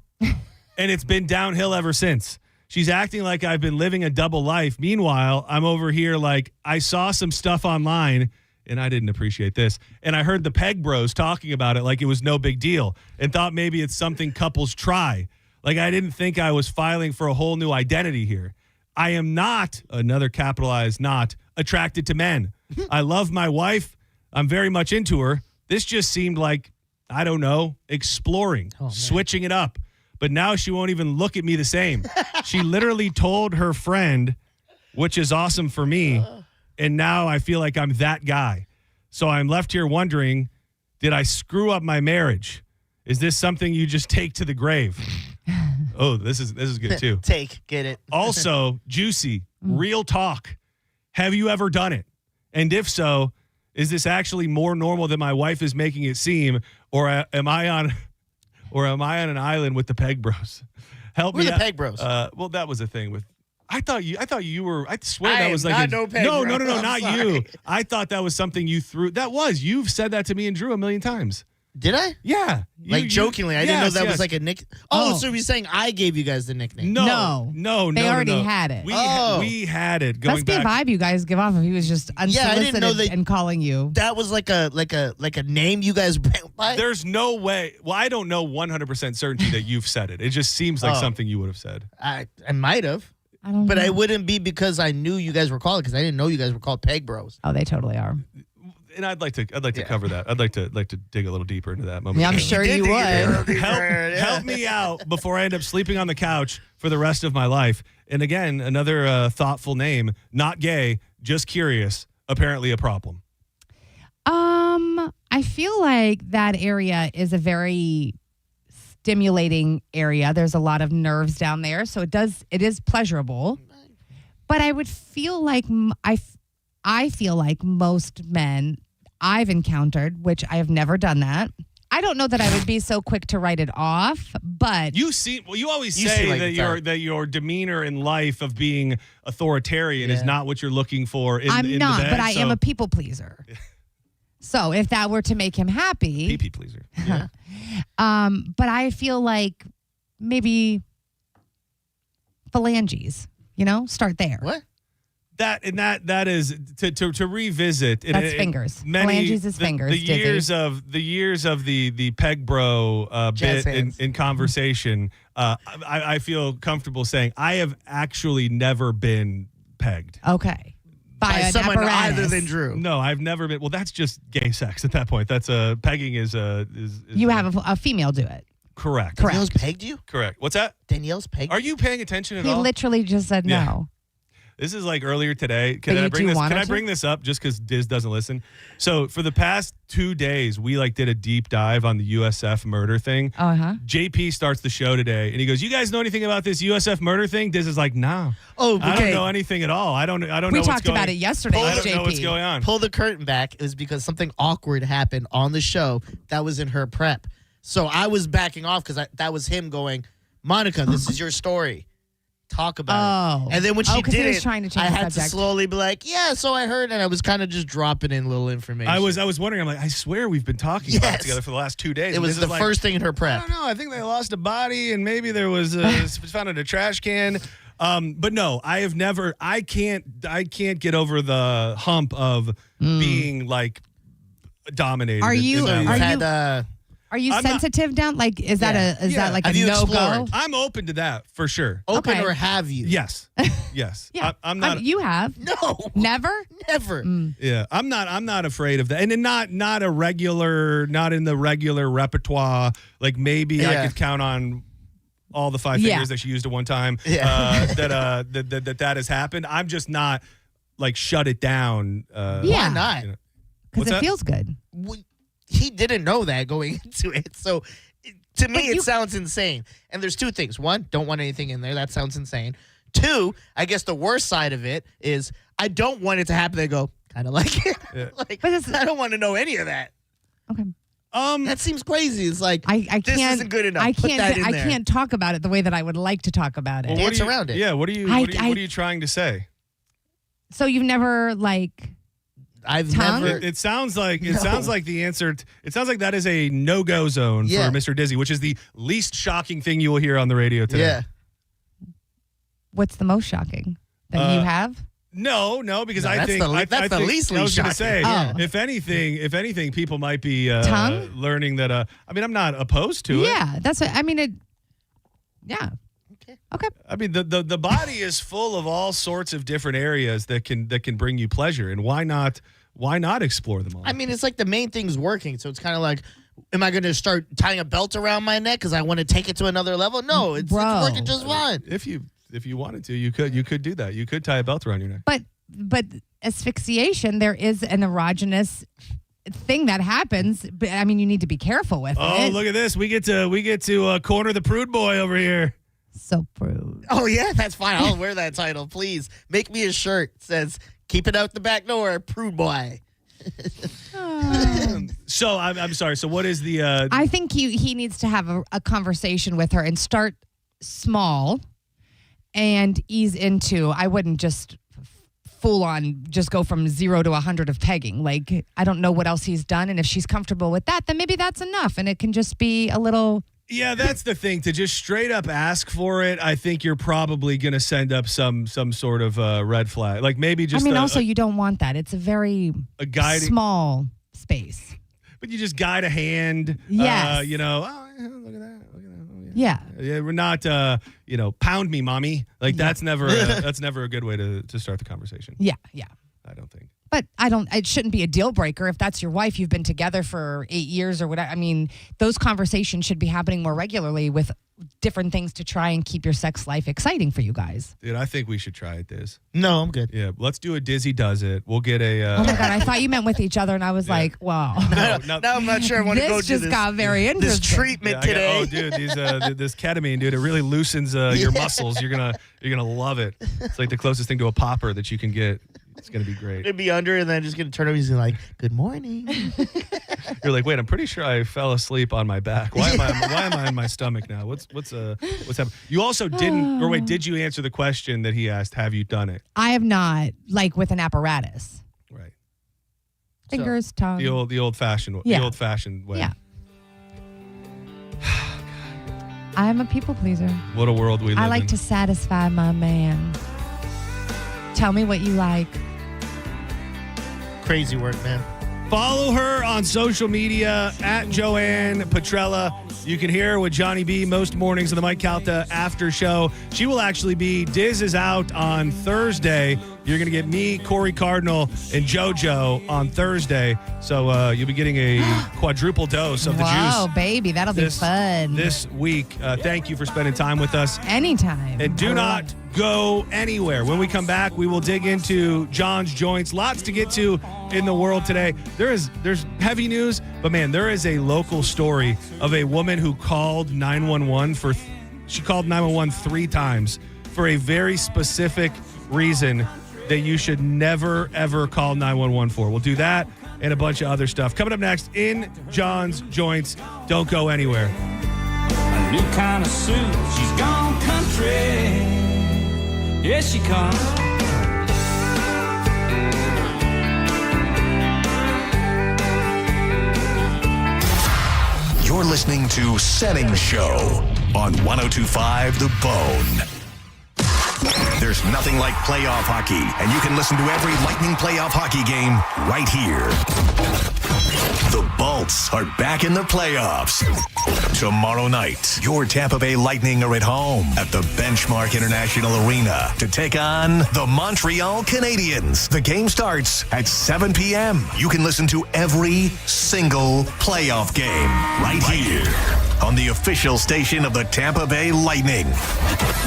And it's been downhill ever since. She's acting like I've been living a double life. Meanwhile, I'm over here like I saw some stuff online, and I didn't appreciate this. And I heard the Peg Bros talking about it like it was no big deal and thought maybe it's something couples try. Like I didn't think I was filing for a whole new identity here. I am not, another capitalized not, attracted to men. I love my wife. I'm very much into her. This just seemed like, I don't know, exploring, switching it up. But now she won't even look at me the same. She literally told her friend, which is awesome for me. And now I feel like I'm that guy. So I'm left here wondering, did I screw up my marriage? Is this something you just take to the grave? Oh, this is good too. Get it. Also, Juicy, real talk. Have you ever done it? And if so, is this actually more normal than my wife is making it seem? Or am I on an island with the Peg Bros? Help Who are me the out. Peg Bros? Well, that was a thing with. I thought you were. I swear I that am was like not no Peg no, Bro. I'm not sorry. you. I thought that was something you threw. You've said that to me and Drew a million times. Did I? Yeah, Jokingly. I didn't know that yes. was like a nick. So you're saying I gave you guys the nickname? No. They already had it. We had it going That's the back. vibe you guys give off if he was just unsolicited I didn't know that and calling you. That was like a name you guys by? There's no way. Well, I don't know 100% certainty that you've said it. It just seems like Oh. something you would have said. I might have. I don't But know. I wouldn't be because I knew you guys were called because I didn't know you guys were called Peg Bros. Oh, they totally are. And I'd like to cover that. I'd like to dig a little deeper into that moment. Yeah, I'm sure you would. Help me out before I end up sleeping on the couch for the rest of my life. And again, another thoughtful name, not gay, just curious, apparently a problem. I feel like that area is a very stimulating area. There's a lot of nerves down there, so it is pleasurable. But I would feel like I feel like most men I've encountered, which I have never done that. I don't know that I would be so quick to write it off, but you always say like that your demeanor in life of being authoritarian is not what you're looking for in I'm in not, the bed, but I am a people pleaser. So if that were to make him happy, PP pleaser. Yeah. But I feel like maybe phalanges, start there. What? That is to revisit. That's fingers. Phalanges is fingers. The years of the peg bro bit in conversation. I feel comfortable saying I have actually never been pegged. Okay. By someone apparatus. other than Drew. No, I've never been. Well, that's just gay sex at that point. That's pegging is you have a female do it. Correct. Danielle's pegged you? Correct. What's that? Danielle's pegged Are you paying attention at He all? literally just said no. This is like earlier today. Can But I you bring do this? want Can her I to? bring this up just because Diz doesn't listen? So for the past 2 days, we did a deep dive on the USF murder thing. JP starts the show today, and he goes, "You guys know anything about this USF murder thing?" Diz is like, "No, Oh, okay. I don't know anything at all. I don't know. We what's talked going about it yesterday. I with don't know what's JP. going on." Pull the curtain back. It was because something awkward happened on the show that was in her prep. So I was backing off because that was him going, Monica, this is your story. Talk about it. And then when she 'cause he did was it, trying to change I the had to subject. slowly be like, yeah, so I heard, and I was kind of just dropping in little information. I was wondering. I'm like, I swear we've been talking about it Yes. together for the last 2 days. It And was Diz is the like, first thing in her I prep. don't know. I think they lost a body, and maybe there was found in a trash can. But no, I have never. I can't get over the hump of being dominated. Are you- in that are way. you- Are you I'm not- sensitive down? Like, is that like a Have you no go? explored? I'm open to that for sure. Open Okay. or have you? Yes, yes. Yeah, I'm not. You have No. never. Never. Yeah, I'm not afraid of that, and then not in the regular repertoire. Like maybe I Yeah. could count on all the 5 Yeah. fingers that she used at one time. Yeah. That has happened. I'm just not shut it down. Why Yeah. not? Because What's it that? feels good. He didn't know that going into it. So to me, But it sounds insane. And there's two things. One, don't want anything in there. That sounds insane. Two, I guess the worst side of it is I don't want it to happen. They go, kind of like it. Yeah. I don't want to know any of that. Okay. That seems crazy. It's like, I this can't. isn't good enough. I Put can't. that in I there. can't talk about it the way that I would like to talk about it. Well, what Dance are you- around it. Yeah. What are you I- what are you trying to say? So you've never I've Tongue? never. It sounds like No. the answer. It sounds like that is a no-go zone Yeah. for Mr. Dizzy, which is the least shocking thing you will hear on the radio today. Yeah. What's the most shocking that you have? No, because No, I that's think the le- I that's the think- least I was going to shocking. say, Oh. if anything, people might be Tongue? learning that. I mean, I'm not opposed to it. Yeah, that's what I mean. It. Yeah. Okay. I mean, the body is full of all sorts of different areas that can bring you pleasure, and why not explore them all? I mean, it's like the main thing's working. So it's kind of like, am I going to start tying a belt around my neck because I want to take it to another level? No, it's working just fine. If you wanted to, you could do that. You could tie a belt around your neck. But asphyxiation, there is an erogenous thing that happens. But I mean, you need to be careful with Oh, it. look at this! We get to corner the prude boy over here. So prude. Oh, yeah, that's fine. I'll wear that title. Please make me a shirt that says, keep it out the back door, prude boy. So I'm sorry. So what is the? I think he needs to have a conversation with her and start small and ease into. I wouldn't just full on just go from 0 to 100 of pegging. Like, I don't know what else he's done, and if she's comfortable with that, then maybe that's enough, and it can just be a little. Yeah, that's the thing. To just straight up ask for it, I think you're probably going to send up some sort of red flag. Like maybe just. I mean, also you don't want that. It's a very guiding small space. But you just guide a hand. Yes. Look at that. Yeah. Yeah, we're not. Pound me, mommy. Like that's never. That's never a good way to start the conversation. Yeah. I don't think. But it shouldn't be a deal breaker if that's your wife. You've been together for 8 years or whatever. I mean, those conversations should be happening more regularly with different things to try and keep your sex life exciting for you guys. Dude, I think we should try it, Diz. No, I'm good. Yeah, let's do a Dizzy Does It. We'll get a... Oh my God, I thought you meant with each other, and I was like, wow. Now I'm not sure I want to go This do just this. got very This interesting. treatment today. Oh, dude, this ketamine, dude, it really loosens your muscles. You're gonna love it. It's like the closest thing to a popper that you can get. It's gonna be great. Gonna be under, and then just gonna turn over. He's like, "Good morning." You're like, wait, I'm pretty sure I fell asleep on my back. Why am I in my stomach now? What's happening? You also didn't, or wait, did you answer the question that he asked? Have you done it? I have not, like with an apparatus. Right. Fingers, tongue. The old fashioned Yeah. the old fashioned way. Yeah. I'm a people pleaser. What a world we live in. I like to satisfy my man. Tell me what you like. Crazy work, man. Follow her on social media at Joanne Petrella. You can hear her with Johnny B most mornings on the Mike Calta after show. She will actually be, Diz is out on Thursday. You're going to get me, Corey Cardinal, and JoJo on Thursday. So you'll be getting a quadruple dose of the juice. Oh, baby, that'll be fun. This week. Thank you for spending time with us. Anytime. And do not go anywhere. When we come back, we will dig into John's Joints. Lots to get to in the world today. There's heavy news, but man, there is a local story of a woman who called 911 she called 911 3 times for a very specific reason that you should never, ever call 911 for. We'll do that and a bunch of other stuff. Coming up next in John's Joints. Don't go anywhere. A new kind of suit, she's gone country. Here she comes. You're listening to Senning Show on 102.5 The Bone. There's nothing like playoff hockey, and you can listen to every Lightning playoff hockey game right here. The Bolts are back in the playoffs. Tomorrow night, your Tampa Bay Lightning are at home at the Benchmark International Arena to take on the Montreal Canadiens. The game starts at 7 p.m. You can listen to every single playoff game right here on the official station of the Tampa Bay Lightning.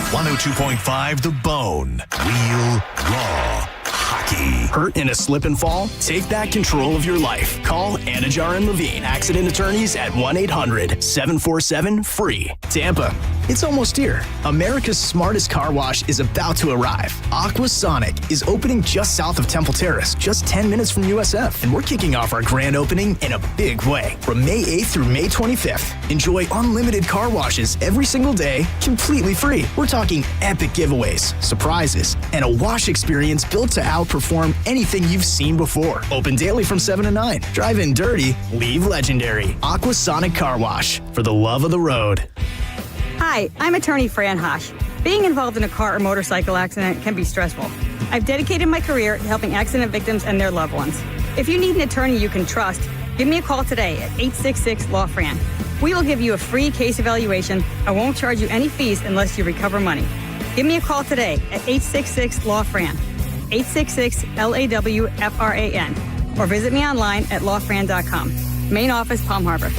102.5 The Bone. Real, raw hockey. Hurt in a slip and fall? Take back control of your life. Call Anajar and Levine, accident attorneys at 1-800-747-FREE. Tampa, it's almost here. America's smartest car wash is about to arrive. Aquasonic is opening just south of Temple Terrace, just 10 minutes from USF. And we're kicking off our grand opening in a big way. From May 8th through May 25th, enjoy unlimited car washes every single day, completely free. We're talking epic giveaways, surprises, and a wash experience built to outperform anything you've seen before. Open daily from 7 to 9. Drive in dirty, leave legendary. Aquasonic Car Wash, for the love of the road. Hi, I'm attorney Fran Hosh. Being involved in a car or motorcycle accident can be stressful. I've dedicated my career to helping accident victims and their loved ones. If you need an attorney you can trust, give me a call today at 866-LAW-FRAN. We will give you a free case evaluation and won't charge you any fees unless you recover money. Give me a call today at 866-LAW-FRAN. 866-LAWFRAN, or visit me online at lawfran.com. Main office, Palm Harbor.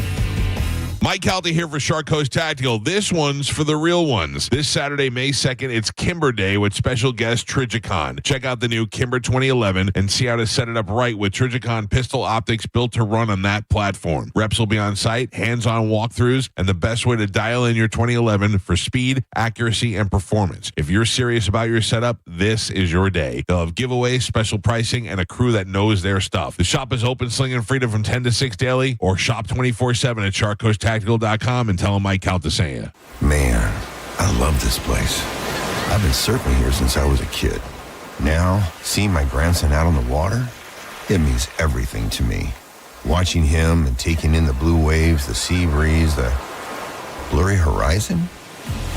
Mike Calta here for Shark Coast Tactical. This one's for the real ones. This Saturday, May 2nd, it's Kimber Day with special guest Trijicon. Check out the new Kimber 2011 and see how to set it up right with Trijicon pistol optics built to run on that platform. Reps will be on site, hands-on walkthroughs, and the best way to dial in your 2011 for speed, accuracy, and performance. If you're serious about your setup, this is your day. They'll have giveaways, special pricing, and a crew that knows their stuff. The shop is open, slinging freedom from 10 to 6 daily, or shop 24/7 at sharkcoasttactical.com and tell them Mike Calta sent you. Man, I love this place. I've been surfing here since I was a kid. Now, seeing my grandson out on the water, it means everything to me. Watching him and taking in the blue waves, the sea breeze, the blurry horizon.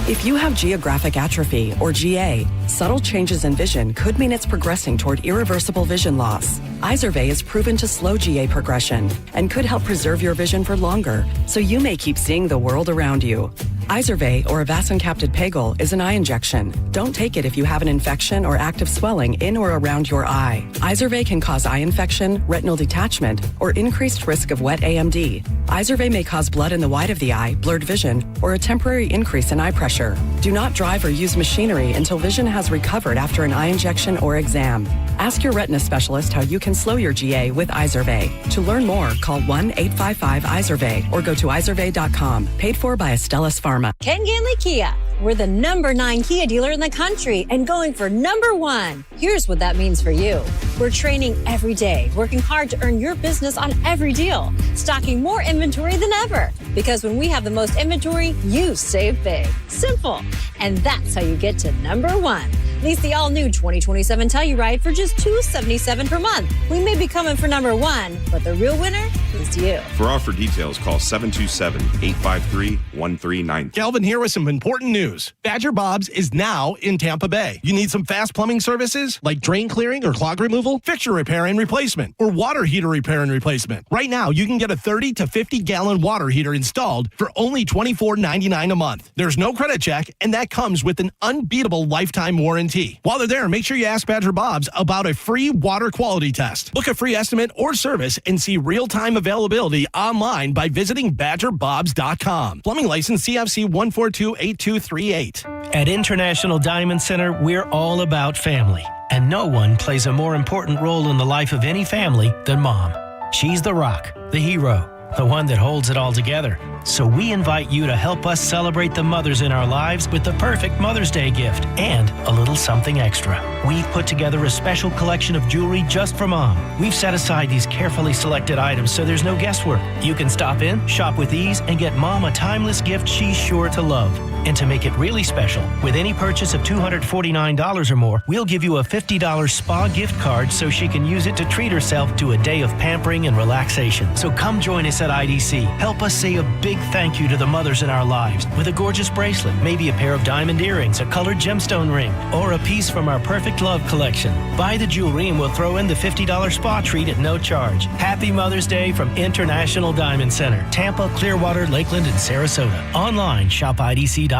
If you have geographic atrophy, or GA, subtle changes in vision could mean it's progressing toward irreversible vision loss. Izervay is proven to slow GA progression and could help preserve your vision for longer, so you may keep seeing the world around you. Izervay, or avacincaptad pegol, is an eye injection. Don't take it if you have an infection or active swelling in or around your eye. Izervay can cause eye infection, retinal detachment, or increased risk of wet AMD. Izervay may cause blood in the white of the eye, blurred vision, or a temporary increase in eye pressure. Do not drive or use machinery until vision has recovered after an eye injection or exam. Ask your retina specialist how you can slow your GA with Izervay. To learn more, call 1-855-IZERVAY or go to izervay.com. Paid for by Astellas Pharma. Ken Ganley Kia. We're the #9 Kia dealer in the country and going for #1. Here's what that means for you. We're training every day, working hard to earn your business on every deal, stocking more inventory than ever. Because when we have the most inventory, you save big. Simple. And that's how you get to #1. Lease the all-new 2027 Telluride for just $277 per month. We may be coming for #1, but the real winner is you. For offer details, call 727-853-1390. Calvin here with some important news. Badger Bob's is now in Tampa Bay. You need some fast plumbing services like drain clearing or clog removal, fixture repair and replacement, or water heater repair and replacement. Right now, you can get a 30 to 50-gallon water heater installed for only $24.99 a month. There's no credit check, and that comes with an unbeatable lifetime warranty. While they're there, make sure you ask Badger Bob's about a free water quality test. Book a free estimate or service and see real-time availability online by visiting badgerbobs.com. Plumbing license CFC 1428238. At International Diamond Center, we're all about family, and no one plays a more important role in the life of any family than Mom. She's the rock, the hero, the one that holds it all together. So we invite you to help us celebrate the mothers in our lives with the perfect Mother's Day gift and a little something extra. We've put together a special collection of jewelry just for Mom. We've set aside these carefully selected items so there's no guesswork. You can stop in, shop with ease, and get Mom a timeless gift she's sure to love. And to make it really special, with any purchase of $249 or more, we'll give you a $50 spa gift card so she can use it to treat herself to a day of pampering and relaxation. So come join us at IDC. Help us say a big thank you to the mothers in our lives with a gorgeous bracelet, maybe a pair of diamond earrings, a colored gemstone ring, or a piece from our Perfect Love collection. Buy the jewelry and we'll throw in the $50 spa treat at no charge. Happy Mother's Day from International Diamond Center, Tampa, Clearwater, Lakeland, and Sarasota. Online, shop IDC.com.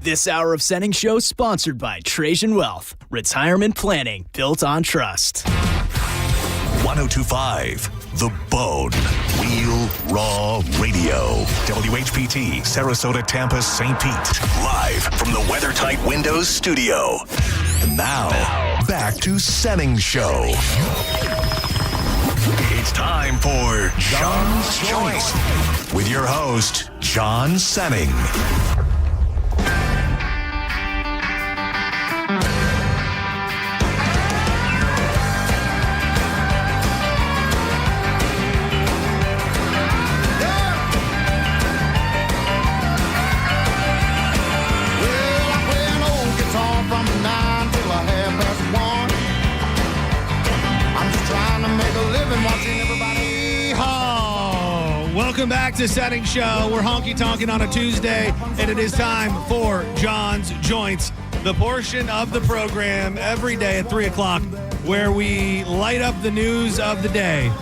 This hour of Senning Show sponsored by Trajan Wealth. Retirement planning built on trust. 1025 The Bone. Real Raw Radio. WHPT, Sarasota, Tampa, St. Pete. Live from the WeatherTight Windows studio. And now, back to Senning Show. It's time for John's Choice with your host, John Senning. Welcome back to Senning Show. We're honky-tonking on a Tuesday, and it is time for John's Joints, the portion of the program every day at 3 o'clock where we light up the news of the day.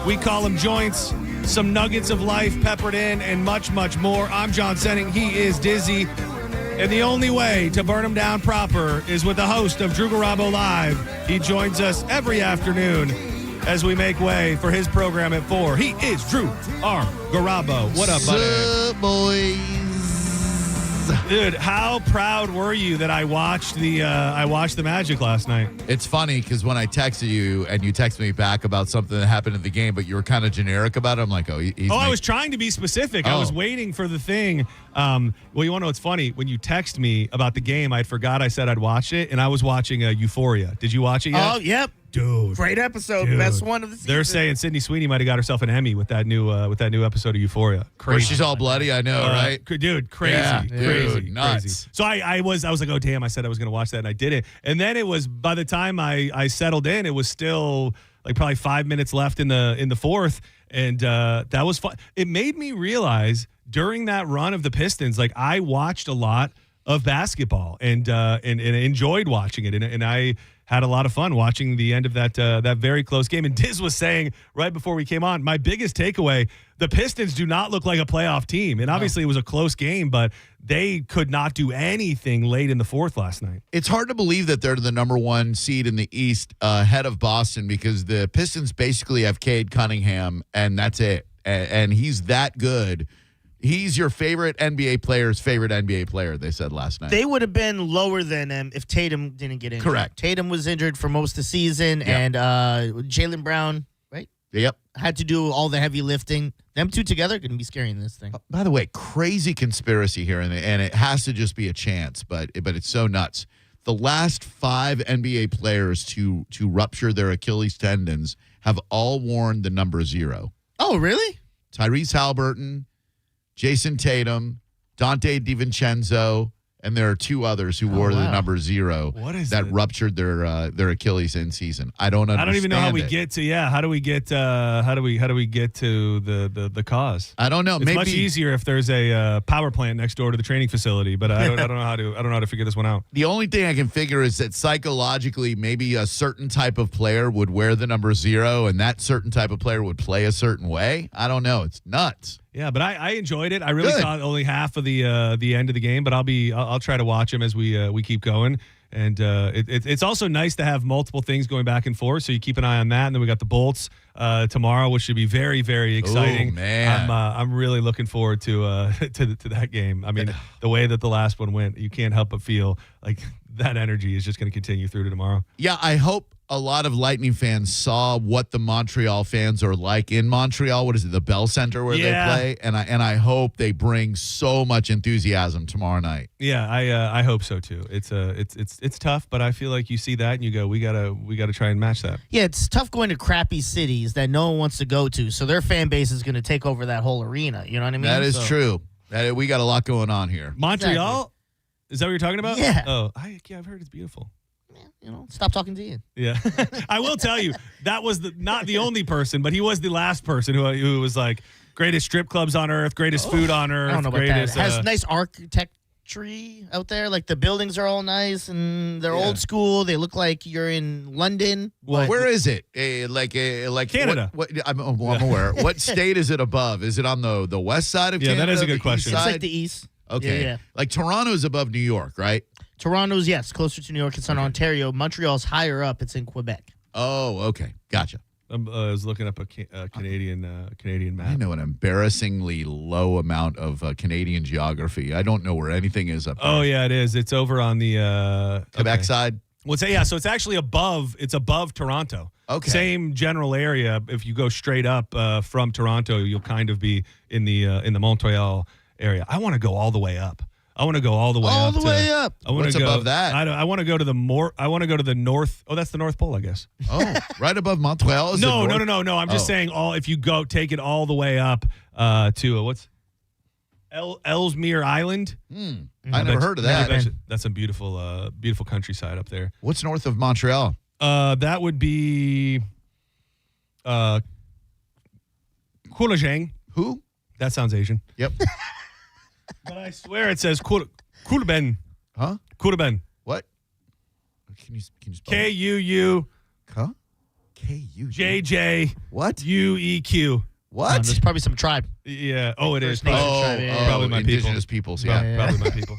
We call them joints, some nuggets of life peppered in, and much, much more. I'm John Senning. He is Dizzy. And the only way to burn him down proper is with the host of Drew Garabo Live. He joins us every afternoon as we make way for his program at 4. He is Drew R. Garabo. What up, buddy? What's up, boys? Dude, how proud were you that I watched the Magic last night? It's funny because when I texted you and you texted me back about something that happened in the game, but you were kind of generic about it, I'm like, I was trying to be specific. I was waiting for the thing. Well, you want to know what's funny? When you text me about the game, I forgot I said I'd watch it, and I was watching Euphoria. Did you watch it yet? Oh, yep. Dude, great episode, best one of the season. They're saying Sydney Sweeney might have got herself an Emmy with that new episode of Euphoria. Crazy. Where she's all bloody, I know, right? Dude, crazy, yeah, crazy, nuts. Crazy. So I was like, oh damn, I said I was going to watch that, and I did it. And then it was, by the time I settled in, it was still like probably 5 minutes left in the fourth, and that was fun. It made me realize during that run of the Pistons, like I watched a lot of basketball and enjoyed watching it, and I had a lot of fun watching the end of that very close game. And Diz was saying right before we came on, my biggest takeaway, the Pistons do not look like a playoff team. And obviously it was a close game, but they could not do anything late in the fourth last night. It's hard to believe that they're the number one seed in the East ahead of Boston because the Pistons basically have Cade Cunningham, and that's it. And he's that good. He's your favorite NBA player's favorite NBA player, they said last night. They would have been lower than him if Tatum didn't get injured. Correct. Tatum was injured for most of the season, and Jaylen Brown, right? Yep. Had to do all the heavy lifting. Them two together going to be scary in this thing. By the way, crazy conspiracy here, and it has to just be a chance, but it's so nuts. The last 5 NBA players to rupture their Achilles tendons have all worn the number 0. Oh, really? Tyrese Halliburton, Jason Tatum, Dante DiVincenzo, and there are 2 others who wore the number 0 that ruptured their Achilles in season. I don't understand. I don't even know how we get to how do we get to the cause? I don't know. It's much easier if there's a power plant next door to the training facility, but I don't know how to figure this one out. The only thing I can figure is that psychologically maybe a certain type of player would wear the number 0 and that certain type of player would play a certain way. I don't know. It's nuts. Yeah, but I enjoyed it. I really saw only half of the end of the game, but I'll try to watch them as we keep going. And it's also nice to have multiple things going back and forth, so you keep an eye on that. And then we got the Bolts tomorrow, which should be very, very exciting. Oh, man. I'm really looking forward to that game. I mean, the way that the last one went, you can't help but feel like that energy is just going to continue through to tomorrow. Yeah, I hope a lot of Lightning fans saw what the Montreal fans are like in Montreal. What is it, the Bell Center where they play? And I hope they bring so much enthusiasm tomorrow night. Yeah, I hope so too. It's tough, but I feel like you see that and you go, we gotta try and match that. Yeah, it's tough going to crappy cities that no one wants to go to, so their fan base is going to take over that whole arena. You know what I mean? That is true. We got a lot going on here. Montreal? Exactly. Is that what you're talking about? Yeah. Oh, I've heard it's beautiful. Stop talking to you. Yeah. I will tell you, that was not the only person, but he was the last person who was like, greatest strip clubs on earth, greatest food on earth. I don't know about greatest, that. It has nice architecture out there. Like the buildings are all nice and they're old school. They look like you're in London. Well, where is it? Like Canada. I'm aware. What state is it above? Is it on the west side of Canada? Yeah, that is a good question. It's like the east. Okay. Yeah. Like Toronto's above New York, right? Toronto's, yes, closer to New York. It's in Ontario. Montreal's higher up. It's in Quebec. Oh, okay. Gotcha. I was looking up a Canadian map. I know an embarrassingly low amount of Canadian geography. I don't know where anything is up there. Oh, yeah, it is. It's over on the Quebec side. Well, so it's actually above. It's above Toronto. Okay. Same general area. If you go straight up from Toronto, you'll kind of be in the Montreal area. I want to go all the way up. I want to go all the way up. All the way up. What's above that? I want to go to I want to go to the north. Oh, that's the North Pole, I guess. Oh, right above Montreal. No. I'm just saying if you go take it all the way up to what's Ellesmere Island. I never heard of that. That's a beautiful countryside up there. What's north of Montreal? That would be Coulageng. Who? That sounds Asian. Yep. But I swear it says Coulagben. Huh? Coulagben. What? Can you spell K-U-U. Huh? K-U. J-J. What? U-E-Q. What? There's probably some tribe. Yeah. Oh, it is. Probably my indigenous peoples. Yeah. Probably my people.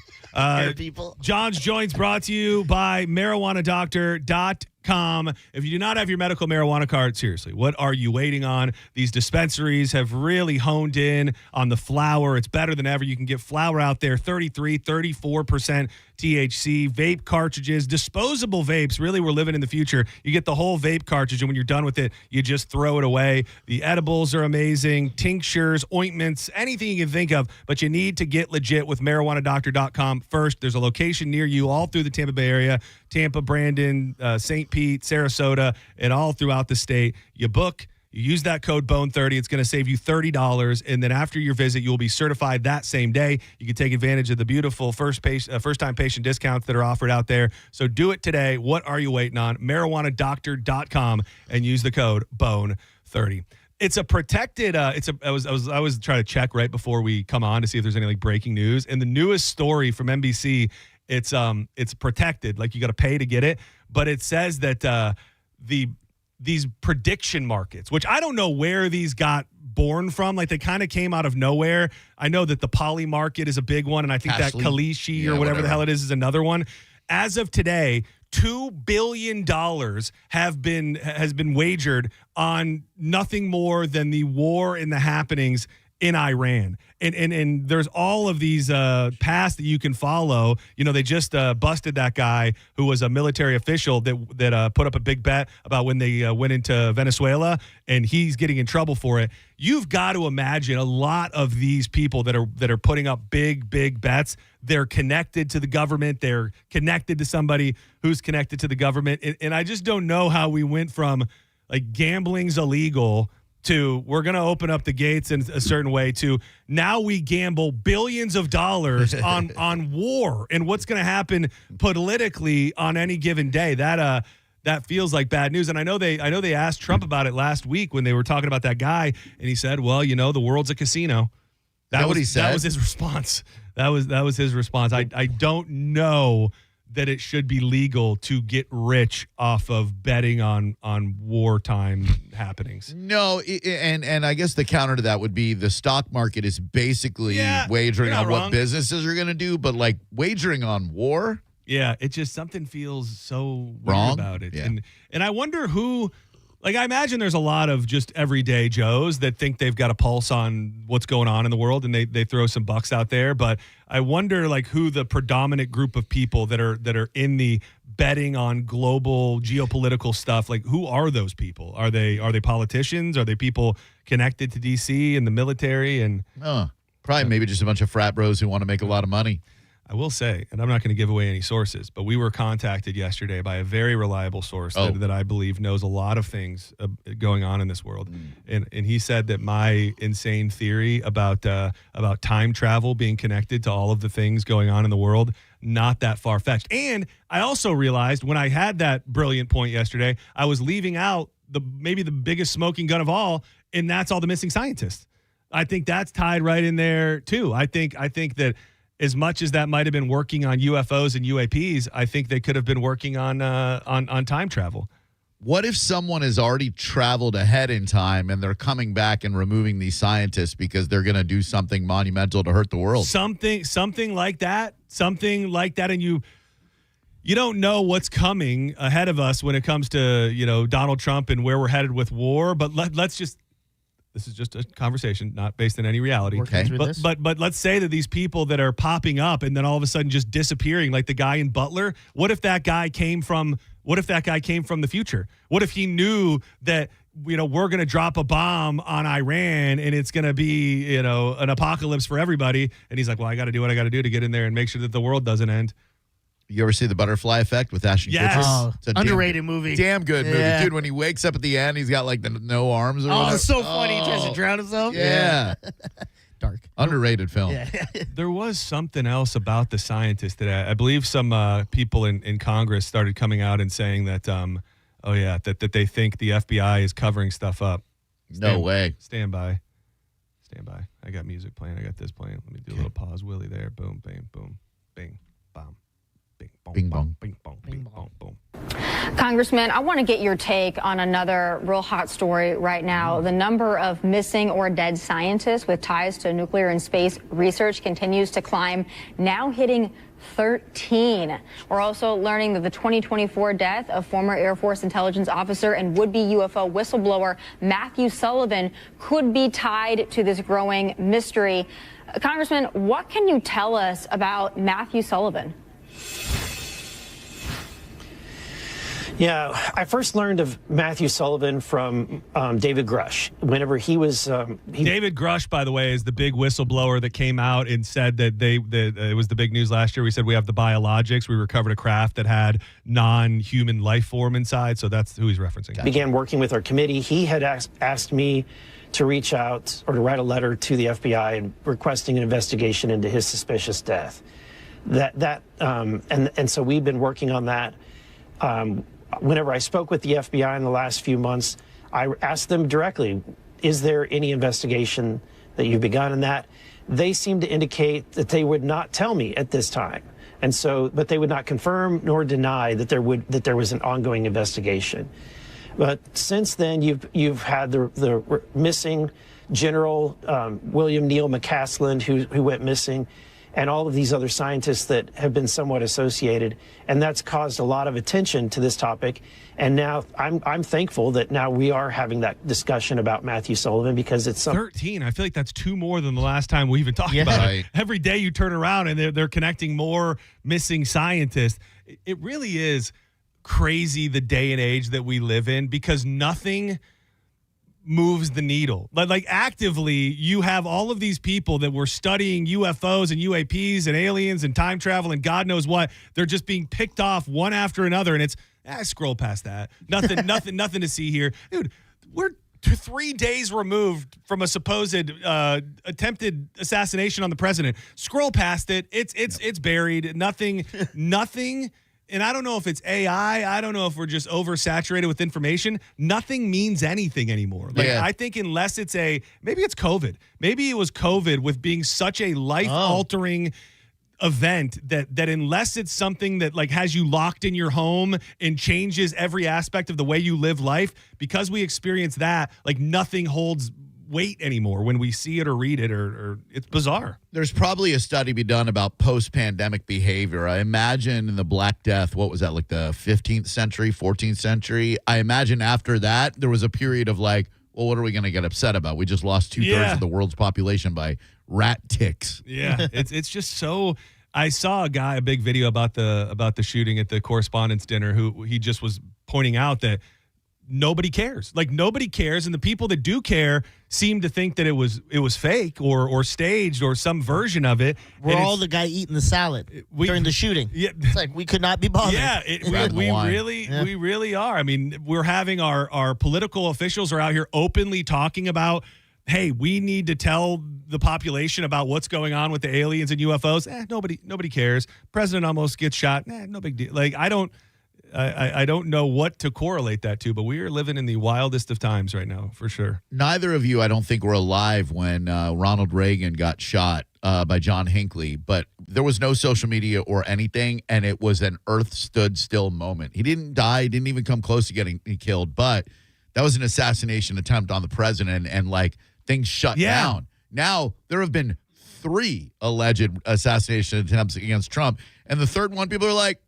People. John's Joints brought to you by marijuanadoctor.com. If you do not have your medical marijuana card, seriously, what are you waiting on? These dispensaries have really honed in on the flower. It's better than ever. You can get flower out there, 33, 34% THC, vape cartridges, disposable vapes. Really, we're living in the future. You get the whole vape cartridge, and when you're done with it, you just throw it away. The edibles are amazing, tinctures, ointments, anything you can think of, but you need to get legit with marijuanadoctor.com first. There's a location near you all through the Tampa Bay area, Tampa, Brandon, St. Pete, Sarasota, and all throughout the state. You book. You use that code BONE30. It's going to save you $30. And then after your visit, you will be certified that same day. You can take advantage of the beautiful first-time patient discounts that are offered out there. So do it today. What are you waiting on? marijuanadoctor.com and use the code BONE30. It's a protected. I was trying to check right before we come on to see if there's any breaking news. And the newest story from NBC It's protected, like you got to pay to get it. But it says that these prediction markets, which I don't know where these got born from, like they kind of came out of nowhere. I know that the poly market is a big one, and I think that Kalishi or whatever the hell it is another one. As of today, $2 billion has been wagered on nothing more than the war and the happenings in Iran. And there's all of these paths that you can follow. You know, they just busted that guy who was a military official that put up a big bet about when they went into Venezuela, and he's getting in trouble for it. You've got to imagine a lot of these people that are putting up big bets. They're connected to the government. They're connected to somebody who's connected to the government. And I just don't know how we went from like gambling's illegal to we're going to open up the gates in a certain way to now we gamble billions of dollars on war and what's going to happen politically on any given day. That feels like bad news. And I know they asked Trump about it last week when they were talking about that guy, and he said, well, you know, the world's a casino. That was what he said? That was his response. That was his response. I don't know that it should be legal to get rich off of betting on wartime happenings. No, and I guess the counter to that would be the stock market is basically wagering on what businesses are going to do, but like wagering on war? Yeah, it just something feels so wrong weird about it. Yeah. And I wonder who, like I imagine there's a lot of just everyday Joes that think they've got a pulse on what's going on in the world, and they throw some bucks out there, but I wonder like who the predominant group of people that are in the betting on global geopolitical stuff, like who are those people? Are they politicians? Are they people connected to DC and the military? And probably maybe just a bunch of frat bros who want to make a lot of money. I will say, and I'm not going to give away any sources, but we were contacted yesterday by a very reliable source that I believe knows a lot of things going on in this world. And he said that my insane theory about time travel being connected to all of the things going on in the world, not that far-fetched. And I also realized when I had that brilliant point yesterday, I was leaving out maybe the biggest smoking gun of all, and that's all the missing scientists. I think that's tied right in there too. I think that as much as that might have been working on UFOs and UAPs, I think they could have been working on time travel. What if someone has already traveled ahead in time and they're coming back and removing these scientists because they're going to do something monumental to hurt the world? Something like that. And you don't know what's coming ahead of us when it comes to, you know, Donald Trump and where we're headed with war. But this is just a conversation, not based on any reality. Okay. But let's say that these people that are popping up and then all of a sudden just disappearing, like the guy in Butler. What if that guy came from the future? What if he knew that, you know, we're going to drop a bomb on Iran and it's going to be, you know, an apocalypse for everybody? And he's like, well, I got to do what I got to do to get in there and make sure that the world doesn't end. You ever see The Butterfly Effect with Ashton Kutcher? Oh, it's a underrated movie. Damn good movie. Dude, when he wakes up at the end, he's got like no arms or whatever. It's so funny. He tries to drown himself. Yeah. Dark. Underrated film. Yeah. There was something else about the scientists today. I believe some people in Congress started coming out and saying that, that they think the FBI is covering stuff up. No way. Stand by. I got music playing. I got this playing. Let me do a little pause, Willie there. Boom, bang, boom, bing, bam. Bing, bong, bing, bong, bing, bong, boom. Congressman, I want to get your take on another real hot story right now. The number of missing or dead scientists with ties to nuclear and space research continues to climb, now hitting 13. We're also learning that the 2024 death of former Air Force intelligence officer and would-be UFO whistleblower Matthew Sullivan could be tied to this growing mystery. Congressman, what can you tell us about Matthew Sullivan? Yeah, I first learned of Matthew Sullivan from David Grush. Whenever he was, David Grush, by the way, is the big whistleblower that came out and said that it was the big news last year. We said we have the biologics. We recovered a craft that had non-human life form inside. So that's who he's referencing. Began working with our committee. He had asked me to reach out or to write a letter to the FBI and requesting an investigation into his suspicious death. And so we've been working on that. Whenever I spoke with the FBI in the last few months, I asked them directly, is there any investigation that you've begun in that? They seem to indicate that they would not tell me at this time. And so, but they would not confirm nor deny that there was an ongoing investigation. But since then, you've had the missing General William Neal McCaslin, who went missing, and all of these other scientists that have been somewhat associated, and that's caused a lot of attention to this topic. And now I'm thankful that now we are having that discussion about Matthew Sullivan, because it's 13. I feel like that's 2 more than the last time we even talked about it. Every day you turn around and they're connecting more missing scientists. It really is crazy, the day and age that we live in, because nothing moves the needle. Like actively, you have all of these people that were studying UFOs and UAPs and aliens and time travel and God knows what. They're just being picked off one after another, and it's scroll past that. Nothing to see here, dude. We're 3 days removed from a supposed attempted assassination on the president. Scroll past it. It's buried. Nothing. And I don't know if it's AI. I don't know if we're just oversaturated with information. Nothing means anything anymore. I think unless it's maybe it's COVID. Maybe it was COVID with being such a life-altering event that unless it's something that like has you locked in your home and changes every aspect of the way you live life, because we experience that, like nothing holds weight anymore when we see it or read it, or it's bizarre. There's probably a study be done about post-pandemic behavior. I imagine in the Black Death, what was that, like the 15th century, 14th century? I imagine after that, there was a period of like, well, what are we going to get upset about? We just lost 2/3 of the world's population by rat ticks. Yeah, it's just so. I saw a big video about the shooting at the Correspondents' Dinner, who he just was pointing out that nobody cares. Like nobody cares, and the people that do care seem to think that it was fake or staged or some version of it. We're all the guy eating the salad during the shooting. Yeah, it's like we could not be bothered. Yeah, we really are. I mean, we're having our political officials are out here openly talking about, hey, we need to tell the population about what's going on with the aliens and UFOs. Nobody cares. President almost gets shot. No big deal. Like I don't know what to correlate that to, but we are living in the wildest of times right now, for sure. Neither of you, I don't think, were alive when Ronald Reagan got shot by John Hinckley, but there was no social media or anything, and it was an earth stood still moment. He didn't die, didn't even come close to getting killed, but that was an assassination attempt on the president, and like things shut down. Now, there have been 3 alleged assassination attempts against Trump, and the third one, people are like,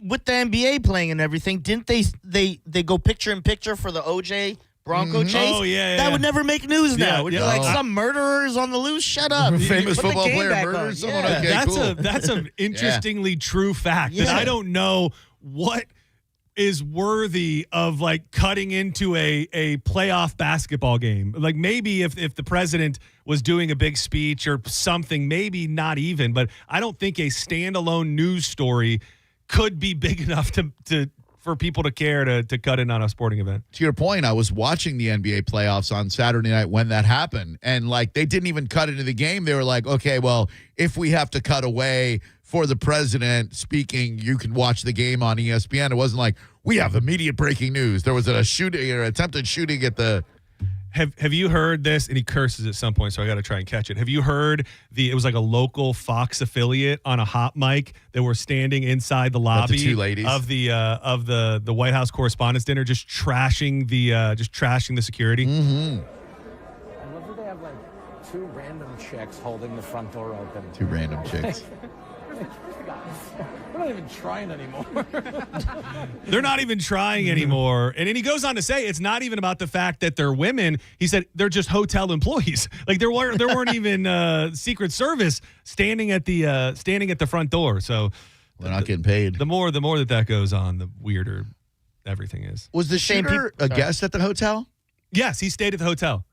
with the NBA playing and everything, didn't they go picture in picture for the OJ Bronco chase? Oh, yeah. That would never make news now. Yeah, like some murderers on the loose. Shut up. Famous football player murders someone. Yeah. Okay, cool. That's an interestingly true fact that I don't know what is worthy of like cutting into a playoff basketball game. Like maybe if the president was doing a big speech or something, maybe not even, but I don't think a standalone news story could be big enough to for people to care to cut in on a sporting event. To your point, I was watching the NBA playoffs on Saturday night when that happened, and like they didn't even cut into the game. They were like, okay, well, if we have to cut away for the president speaking, you can watch the game on ESPN. It wasn't like we have immediate breaking news. There was a shooting or attempted shooting at the. Have you heard this? And he curses at some point, so I got to try and catch it. Have you heard it was like a local Fox affiliate on a hot mic that were standing inside the lobby the 2 ladies of the White House Correspondents' Dinner, just trashing the security. Mm-hmm. I love that they have like 2 random chicks holding the front door open. 2 random chicks. We're not even trying anymore. They're not even trying anymore. And then he goes on to say it's not even about the fact that they're women. He said they're just hotel employees. Like there weren't even Secret Service standing at the front door. So they're not getting paid. The more that goes on, the weirder everything is. Was the shooter a guest at the hotel? Yes, he stayed at the hotel.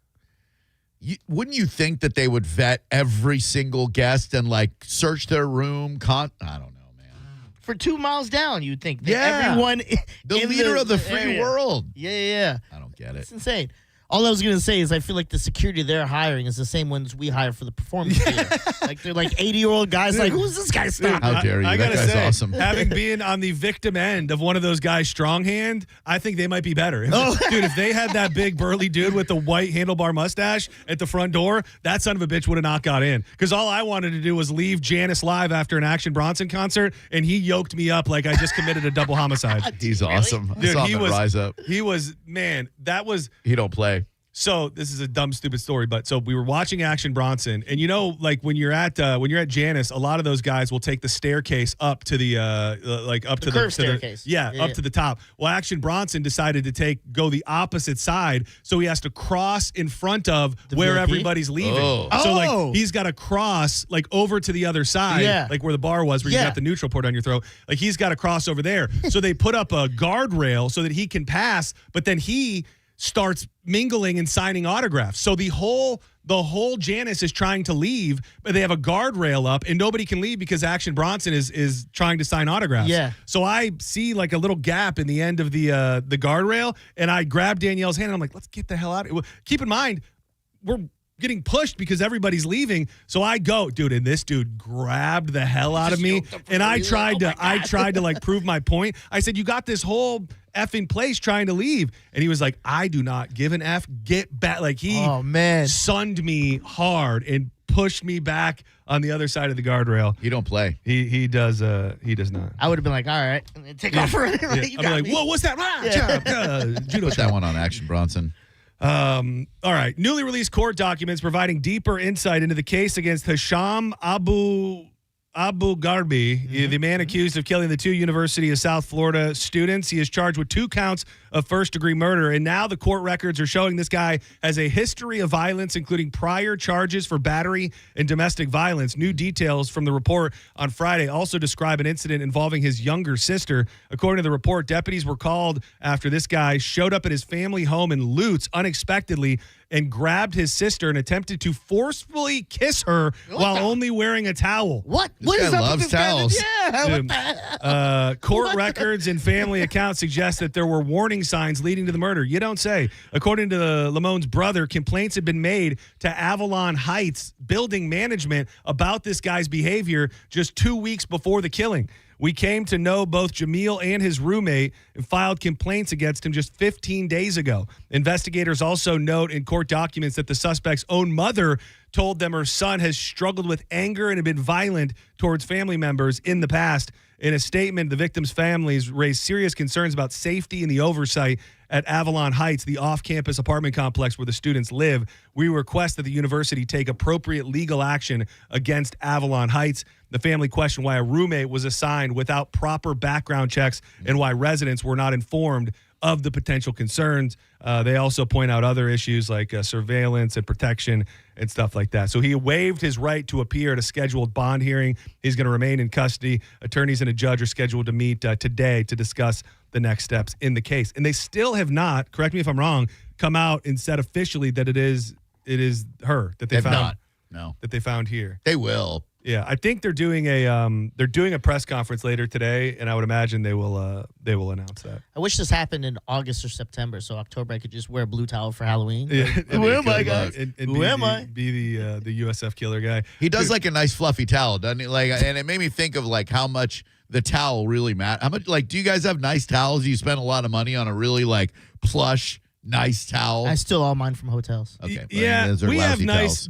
Wouldn't you think that they would vet every single guest and like search their room? I don't know, man. For 2 miles down, you'd think that everyone the leader of the free world. Yeah. I don't get it. It's insane. All I was gonna say is I feel like the security they're hiring is the same ones we hire for the performance theater. Like they're like 80-year-old guys. Like, who's this guy? Stop! How dare you? I That gotta guy's say, awesome. having been on the victim end of one of those guys' strong hand, I think they might be better. Dude, if they had that big burly dude with the white handlebar mustache at the front door, that son of a bitch would have not got in. Because all I wanted to do was leave Janice live after an Action Bronson concert, and he yoked me up like I just committed a double homicide. He's awesome. I Dude, saw him at Rise Up. He was, man, that was. He don't play. So this is a dumb, stupid story, but so we were watching Action Bronson, and you know, like when you're at Janice, a lot of those guys will take the staircase up to the curved staircase. Up to the top. Well, Action Bronson decided to go the opposite side, so he has to cross in front of where VIP? everybody's leaving. Oh. So like he's got to cross like over to the other side, like where the bar was, where you got the neutral port on your throat. Like he's got to cross over there. So they put up a guardrail so that he can pass, but then he starts mingling and signing autographs. So the whole Janice is trying to leave, but they have a guardrail up and nobody can leave because Action Bronson is trying to sign autographs. Yeah. So I see like a little gap in the end of the guardrail, and I grab Danielle's hand and I'm like, let's get the hell out. Keep in mind, we're getting pushed because everybody's leaving. So I go, dude, and this dude grabbed the hell out of me. And I tried to like prove my point. I said, you got this whole effing place trying to leave. And he was like, I do not give an F. Get back. Like he sunned me hard and pushed me back on the other side of the guardrail. He don't play. He does not. I would have been like, all right, take off for it. Yeah. You I'm got like, me. whoa, what's that? Judo Put that one on Action Bronson. All right. Newly released court documents providing deeper insight into the case against Hisham Abu Garbi, the man accused of killing the 2 University of South Florida students. He is charged with 2 counts of first-degree murder, and now the court records are showing this guy has a history of violence, including prior charges for battery and domestic violence. New details from the report on Friday also describe an incident involving his younger sister. According to the report, deputies were called after this guy showed up at his family home in Lutz unexpectedly and grabbed his sister and attempted to forcefully kiss her while only wearing a towel. What? This guy loves towels. Court records and family accounts suggest that there were warning signs leading to the murder. You don't say. According to Lamone's brother, complaints had been made to Avalon Heights building management about this guy's behavior just 2 weeks before the killing. We came to know both Jamil and his roommate and filed complaints against him just 15 days ago. Investigators also note in court documents that the suspect's own mother told them her son has struggled with anger and had been violent towards family members in the past. In a statement, the victims' families raised serious concerns about safety and the oversight at Avalon Heights, the off-campus apartment complex where the students live. We request that the university take appropriate legal action against Avalon Heights. The family questioned why a roommate was assigned without proper background checks and why residents were not informed of the potential concerns. They also point out other issues like surveillance and protection and stuff like that. So he waived his right to appear at a scheduled bond hearing. He's going to remain in custody. Attorneys and a judge are scheduled to meet today to discuss the next steps in the case. And they still have not, correct me if I'm wrong, come out and said officially that it is her that they found. Not. No. That they found here. They will. Yeah, I think they're doing a press conference later today, and I would imagine they will announce that. I wish this happened in August or September, so October I could just wear a blue towel for Halloween. Yeah. Who am I, guys? And Who am I? Be the USF killer guy. He does like a nice fluffy towel, doesn't he? Like, and it made me think of like how much the towel really matters. How much? Like, do you guys have nice towels? Do you spend a lot of money on a really like plush, nice towel? I steal all mine from hotels. Okay. Yeah, those are we have lousy nice. towels.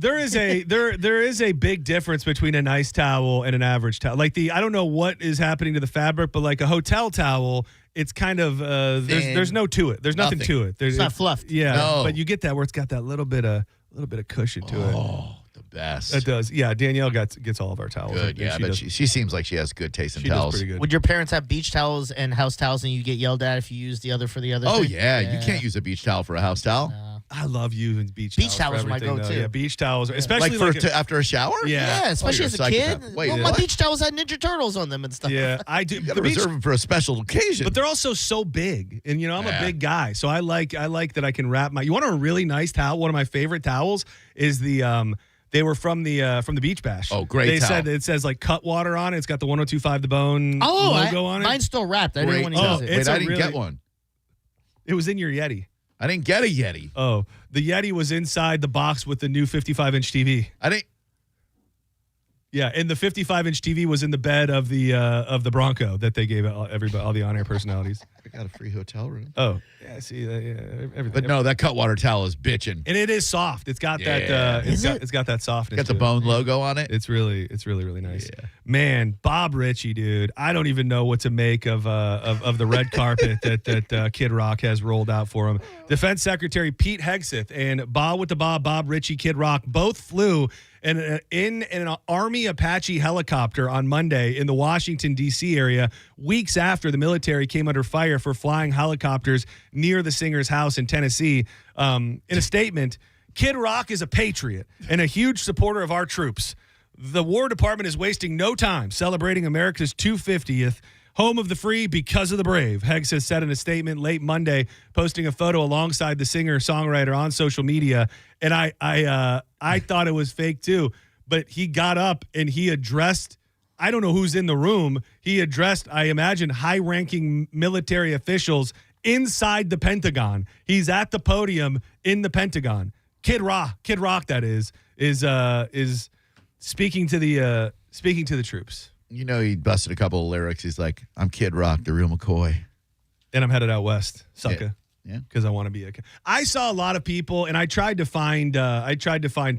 There is a big difference between a nice towel and an average towel. Like I don't know what is happening to the fabric, but like a hotel towel, it's kind of there's no to it. There's nothing to it. It's not fluffed. Yeah, No. but you get that where it's got that little bit of cushion to it. Oh, the best. It does. Yeah, Danielle gets all of our towels. Good. Yeah, but does- she seems like she has good taste in she does towels. pretty good. Would your parents have beach towels and house towels, and you get yelled at if you use the other for the other? Oh thing? yeah, you can't use a beach towel for a house towel. I love using beach Beach towels. towels for are my everything, go-to. though. Yeah, beach towels, especially Like after a shower. Yeah. especially you're as a a kid. psychopath. Wait, Well, my what? beach towels had Ninja Turtles on them and stuff. Yeah, I do. You got to reserve them for a special occasion. But they're also so big, and I'm Yeah. a big guy, so I like that I can wrap my. You want a really nice towel? One of my favorite towels is the. They were from the Beach Bash. Oh, great They towel. said it says like Cutwater on it. It's got the 1025 The Bone logo on it. Mine's still wrapped. I didn't want to towel. use it. It's Wait, a I didn't really- get one. It was in your Yeti. I didn't get a Yeti. Oh, the Yeti was inside the box with the new 55-inch TV. I didn't. Yeah, and the 55-inch TV was in the bed of the Bronco that they gave everybody, all the on-air personalities. I got a free hotel room. Oh, yeah, see, everything. But no, that Cutwater towel is bitching. And it is soft. It's got Yeah. it's got that softness. Got the to it. Bone logo on it. It's really nice. Yeah. Man, Bob Ritchie, dude. I don't even know what to make of the red carpet that Kid Rock has rolled out for him. Defense Secretary Pete Hegseth and Bob Ritchie, Kid Rock both flew in an Army Apache helicopter on Monday in the Washington, D.C. area, weeks after the military came under fire for flying helicopters near the singer's house in Tennessee. In a statement, Kid Rock is a patriot and a huge supporter of our troops. The War Department is wasting no time celebrating America's 250th home of the free because of the brave. Hegseth said in a statement late Monday, posting a photo alongside the singer-songwriter on social media. And I thought it was fake too, but he got up and he addressed, I don't know who's in the room. He addressed, I imagine, high-ranking military officials inside the Pentagon. He's at the podium in the Pentagon. Kid Rock, that is speaking to the troops. You know, he busted a couple of lyrics. He's like, "I'm Kid Rock, the real McCoy, and I'm headed out west, sucker." Yeah, because I want to be I saw a lot of people, and I tried to find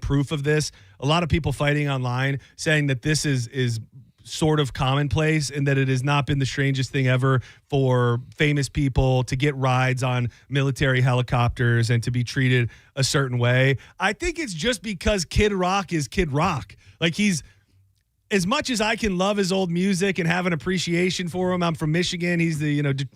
proof of this. A lot of people fighting online saying that this is sort of commonplace and that it has not been the strangest thing ever for famous people to get rides on military helicopters and to be treated a certain way. I think it's just because Kid Rock is Kid Rock. Like, he's, as much as I can love his old music and have an appreciation for him, I'm from Michigan. He's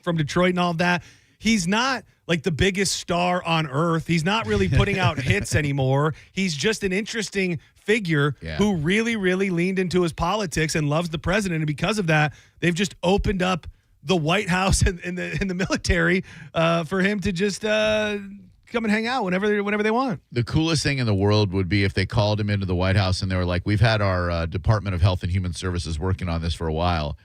from Detroit and all of that. He's not like the biggest star on earth. He's not really putting out hits anymore. He's just an interesting figure who really, really leaned into his politics and loves the president. And because of that, they've just opened up the White House and the military for him to just come and hang out whenever they want. The coolest thing in the world would be if they called him into the White House and they were like, "We've had our Department of Health and Human Services working on this for a while."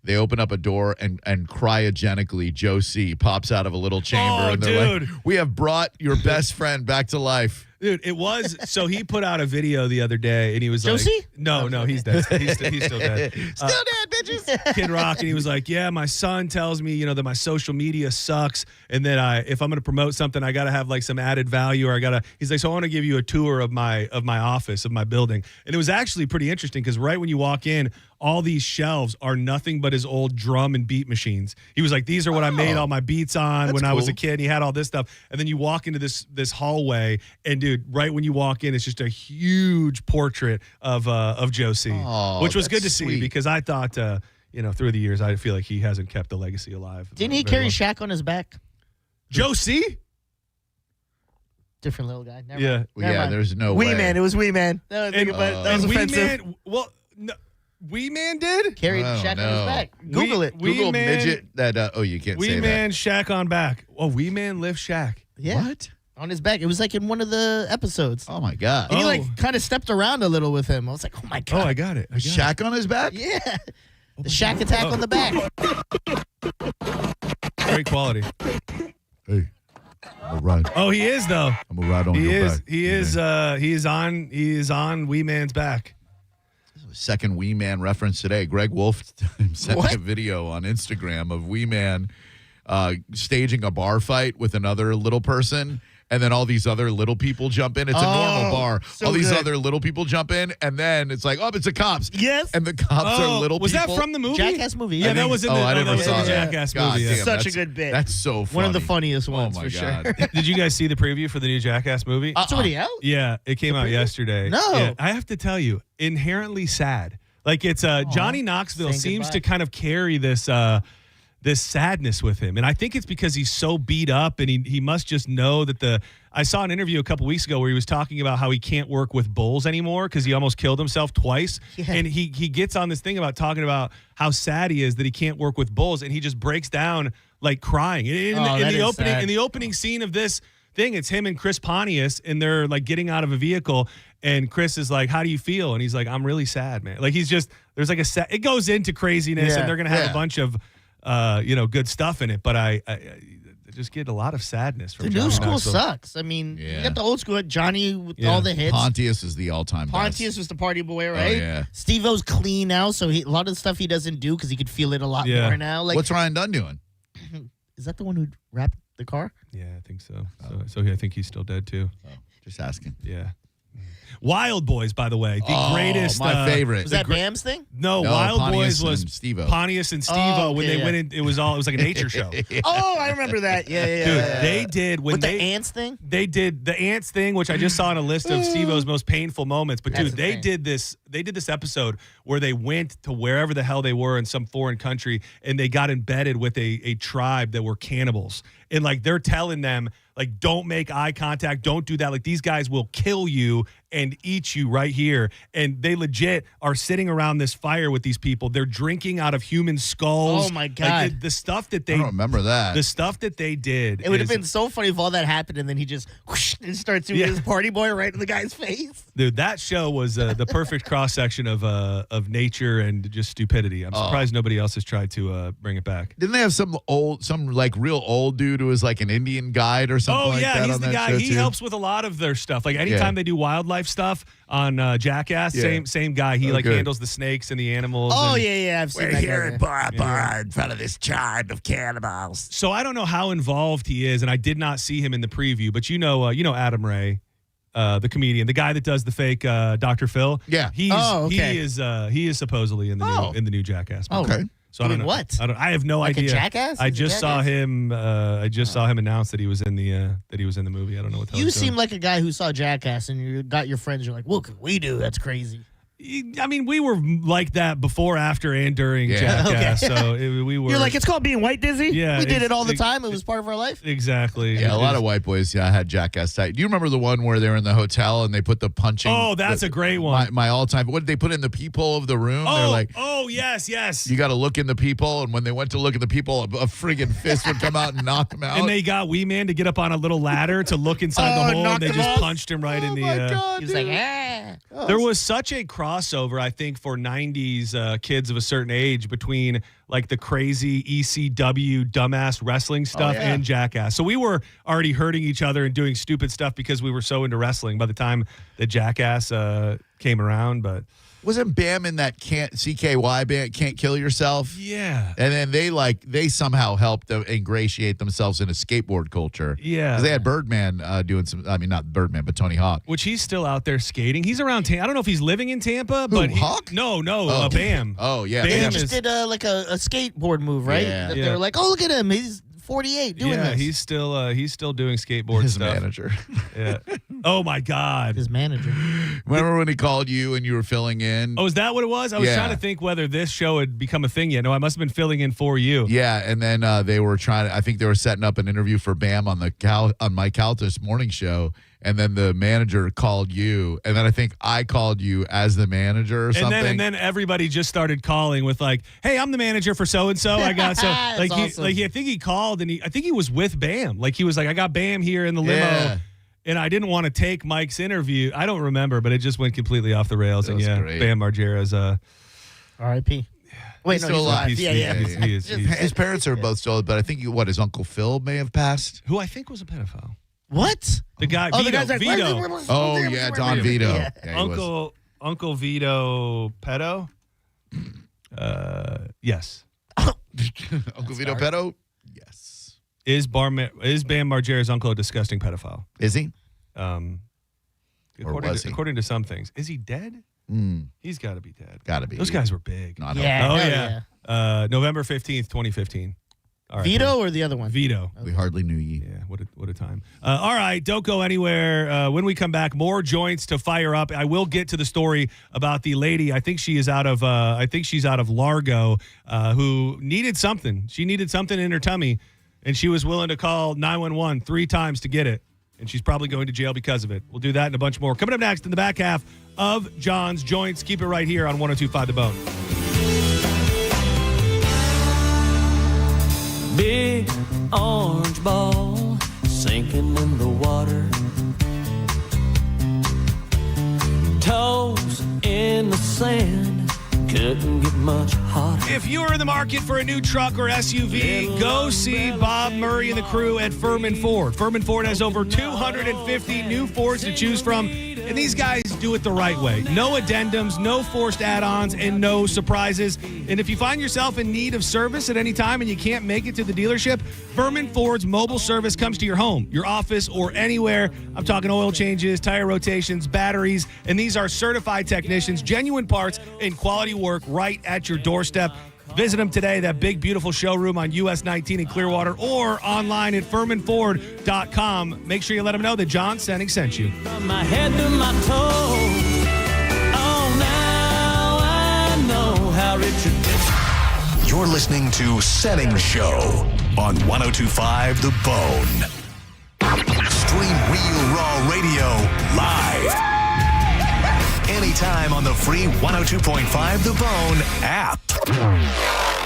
They open up a door and cryogenically Joe C. pops out of a little chamber. And they're like, "We have brought your best friend back to life." Dude, it was, so he put out a video the other day and he was Josie? like, no, he's dead. He's still dead. Still dead, bitches. Kid Rock, and he was like, yeah, my son tells me, that my social media sucks, and that if I'm going to promote something, I got to have like some added value, or he's like, so I want to give you a tour of my office, of my building. And it was actually pretty interesting because right when you walk in, all these shelves are nothing but his old drum and beat machines. He was like, these are what I made all my beats on when I was a kid. And he had all this stuff. And then you walk into this hallway, and dude, right when you walk in, it's just a huge portrait of Joe C, which was good to see because I thought, through the years, I feel like he hasn't kept the legacy alive. Didn't he carry Shaq on his back? Joe C? Different little guy. Never Yeah. mind. Well, yeah, there's no Wee way. Man. It was Wee Man. That was offensive. Man, well, no, Wee Man did? Carried Shaq on his back. Google it. Google Man, midget that. You can't say Wee that. Man, Shaq on back. Oh, Wee Man lift Shaq. Yeah. What? On his back. It was like in one of the episodes. Oh my god! And he kind of stepped around a little with him. I was like, oh my god. Oh, I got it. Shaq on his back? Yeah. The Shaq attack on the back. Great quality. Hey, I'm a ride. Oh, he is though. I'm a ride on your back. He is on Wee Man's back. Second Wee Man reference today. Greg Wolf sent me a video on Instagram of Wee Man staging a bar fight with another little person. And then all these other little people jump in. It's a normal bar. So all these good. other little people jump in, and then it's like, oh, it's the cops. Yes. And the cops are little was people. that from the movie? Jackass movie. Yeah, that was in the, I that never was in saw the that. Jackass God movie. Yeah. damn, Such a good bit. That's so funny. One of the funniest ones, oh my for God. sure. Did you guys see the preview for the new Jackass movie? It's already out? Yeah, it came out yesterday. No. Yeah, I have to tell you, inherently sad. Like it's Johnny Knoxville Saying seems goodbye. to kind of carry this this sadness with him. And I think it's because he's so beat up and he must just know that I saw an interview a couple weeks ago where he was talking about how he can't work with bulls anymore because he almost killed himself twice. Yeah. And he gets on this thing about talking about how sad he is that he can't work with bulls, and he just breaks down like crying. In the opening scene of this thing, it's him and Chris Pontius, and they're like getting out of a vehicle, and Chris is like, how do you feel? And he's like, I'm really sad, man. Like there's like it goes into craziness, and they're going to have a bunch of good stuff in it. But just get a lot of sadness from The Johnny new school Knoxville. sucks. I mean, Yeah. you got the old school, Johnny with Yeah. all the hits. Pontius is the all-time Pontius best. was the party boy, right? yeah. Steve-O's clean now, so a lot of the stuff he doesn't do because he could feel it a lot Yeah. more now. Like, What's Ryan Dunn doing? is that the one who wrapped the car? Yeah, I think so. So I think he's still dead too. Just asking. Yeah. Wild Boys, by the way, the greatest. My favorite. Was that Bam's thing? No, No, Wild Pontius Boys was and Steve-O. Pontius and Steve-O when okay, they went in. It was like a nature show. Oh, I remember that. Yeah, yeah, Dude, yeah. they did when With they the ants thing? They did the ants thing, which I just saw on a list of Steve-O's most painful moments. But That's dude, they insane. did this. They did this episode where they went to wherever the hell they were in some foreign country, and they got embedded with a tribe that were cannibals. And like they're telling them, like, don't make eye contact, don't do that. Like these guys will kill you and eat you right here. And they legit are sitting around this fire with these people. They're drinking out of human skulls. Oh, my Like, God. the stuff that they I don't remember that. The stuff that they did. It would have is- been so funny if all that happened and then he just whoosh, and starts doing Yeah. his party boy right in the guy's face. Dude, that show was the perfect cross section of nature and just stupidity. I'm surprised nobody else has tried to bring it back. Didn't they have some like real old dude who was like an Indian guide or something Oh like yeah, that he's on the that guy. show He too? helps with a lot of their stuff. Like anytime they do wildlife stuff on Jackass, Yeah. same guy. He like good. handles the snakes and the animals. Oh, and- yeah, I've seen that guy. Bora in front of this tribe of cannibals. So I don't know how involved he is, and I did not see him in the preview. But you know Adam Ray, the comedian, the guy that does the fake Dr. Phil. Yeah. He's Oh, okay. he is supposedly in the new Jackass. Oh, movie. okay. So I don't Doing know what? I have no Like a idea. Jackass? I Is it just saw Jackass? him. I just saw him announce that he was in the movie. I don't know what the hell You he's doing. seem like a guy who saw Jackass and you got your friends. You're like, what could we do? That's crazy. I mean, we were like that before, after, and during Yeah. Jackass. Okay. So we were. You're like, it's called being white, Dizzy? Yeah, We did it all the ex- time. It was part of our life. exactly. Yeah, a lot of white boys. Yeah, I had Jackass tight. Do you remember the one where they were in the hotel and they put the punching? Oh, that's a great one. My all-time. What did they put in the peephole of the room? They're like, yes. you got to look in the people, and when they went to look at the people, a friggin' fist would come out and knock them out. And they got Wee Man to get up on a little ladder to look inside the hole, knock and they him just off? punched him right in the. my God, He was like, ah. There was such a crossover, I think, for 90s kids of a certain age between like the crazy ECW dumbass wrestling stuff yeah. and Jackass. So we were already hurting each other and doing stupid stuff because we were so into wrestling by the time that Jackass came around. But Wasn't Bam in that CKY band, Can't Kill Yourself? yeah. And then they somehow helped ingratiate themselves in a skateboard culture. Yeah. 'Cause they had Birdman doing some, I mean, not Birdman, but Tony Hawk. Which he's still out there skating. He's around Tampa. I don't know if he's living in Tampa, but Hawk? No, Oh. Bam. Oh, yeah. Bam They Bam just is- did like a skateboard move, right? Yeah. That Yeah. They were like, oh, look at him. He's 48 doing yeah, this. he's still doing skateboard His stuff. manager. Yeah. Oh my God. his manager. Remember when he called you and you were filling in? Oh, is that what it was? I was Yeah. trying to think whether this show had become a thing yet. No, I must have been filling in for you. Yeah, and then they were I think they were setting up an interview for Bam on on Mike Calta's morning show, and then the manager called you, and then I think I called you as the manager or something. And then everybody just started calling with like, "Hey, I'm the manager for so and so. I got so That's awesome. I think he called and I think he was with Bam. Like he was like, I got Bam here in the limo." Yeah. And I didn't want to take Mike's interview. I don't remember, but it just went completely off the rails. That And was yeah, great. Bam Margera's R.I.P. Wait, He's no, still he's alive. Yeah, Yeah, yeah. he is. His parents are both still, but I think his Uncle Phil may have passed. Who I think was a pedophile. What? The guy, Oh, Vito. the guy's like, Vito. Oh yeah, Don Vito. Yeah. Yeah, he was. Uncle Vito pedo. Yes. Uncle Vito pedo. Yes. Is Bam Margera's uncle a disgusting pedophile? Is he? According was to, he? according to some things. Is he dead? Mm, He's got to be dead. gotta be. Those guys were big. No, I don't Yeah. Oh, hell yeah. November 15th, 2015. All right, Vito or the other one? Vito. We hardly knew ye. Yeah, what a time. All right, don't go anywhere. When we come back, more joints to fire up. I will get to the story about the lady. I think she's out of Largo, who needed something. She needed something in her tummy, and she was willing to call 911 3 times to get it. And she's probably going to jail because of it. We'll do that and a bunch more. Coming up next in the back half of John's Joints. Keep it right here on 102.5 The Bone. Big orange ball sinking in the water. Toes in the sand, couldn't get much hotter. If you are in the market for a new truck or SUV, go see Bob Murray and the crew at Furman Ford. Furman Ford has over 250 new Fords to choose from, and these guys do it the right way. No addendums, no forced add-ons, and no surprises. And if you find yourself in need of service at any time and you can't make it to the dealership, Furman Ford's mobile service comes to your home, your office, or anywhere. I'm talking oil changes, tire rotations, batteries, and these are certified technicians, genuine parts, and quality work right at your doorstep. Visit them today, that big, beautiful showroom on US 19 in Clearwater, or online at FurmanFord.com. Make sure you let them know that John Senning sent you. From my head to my toes. Oh, now I know how Richard did. You're listening to Senning Show on 102.5 The Bone. Stream Real Raw Radio live. Anytime on the free 102.5 The Bone app.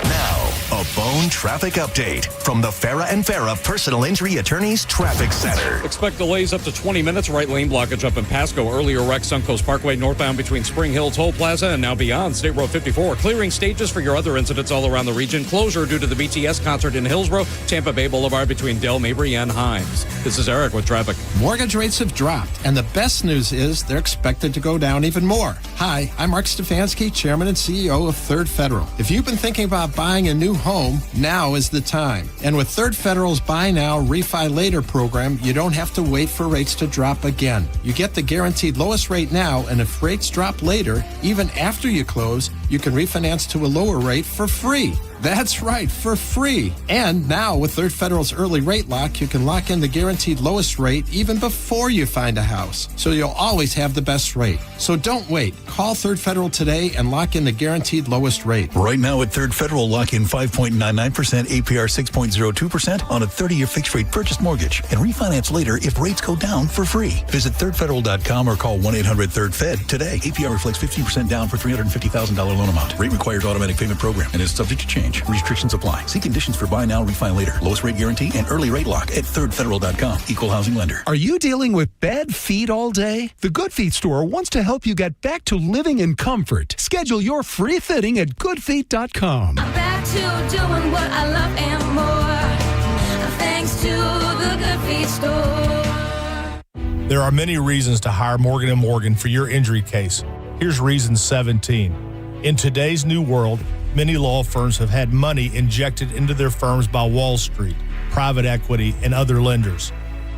Now, a Bone traffic update from the Farah and Farah Personal Injury Attorneys Traffic Center. Expect delays up to 20 minutes. Right lane blockage up in Pasco. Earlier wreck Suncoast Parkway northbound between Spring Hill Toll Plaza and now beyond State Road 54. Clearing stages for your other incidents all around the region. Closure due to the BTS concert in Hillsborough. Tampa Bay Boulevard between Dell, Mabry, and Himes. This is Eric with traffic. Mortgage rates have dropped, and the best news is they're expected to go down even more. Hi, I'm Mark Stefanski, Chairman and CEO of Third Federal. If you've been thinking about buying a new home, now is the time. And with Third Federal's Buy Now, Refi Later program, you don't have to wait for rates to drop again. You get the guaranteed lowest rate now, and if rates drop later, even after you close, you can refinance to a lower rate for free. That's right, for free. And now with Third Federal's early rate lock, you can lock in the guaranteed lowest rate even before you find a house. So you'll always have the best rate. So don't wait. Call Third Federal today and lock in the guaranteed lowest rate. Right now at Third Federal, lock in 5.99%, APR 6.02% on a 30-year fixed rate purchase mortgage and refinance later if rates go down for free. Visit thirdfederal.com or call 1-800-3rd-FED today. APR reflects 15% down for $350,000 loan amount. Rate requires automatic payment program and is subject to change. Restrictions apply. See conditions for buy now, refi later. Lowest rate guarantee and early rate lock at thirdfederal.com. Equal housing lender. Are you dealing with bad feet all day? The Good Feet store wants to help you get back to living in comfort. Schedule your free fitting at goodfeet.com. I'm back to doing what I love and more. Thanks to the Good Feet store. There are many reasons to hire Morgan & Morgan for your injury case. Here's reason 17. In today's new world, many law firms have had money injected into their firms by Wall Street, private equity, and other lenders.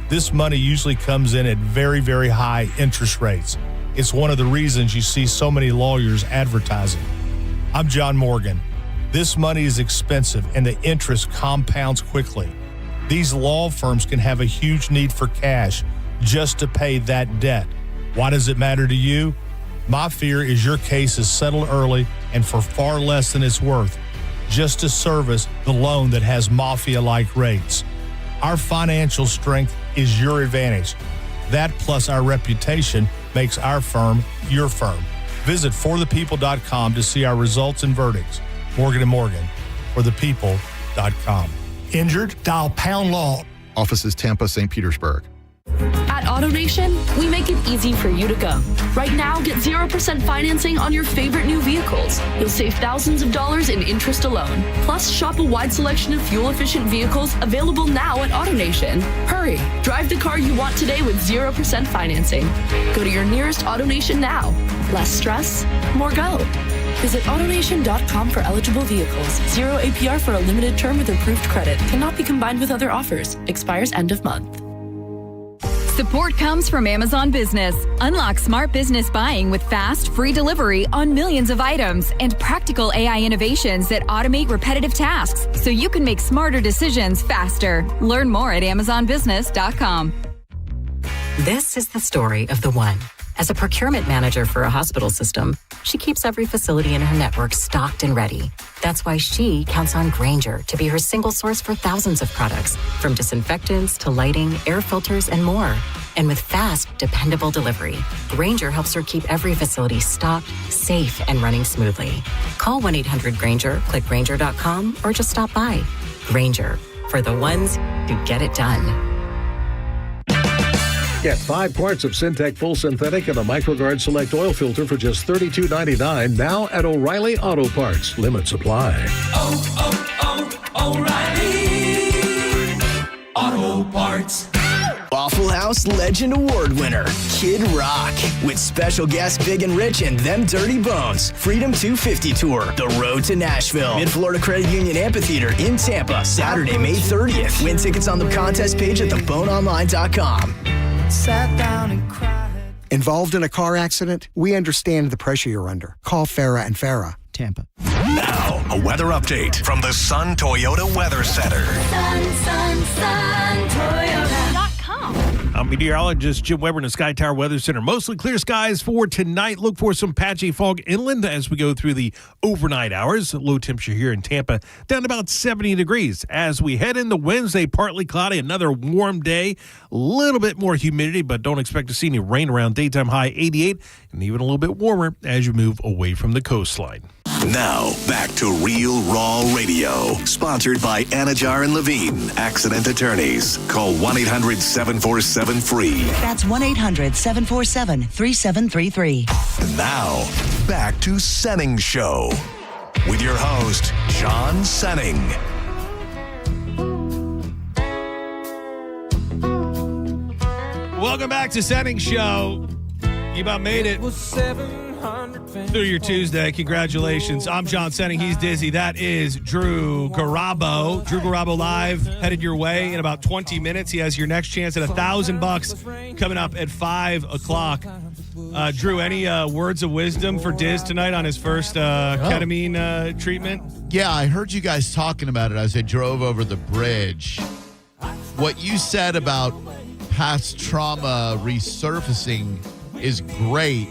This money usually comes in at very, very high interest rates. It's one of the reasons you see so many lawyers advertising. I'm John Morgan. This money is expensive and the interest compounds quickly. These law firms can have a huge need for cash just to pay that debt. Why does it matter to you? My fear is your case is settled early and for far less than it's worth, just to service the loan that has mafia-like rates. Our financial strength is your advantage. That plus our reputation makes our firm your firm. Visit forthepeople.com to see our results and verdicts. Morgan & Morgan, forthepeople.com. Injured? Dial Pound Law. Offices Tampa, St. Petersburg. At AutoNation, we make it easy for you to go. Right now, get 0% financing on your favorite new vehicles. You'll save thousands of dollars in interest alone. Plus, shop a wide selection of fuel-efficient vehicles available now at AutoNation. Hurry, drive the car you want today with 0% financing. Go to your nearest AutoNation now. Less stress, more go. Visit AutoNation.com for eligible vehicles. 0 APR for a limited term with approved credit. Cannot be combined with other offers. Expires end of month. Support comes from Amazon Business. Unlock smart business buying with fast, free delivery on millions of items and practical AI innovations that automate repetitive tasks so you can make smarter decisions faster. Learn more at AmazonBusiness.com. This is the story of the one. As a procurement manager for a hospital system, she keeps every facility in her network stocked and ready. That's why she counts on Grainger to be her single source for thousands of products, from disinfectants to lighting, air filters, and more. And with fast, dependable delivery, Grainger helps her keep every facility stocked, safe, and running smoothly. Call 1-800-GRAINGER, click Grainger.com, or just stop by. Grainger, for the ones who get it done. Get 5 quarts of Syntec Full Synthetic and a MicroGuard Select Oil Filter for just $32.99 now at O'Reilly Auto Parts. Limit supply. O'Reilly Auto Parts. Waffle House Legend Award winner, Kid Rock, with special guests Big and Rich and Them Dirty Bones. Freedom 250 Tour, The Road to Nashville, Mid-Florida Credit Union Amphitheater in Tampa, Saturday, May 30th. Win tickets on the contest page at theboneonline.com. Sat down and cried. Involved in a car accident? We understand the pressure you're under. Call Farah and Farah, Tampa. Now, a weather update from the Sun Toyota Weather Center. Sun, Toyota.com. I'm meteorologist Jim Weber in the Sky Tower Weather Center. Mostly clear skies for tonight. Look for some patchy fog inland as we go through the overnight hours. Low temperature here in Tampa down to about 70 degrees. As we head into Wednesday, partly cloudy, another warm day. A little bit more humidity, but don't expect to see any rain around. Daytime high 88 and even a little bit warmer as you move away from the coastline. Now, back to Real Raw Radio. Sponsored by Anajar and Levine, Accident Attorneys. Call 1-800-747-FREE. That's 1-800-747-3733. Now, back to Senning Show. With your host, John Senning. Welcome back to Senning Show. You about made it through your Tuesday. Congratulations. I'm John Senning. He's Dizzy. That is Drew Garabo. Drew Garabo live, headed your way in about 20 minutes. He has your next chance at $1,000 coming up at 5 o'clock. Drew, any words of wisdom for Diz tonight on his first ketamine treatment? Yeah, I heard you guys talking about it as I drove over the bridge. What you said about past trauma resurfacing is great.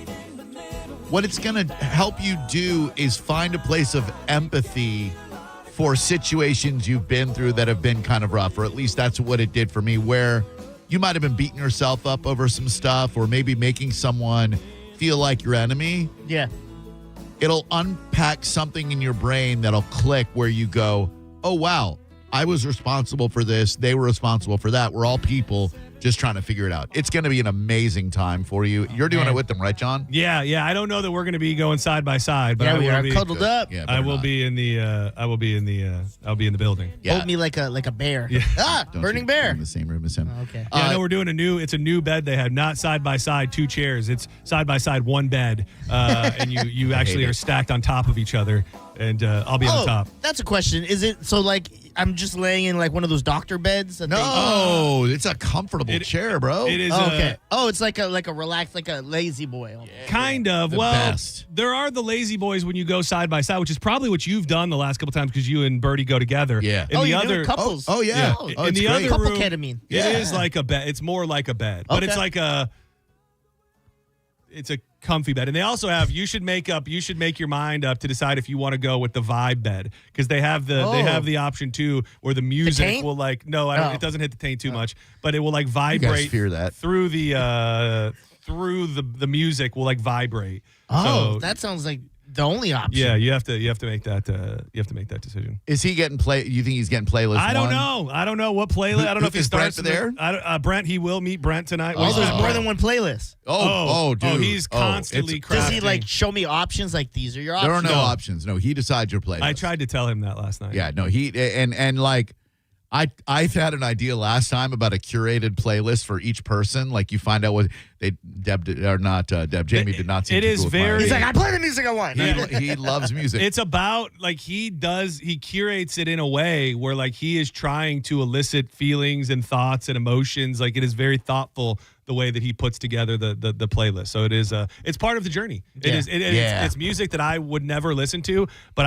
What it's going to help you do is find a place of empathy for situations you've been through that have been kind of rough, or at least that's what it did for me, where you might have been beating yourself up over some stuff or maybe making someone feel like your enemy. Yeah. It'll unpack something in your brain that'll click where you go, oh, wow, I was responsible for this. They were responsible for that. We're all people just trying to figure it out. It's going to be an amazing time for you. You're doing it with them, right, John? Yeah. I don't know that we're going to be going side by side, but we are cuddled Good. up. Yeah, I will be in the. I'll be in the building. Yeah. Hold me like a bear. Yeah. Don't Burning you bear. in the same room as him. Okay. Yeah, I know we're doing it's a new bed they have, not side by side, 2 chairs. It's side by side, 1 bed, and you actually are stacked on top of each other, and I'll be on top. That's a question. Is it so like I'm just laying in like one of those doctor beds? That No, it's a comfortable chair, bro. It is. okay. It's like a relaxed, like a lazy boy. Kind of. The Well, best. there are the lazy boys when you go side by side, which is probably what you've done the last couple times because you and Birdie go together. Yeah. In the you're other doing couples. Oh, yeah. Oh, Oh, in it's the great. other couple room, ketamine. it is like a bed. It's more like a bed, but it's Okay. like it's a comfy bed. And they also have you should make your mind up to decide if you want to go with the vibe bed because they have the option too where the music taint? will like it doesn't hit the taint too much, but it will like vibrate fear that. through the music will like vibrate. Oh, So, that sounds like the only option. yeah, you have to make that decision. Is he getting you think he's getting playlist I don't one? know. I don't know what playlist. I don't know if he Is Brent starts there? Brent, he will meet Brent tonight. Oh, there's more than one playlist. Dude. He's constantly crafting. Does he like show me options? Like these are your There options. are no options. No, he decides your playlist. I tried to tell him that last night. Yeah, no, he and like I had an idea last time about a curated playlist for each person. Like you find out what Jamie did not seem it too is cool with very- mine. He's like, I play the music I want. He loves music. It's about like he curates it in a way where like he is trying to elicit feelings and thoughts and emotions. Like it is very thoughtful the way that he puts together the playlist. So it is it's part of the journey. It is it's music that I would never listen to, but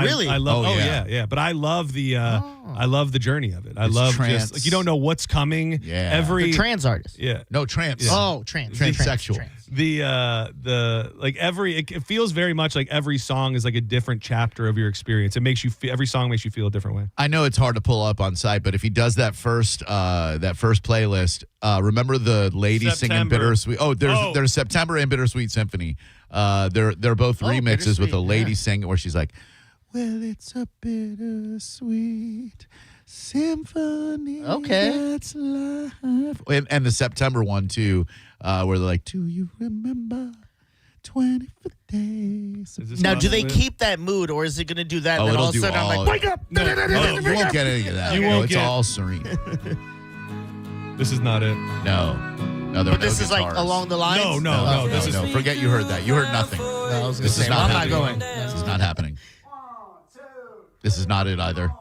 really? I love yeah. but I love the I love the journey of it. I It's love trance. just like you don't know what's coming. Yeah. Every The trans artist. yeah. No, trance. Oh, trans. Transsexual. Trans. The like it feels very much like every song is like a different chapter of your experience. It makes you every song makes you feel a different way. I know it's hard to pull up on site, but if he does that first playlist, remember the lady singing September. Bittersweet? There's September and Bittersweet Symphony. They're both remixes with a lady singing where she's like, "Well, it's a bittersweet Symphony. Okay. That's life. And the September one, too, where they're like, do you remember 24 days? Now, do they keep that mood, or is it going to do that? Oh, and then it'll all of a do sudden, I'm all- like, wake up! No, you won't get any of that. You won't It's get- all serene. This is not it. No, there But were this no is like guitars. along the lines? No. This is Forget you heard that. You heard nothing. No, I was going to This say, is well, not I'm not happening. going. This is not happening. This is not it either.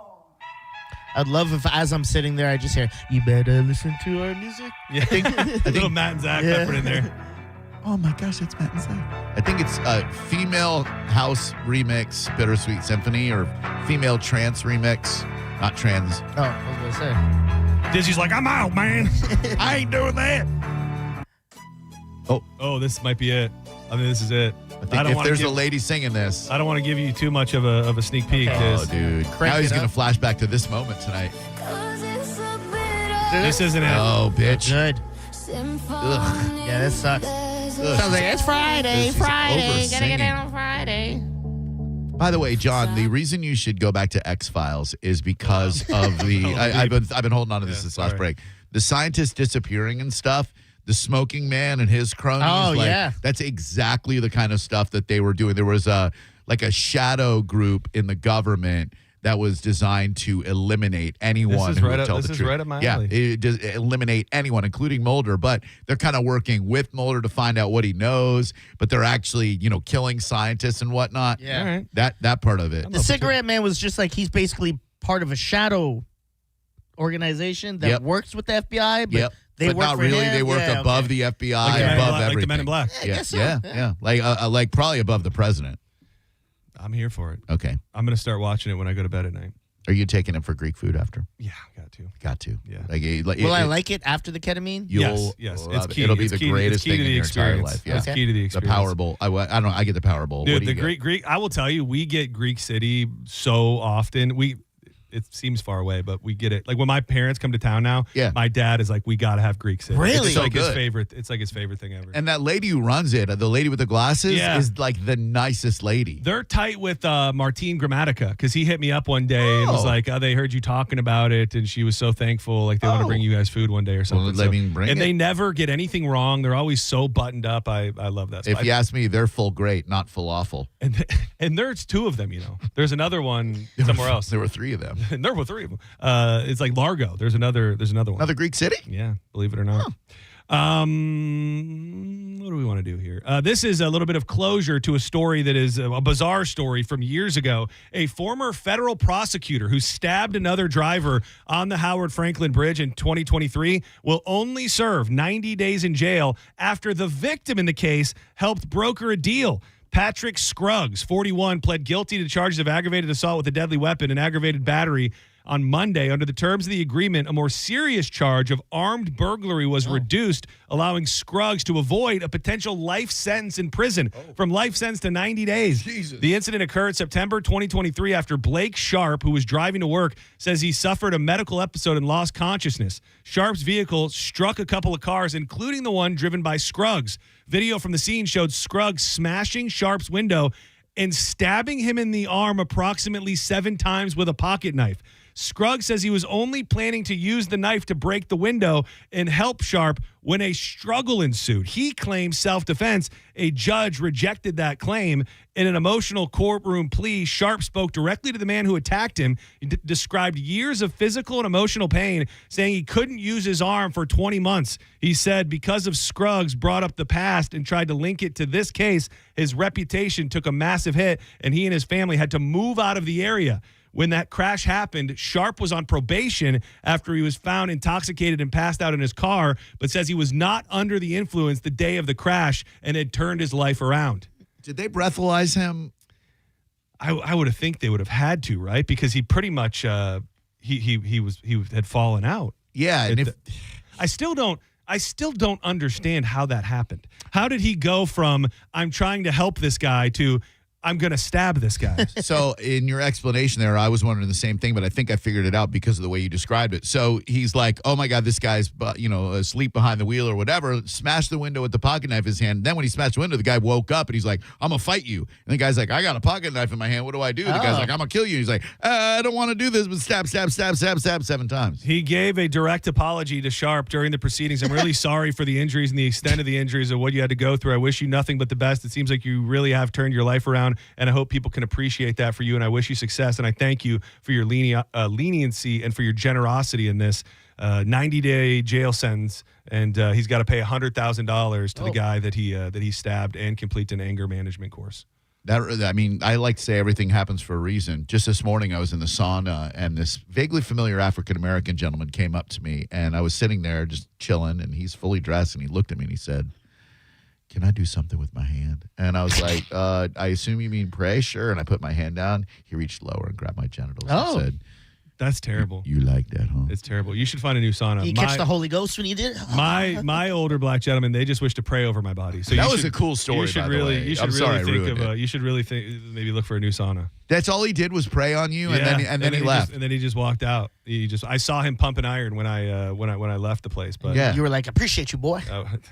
I'd love if, as I'm sitting there, I just hear, you better listen to our music. Yeah. I think little Matt and Zach peppered in there. Oh my gosh, it's Matt and Zach. I think it's a female house remix, Bittersweet Symphony, or female trance remix, not trans. Oh, I was going to say. Dizzy's like, I'm out, man. I ain't doing that. Oh, this might be it. I mean, this is it. I think if there's a lady singing this. I don't want to give you too much of a sneak peek. Okay. Oh, dude. Now he's going to flash back to this moment tonight. This isn't it. Oh, bitch. Good. Ugh. Yeah, this sucks. Ugh. Sounds like it's Friday. She's Friday. Gotta over-singing. get down on Friday. By the way, John, the reason you should go back to X-Files is because of the. I've been holding on to this last break. The scientist disappearing and stuff. The smoking man and his cronies. Oh, yeah. That's exactly the kind of stuff that they were doing. There was a shadow group in the government that was designed to eliminate anyone who would tell the truth. This is right up my yeah, alley. it does eliminate anyone, including Mulder. But they're kind of working with Mulder to find out what he knows. But they're actually, killing scientists and whatnot. Yeah. All right. That part of it. The cigarette man was just like, he's basically part of a shadow organization that works with the FBI, but they but work not for really. him. They work Yeah, above okay. the FBI, Like the Men in above Black- everything. like the Men in Black. I guess so, Yeah. Like probably above the president. I'm here for it. Okay. I'm going to start watching it when I go to bed at night. Are you taking it for Greek food after? Yeah, got to. Got to. Yeah. Will I like it after the ketamine? You'll Yes. love It's it. key. It'll be It's the key- greatest it's key thing to in the your entire experience. life. Yeah. It's key to the The experience. Power Bowl. I don't know. I get the Power Bowl. Dude, What do the you get? Greek. I will tell you, we get Greek City so often. It seems far away, but we get it. Like when my parents come to town now, my dad is like, we got to have Greek City. Really? It's So like his good. favorite. It's like his favorite thing ever. And that lady who runs it, the lady with the glasses, Yeah. is like the nicest lady. They're tight with Martine Gramatica because he hit me up one day and was like, they heard you talking about it, and she was so thankful. Like they want to bring you guys food one day or something. Well, I mean, bring and it. they never get anything wrong. They're always so buttoned up. I love that. If you ask me, they're full great, not full awful. And there's two of them, There's another one somewhere else. There were three of them. And there were three of them. It's like Largo. There's another one. Another Greek city? Yeah, believe it or not. What do we want to do here? This is a little bit of closure to a story that is a bizarre story from years ago. A former federal prosecutor who stabbed another driver on the Howard Franklin Bridge in 2023 will only serve 90 days in jail after the victim in the case helped broker a deal. Patrick Scruggs, 41, pled guilty to charges of aggravated assault with a deadly weapon and aggravated battery on Monday. Under the terms of the agreement, a more serious charge of armed burglary was reduced, allowing Scruggs to avoid a potential life sentence in prison, from life sentence to 90 days. Jesus. The incident occurred September 2023 after Blake Sharp, who was driving to work, says he suffered a medical episode and lost consciousness. Sharp's vehicle struck a couple of cars, including the one driven by Scruggs. Video from the scene showed Scruggs smashing Sharp's window and stabbing him in the arm approximately 7 times with a pocket knife. Scruggs says he was only planning to use the knife to break the window and help Sharp when a struggle ensued. He claims self-defense. A judge rejected that claim. In an emotional courtroom plea, Sharp spoke directly to the man who attacked him. He described years of physical and emotional pain, saying he couldn't use his arm for 20 months. He said because of Scruggs brought up the past and tried to link it to this case, his reputation took a massive hit, and he and his family had to move out of the area. When that crash happened, Sharp was on probation after he was found intoxicated and passed out in his car, but says he was not under the influence the day of the crash and had turned his life around. Did they breathalyze him? I would have think they would have had to, right? Because he pretty much he had fallen out. Yeah, and I still don't understand how that happened. How did he go from I'm trying to help this guy to I'm going to stab this guy. So in your explanation there, I was wondering the same thing, but I think I figured it out because of the way you described it. So he's like, oh my God, this guy's, asleep behind the wheel or whatever, smashed the window with the pocket knife in his hand. Then when he smashed the window, the guy woke up and he's like, I'm going to fight you. And the guy's like, I got a pocket knife in my hand. What do I do? The guy's like, I'm going to kill you. He's like, I don't want to do this, but stab 7 times. He gave a direct apology to Sharp during the proceedings. I'm really sorry for the injuries and the extent of the injuries and what you had to go through. I wish you nothing but the best. It seems like you really have turned your life around, and I hope people can appreciate that for you, and I wish you success, and I thank you for your leniency and for your generosity in this 90-day jail sentence, and he's got to pay $100,000 to the guy that he stabbed and complete an anger management course. I like to say everything happens for a reason. Just this morning, I was in the sauna, and this vaguely familiar African-American gentleman came up to me, and I was sitting there just chilling, and he's fully dressed, and he looked at me, and he said, can I do something with my hand? And I was like, I assume you mean pray? Sure. And I put my hand down. He reached lower and grabbed my genitals and said, that's terrible. You like that, huh? It's terrible. You should find a new sauna. Did you catch the Holy Ghost when you did? My older black gentlemen, they just wish to pray over my body. So that was a cool story. You should really think maybe look for a new sauna. That's all he did was pray on you, and then he left. And then he just walked out. I saw him pumping iron when I left the place. But you were like, appreciate you, boy.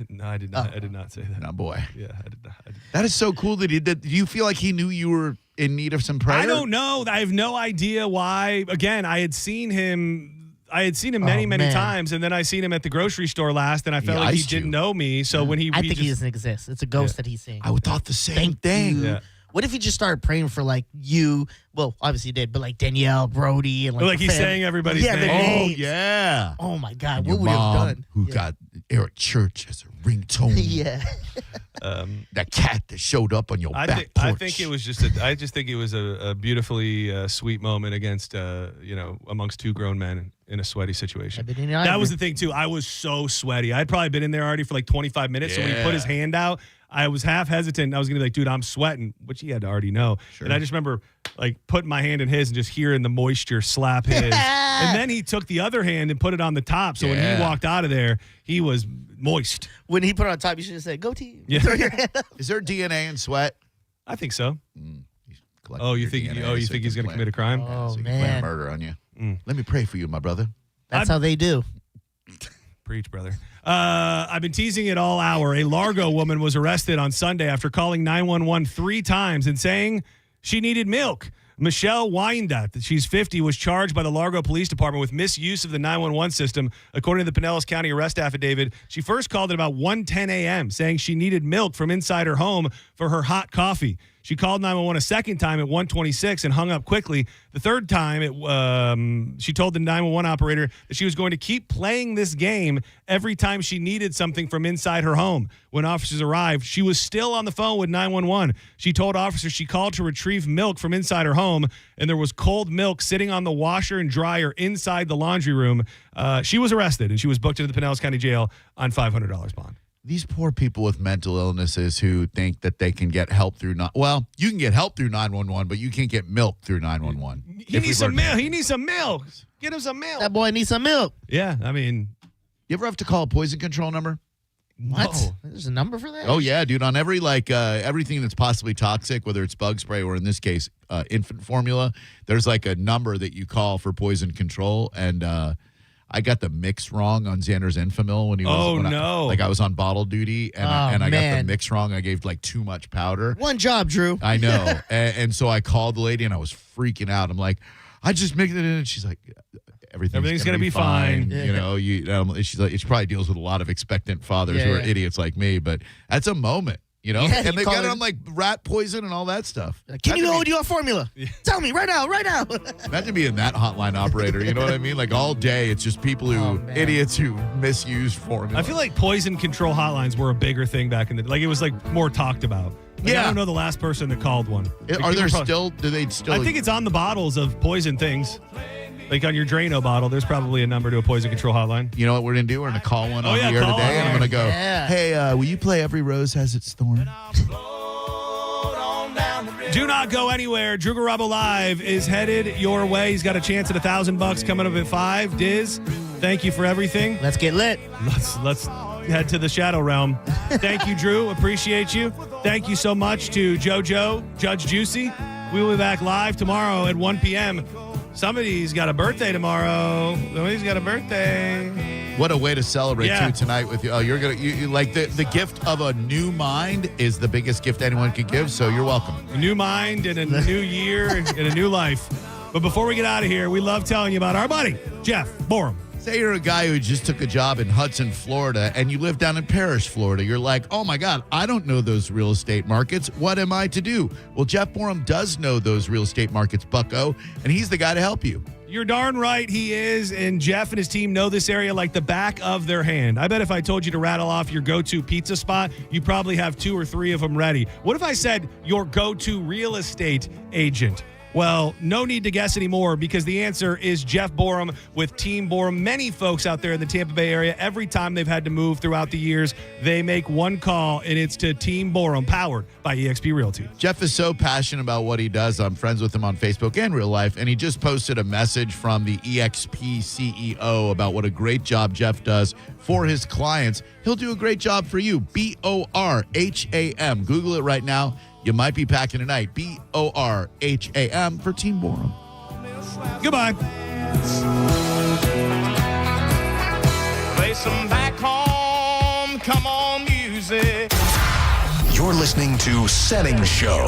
No, I did not. I did not say that. No, boy. Yeah, I did not. That is so cool that he did. Do you feel like he knew you were in need of some prayer? I don't know. I have no idea why. Again, I had seen him many times, and then I seen him at the grocery store last, and I felt like he didn't know me. So when I think he doesn't exist. It's a ghost that he's seeing. I would thought the same thing. Yeah. What if he just started praying for like you? Well, obviously he did, but like Danielle, Brody, and like he's saying everybody's name. Names. Oh yeah. Oh my God, and what would he have done? Who got Eric Church as a ringtone? Yeah. That cat that showed up on your back porch. I think it was I just think it was a beautifully sweet moment against amongst two grown men in a sweaty situation. That was the thing too. I was so sweaty. I'd probably been in there already for like 25 minutes. So when he put his hand out, I was half hesitant. I was going to be like, dude, I'm sweating, which he had to already know. Sure. And I just remember like putting my hand in his and just hearing the moisture slap his. And then he took the other hand and put it on the top. So when he walked out of there, he was moist. When he put it on top, you should have said, go team. Yeah. Is there DNA in sweat? I think so. You think he's going to commit a crime? Oh, so man. Plan a murder on you. Let me pray for you, my brother. That's how they do. Preach, brother. I've been teasing it all hour. A Largo woman was arrested on Sunday after calling 911 3 times and saying she needed milk. Michelle Wyandotte, she's 50, was charged by the Largo Police Department with misuse of the 911 system. According to the Pinellas County arrest affidavit, she first called at about 1:10 a.m., saying she needed milk from inside her home for her hot coffee. She called 911 a second time at 1:26 and hung up quickly. The third time, she told the 911 operator that she was going to keep playing this game every time she needed something from inside her home. When officers arrived, she was still on the phone with 911. She told officers she called to retrieve milk from inside her home, and there was cold milk sitting on the washer and dryer inside the laundry room. She was arrested, and she was booked into the Pinellas County Jail on $500 bond. These poor people with mental illnesses who think that they can get help through you can get help through 911, but you can't get milk through 911. He needs some milk. He needs some milk. Get him some milk. That boy needs some milk. Yeah, I mean, you ever have to call a poison control number? What? No. There's a number for that? Oh yeah, dude. On every everything that's possibly toxic, whether it's bug spray or in this case infant formula, there's like a number that you call for poison control. And I got the mix wrong on Xander's Enfamil when he was. I was on bottle duty and I got the mix wrong. I gave like too much powder. One job, Drew. I know, and so I called the lady and I was freaking out. I'm like, I just mixed it in, and she's like, everything's gonna be fine. Yeah. You know, she's like, she probably deals with a lot of expectant fathers who are idiots like me, but that's a moment. You know, and they got it on like rat poison and all that stuff. Can you hold your formula? Tell me right now, right now. Imagine being that hotline operator. You know what I mean? Like all day, it's just people idiots who misuse formula. I feel like poison control hotlines were a bigger thing back in the like. It was like more talked about. Like, I don't know the last person that called one. Like, are there still? Do they still? I think it's on the bottles of poison things. Like on your Drano bottle, there's probably a number to a poison control hotline. You know what we're going to do? We're going to call one on the air today, and I'm going to go, hey, will you play Every Rose Has Its Thorn? Do not go anywhere. Drew Garabo Live is headed your way. He's got a chance at $1,000 coming up at 5. Diz, thank you for everything. Let's get lit. Let's head to the Shadow Realm. Thank you, Drew. Appreciate you. Thank you so much to JoJo, Judge Juicy. We will be back live tomorrow at 1 p.m. Somebody's got a birthday tomorrow. Somebody's got a birthday. What a way to celebrate too tonight with you. Oh, you're gonna you like the gift of a new mind is the biggest gift anyone could give. So you're welcome. A new mind and a new year and a new life. But before we get out of here, we love telling you about our buddy Jeff Borum. Say you're a guy who just took a job in Hudson, Florida, and you live down in Parrish, Florida. You're like, oh my God, I don't know those real estate markets. What am I to do? Well, Jeff Borum does know those real estate markets, bucko, and he's the guy to help you. You're darn right he is, and Jeff and his team know this area like the back of their hand. I bet if I told you to rattle off your go-to pizza spot, you probably have 2 or 3 of them ready. What if I said your go-to real estate agent? Well, no need to guess anymore because the answer is Jeff Borum with Team Borum. Many folks out there in the Tampa Bay area, every time they've had to move throughout the years, they make one call, and it's to Team Borum, powered by eXp Realty. Jeff is so passionate about what he does. I'm friends with him on Facebook and real life, and he just posted a message from the eXp CEO about what a great job Jeff does for his clients. He'll do a great job for you. BORHAM. Google it right now. You might be packing tonight. BORHAM for Team Borum. Goodbye. Play some back home, come on music. You're listening to Senning Show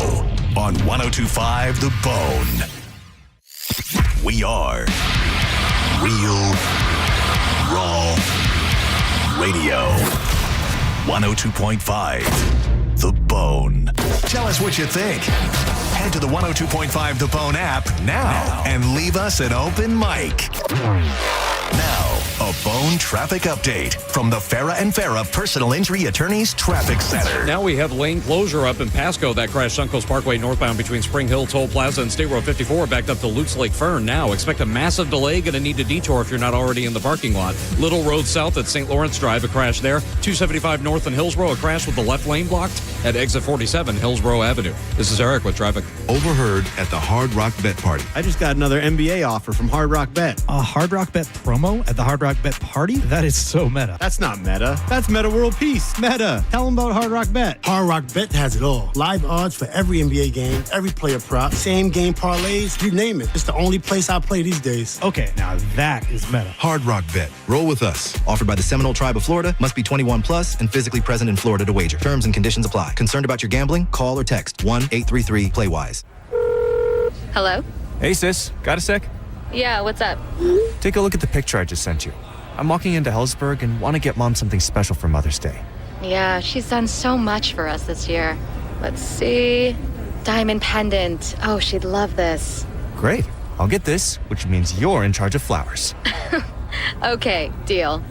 on 102.5 The Bone. We are Real Raw Radio. 102.5 The Bone. Tell us what you think. Head to the 102.5 The Bone app now and leave us an open mic. Now, a Bone traffic update from the Farah and Farah Personal Injury Attorneys Traffic Center. Now we have lane closure up in Pasco. That crash Suncoast Parkway northbound between Spring Hill Toll Plaza and State Road 54 backed up to Lutz Lake Fern. Now expect a massive delay. Going to need a detour if you're not already in the parking lot. Little Road South at St. Lawrence Drive, a crash there. 275 north in Hillsborough, a crash with the left lane blocked at exit 47 Hillsborough Avenue. This is Eric with traffic. Overheard at the Hard Rock Bet Party. I just got another NBA offer from Hard Rock Bet. A Hard Rock Bet promo at the Hard Rock Bet Party? That is so meta. That's not meta. That's Meta World Peace. Meta. Tell them about Hard Rock Bet. Hard Rock Bet has it all. Live odds for every NBA game, every player prop, same game parlays, you name it. It's the only place I play these days. Okay, now that is meta. Hard Rock Bet. Roll with us. Offered by the Seminole Tribe of Florida. Must be 21 plus and physically present in Florida to wager. Terms and conditions apply. Concerned about your gambling? Call or text 1-833-PLAY-WISE. Hello? Hey, sis. Got a sec? Yeah, what's up? Take a look at the picture I just sent you. I'm walking into Hellsburg and want to get Mom something special for Mother's Day. Yeah, she's done so much for us this year. Let's see. Diamond pendant. Oh, she'd love this. Great. I'll get this, which means you're in charge of flowers. Okay, deal.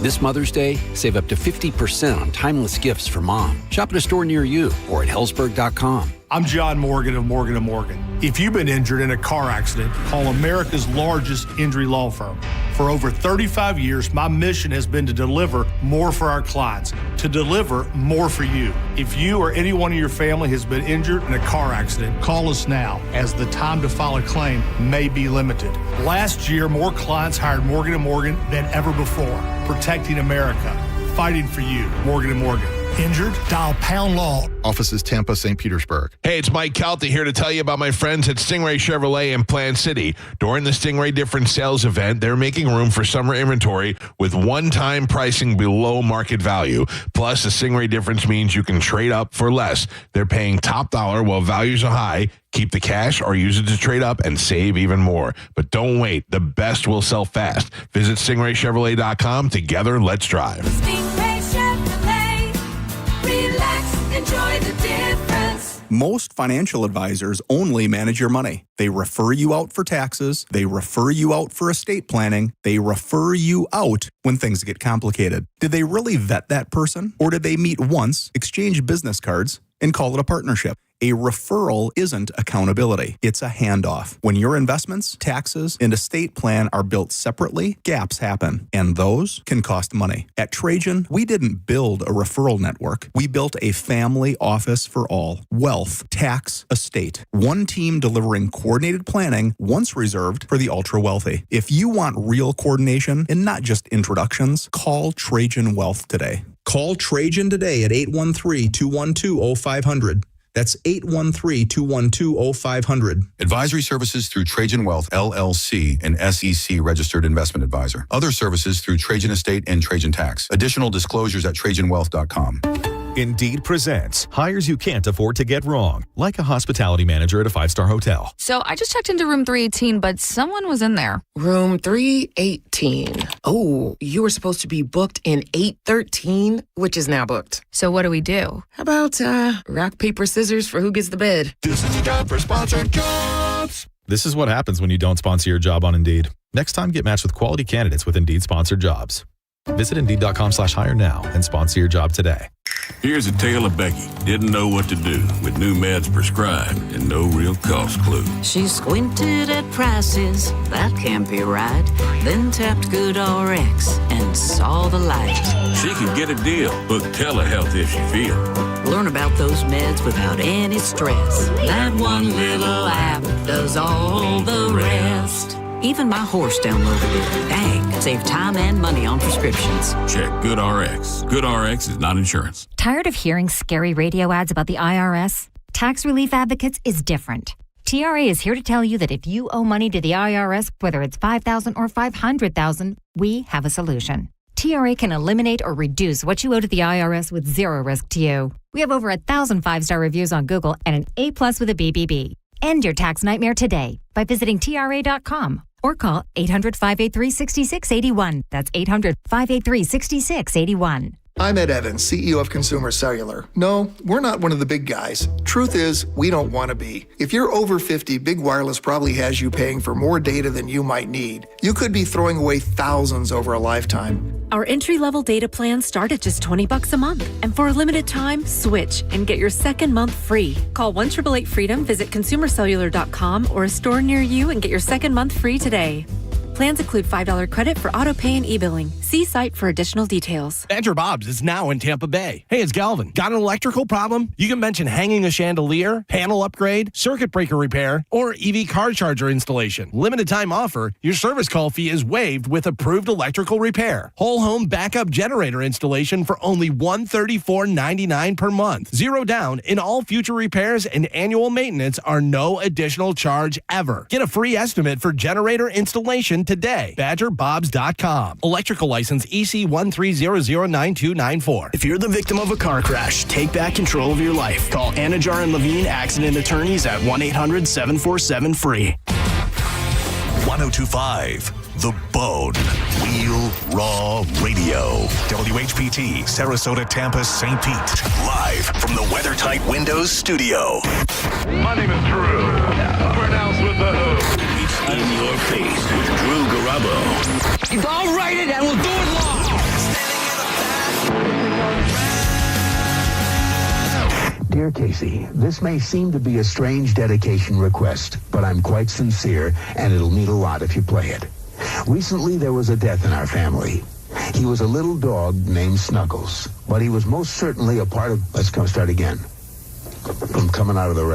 This Mother's Day, save up to 50% on timeless gifts for Mom. Shop at a store near you or at Hellsburg.com. I'm John Morgan of Morgan & Morgan. If you've been injured in a car accident, call America's largest injury law firm. For over 35 years, my mission has been to deliver more for our clients, to deliver more for you. If you or anyone in your family has been injured in a car accident, call us now, as the time to file a claim may be limited. Last year, more clients hired Morgan & Morgan than ever before, protecting America, fighting for you. Morgan & Morgan. Injured? Dial Pound Law. Offices Tampa, St. Petersburg. Hey, it's Mike Calta here to tell you about my friends at Stingray Chevrolet in Plant City. During the Stingray Difference Sales event, they're making room for summer inventory with one-time pricing below market value. Plus, the Stingray Difference means you can trade up for less. They're paying top dollar while values are high. Keep the cash or use it to trade up and save even more. But don't wait. The best will sell fast. Visit StingrayChevrolet.com. Together, let's drive. Stingray Chevrolet. Relax, enjoy the difference. Most financial advisors only manage your money. They refer you out for taxes. They refer you out for estate planning. They refer you out when things get complicated. Did they really vet that person? Or did they meet once, exchange business cards, and call it a partnership. A referral isn't accountability. It's a handoff. When your investments, taxes, and estate plan are built separately, gaps happen, and those can cost money. At Trajan, we didn't build a referral network. We built a family office for all. Wealth, tax, estate. One team delivering coordinated planning, once reserved for the ultra-wealthy. If you want real coordination and not just introductions, call Trajan Wealth today. Call Trajan today at 813-212-0500. That's 813-212-0500. Advisory services through Trajan Wealth, LLC, an SEC registered investment advisor. Other services through Trajan Estate and Trajan Tax. Additional disclosures at TrajanWealth.com. Indeed presents hires you can't afford to get wrong, like a hospitality manager at a 5-star hotel. So I just checked into room 318, but someone was in there. Room 318. Oh, you were supposed to be booked in 813, which is now booked. So what do we do? How about rock, paper, scissors for who gets the bid? This is time for sponsored jobs. This is what happens when you don't sponsor your job on Indeed. Next time, get matched with quality candidates with Indeed sponsored jobs. Visit Indeed.com/hire now and sponsor your job today. Here's a tale of Becky. Didn't know what to do with new meds prescribed and no real cost clue. She squinted at prices, that can't be right. Then tapped GoodRx and saw the light. She can get a deal. Book telehealth if she feels. Learn about those meds without any stress. That one little app does all the rest. Even my horse downloaded it. Dang, save time and money on prescriptions. Check GoodRx. GoodRx is not insurance. Tired of hearing scary radio ads about the IRS? Tax Relief Advocates is different. TRA is here to tell you that if you owe money to the IRS, whether it's $5,000 or $500,000, we have a solution. TRA can eliminate or reduce what you owe to the IRS with zero risk to you. We have over 1,000 5-star reviews on Google and an A+ with a BBB. End your tax nightmare today by visiting TRA.com or call 800-583-6681. That's 800-583-6681. I'm Ed Evans, CEO of Consumer Cellular. No, we're not one of the big guys. Truth is, we don't want to be. If you're over 50, Big Wireless probably has you paying for more data than you might need. You could be throwing away thousands over a lifetime. Our entry-level data plans start at just $20 a month. And for a limited time, switch and get your second month free. Call 1-888-FREEDOM, visit consumercellular.com or a store near you and get your second month free today. Plans include $5 credit for auto pay and e-billing. See site for additional details. Badger Bob's is now in Tampa Bay. Hey, it's Galvin. Got an electrical problem? You can mention hanging a chandelier, panel upgrade, circuit breaker repair, or EV car charger installation. Limited time offer. Your service call fee is waived with approved electrical repair. Whole home backup generator installation for only $134.99 per month. Zero down, and all future repairs and annual maintenance are no additional charge ever. Get a free estimate for generator installation today. BadgerBobs.com. Electrical license EC130092994. If you're the victim of a car crash, take back control of your life. Call Anajar and Levine Accident Attorneys at 1-800-747-FREE. 1025 The Bone. Real Raw Radio. WHPT, Sarasota, Tampa, St. Pete. Live from the WeatherTight Windows studio. My name is Drew. Pronounced with the O. It's in your face with Drew Garabo. I'll write it and we'll do it live. Dear Casey, this may seem to be a strange dedication request, but I'm quite sincere, and it'll mean a lot if you play it. Recently, there was a death in our family. He was a little dog named Snuggles, but he was most certainly a part of... Let's start again. From coming out of the rain.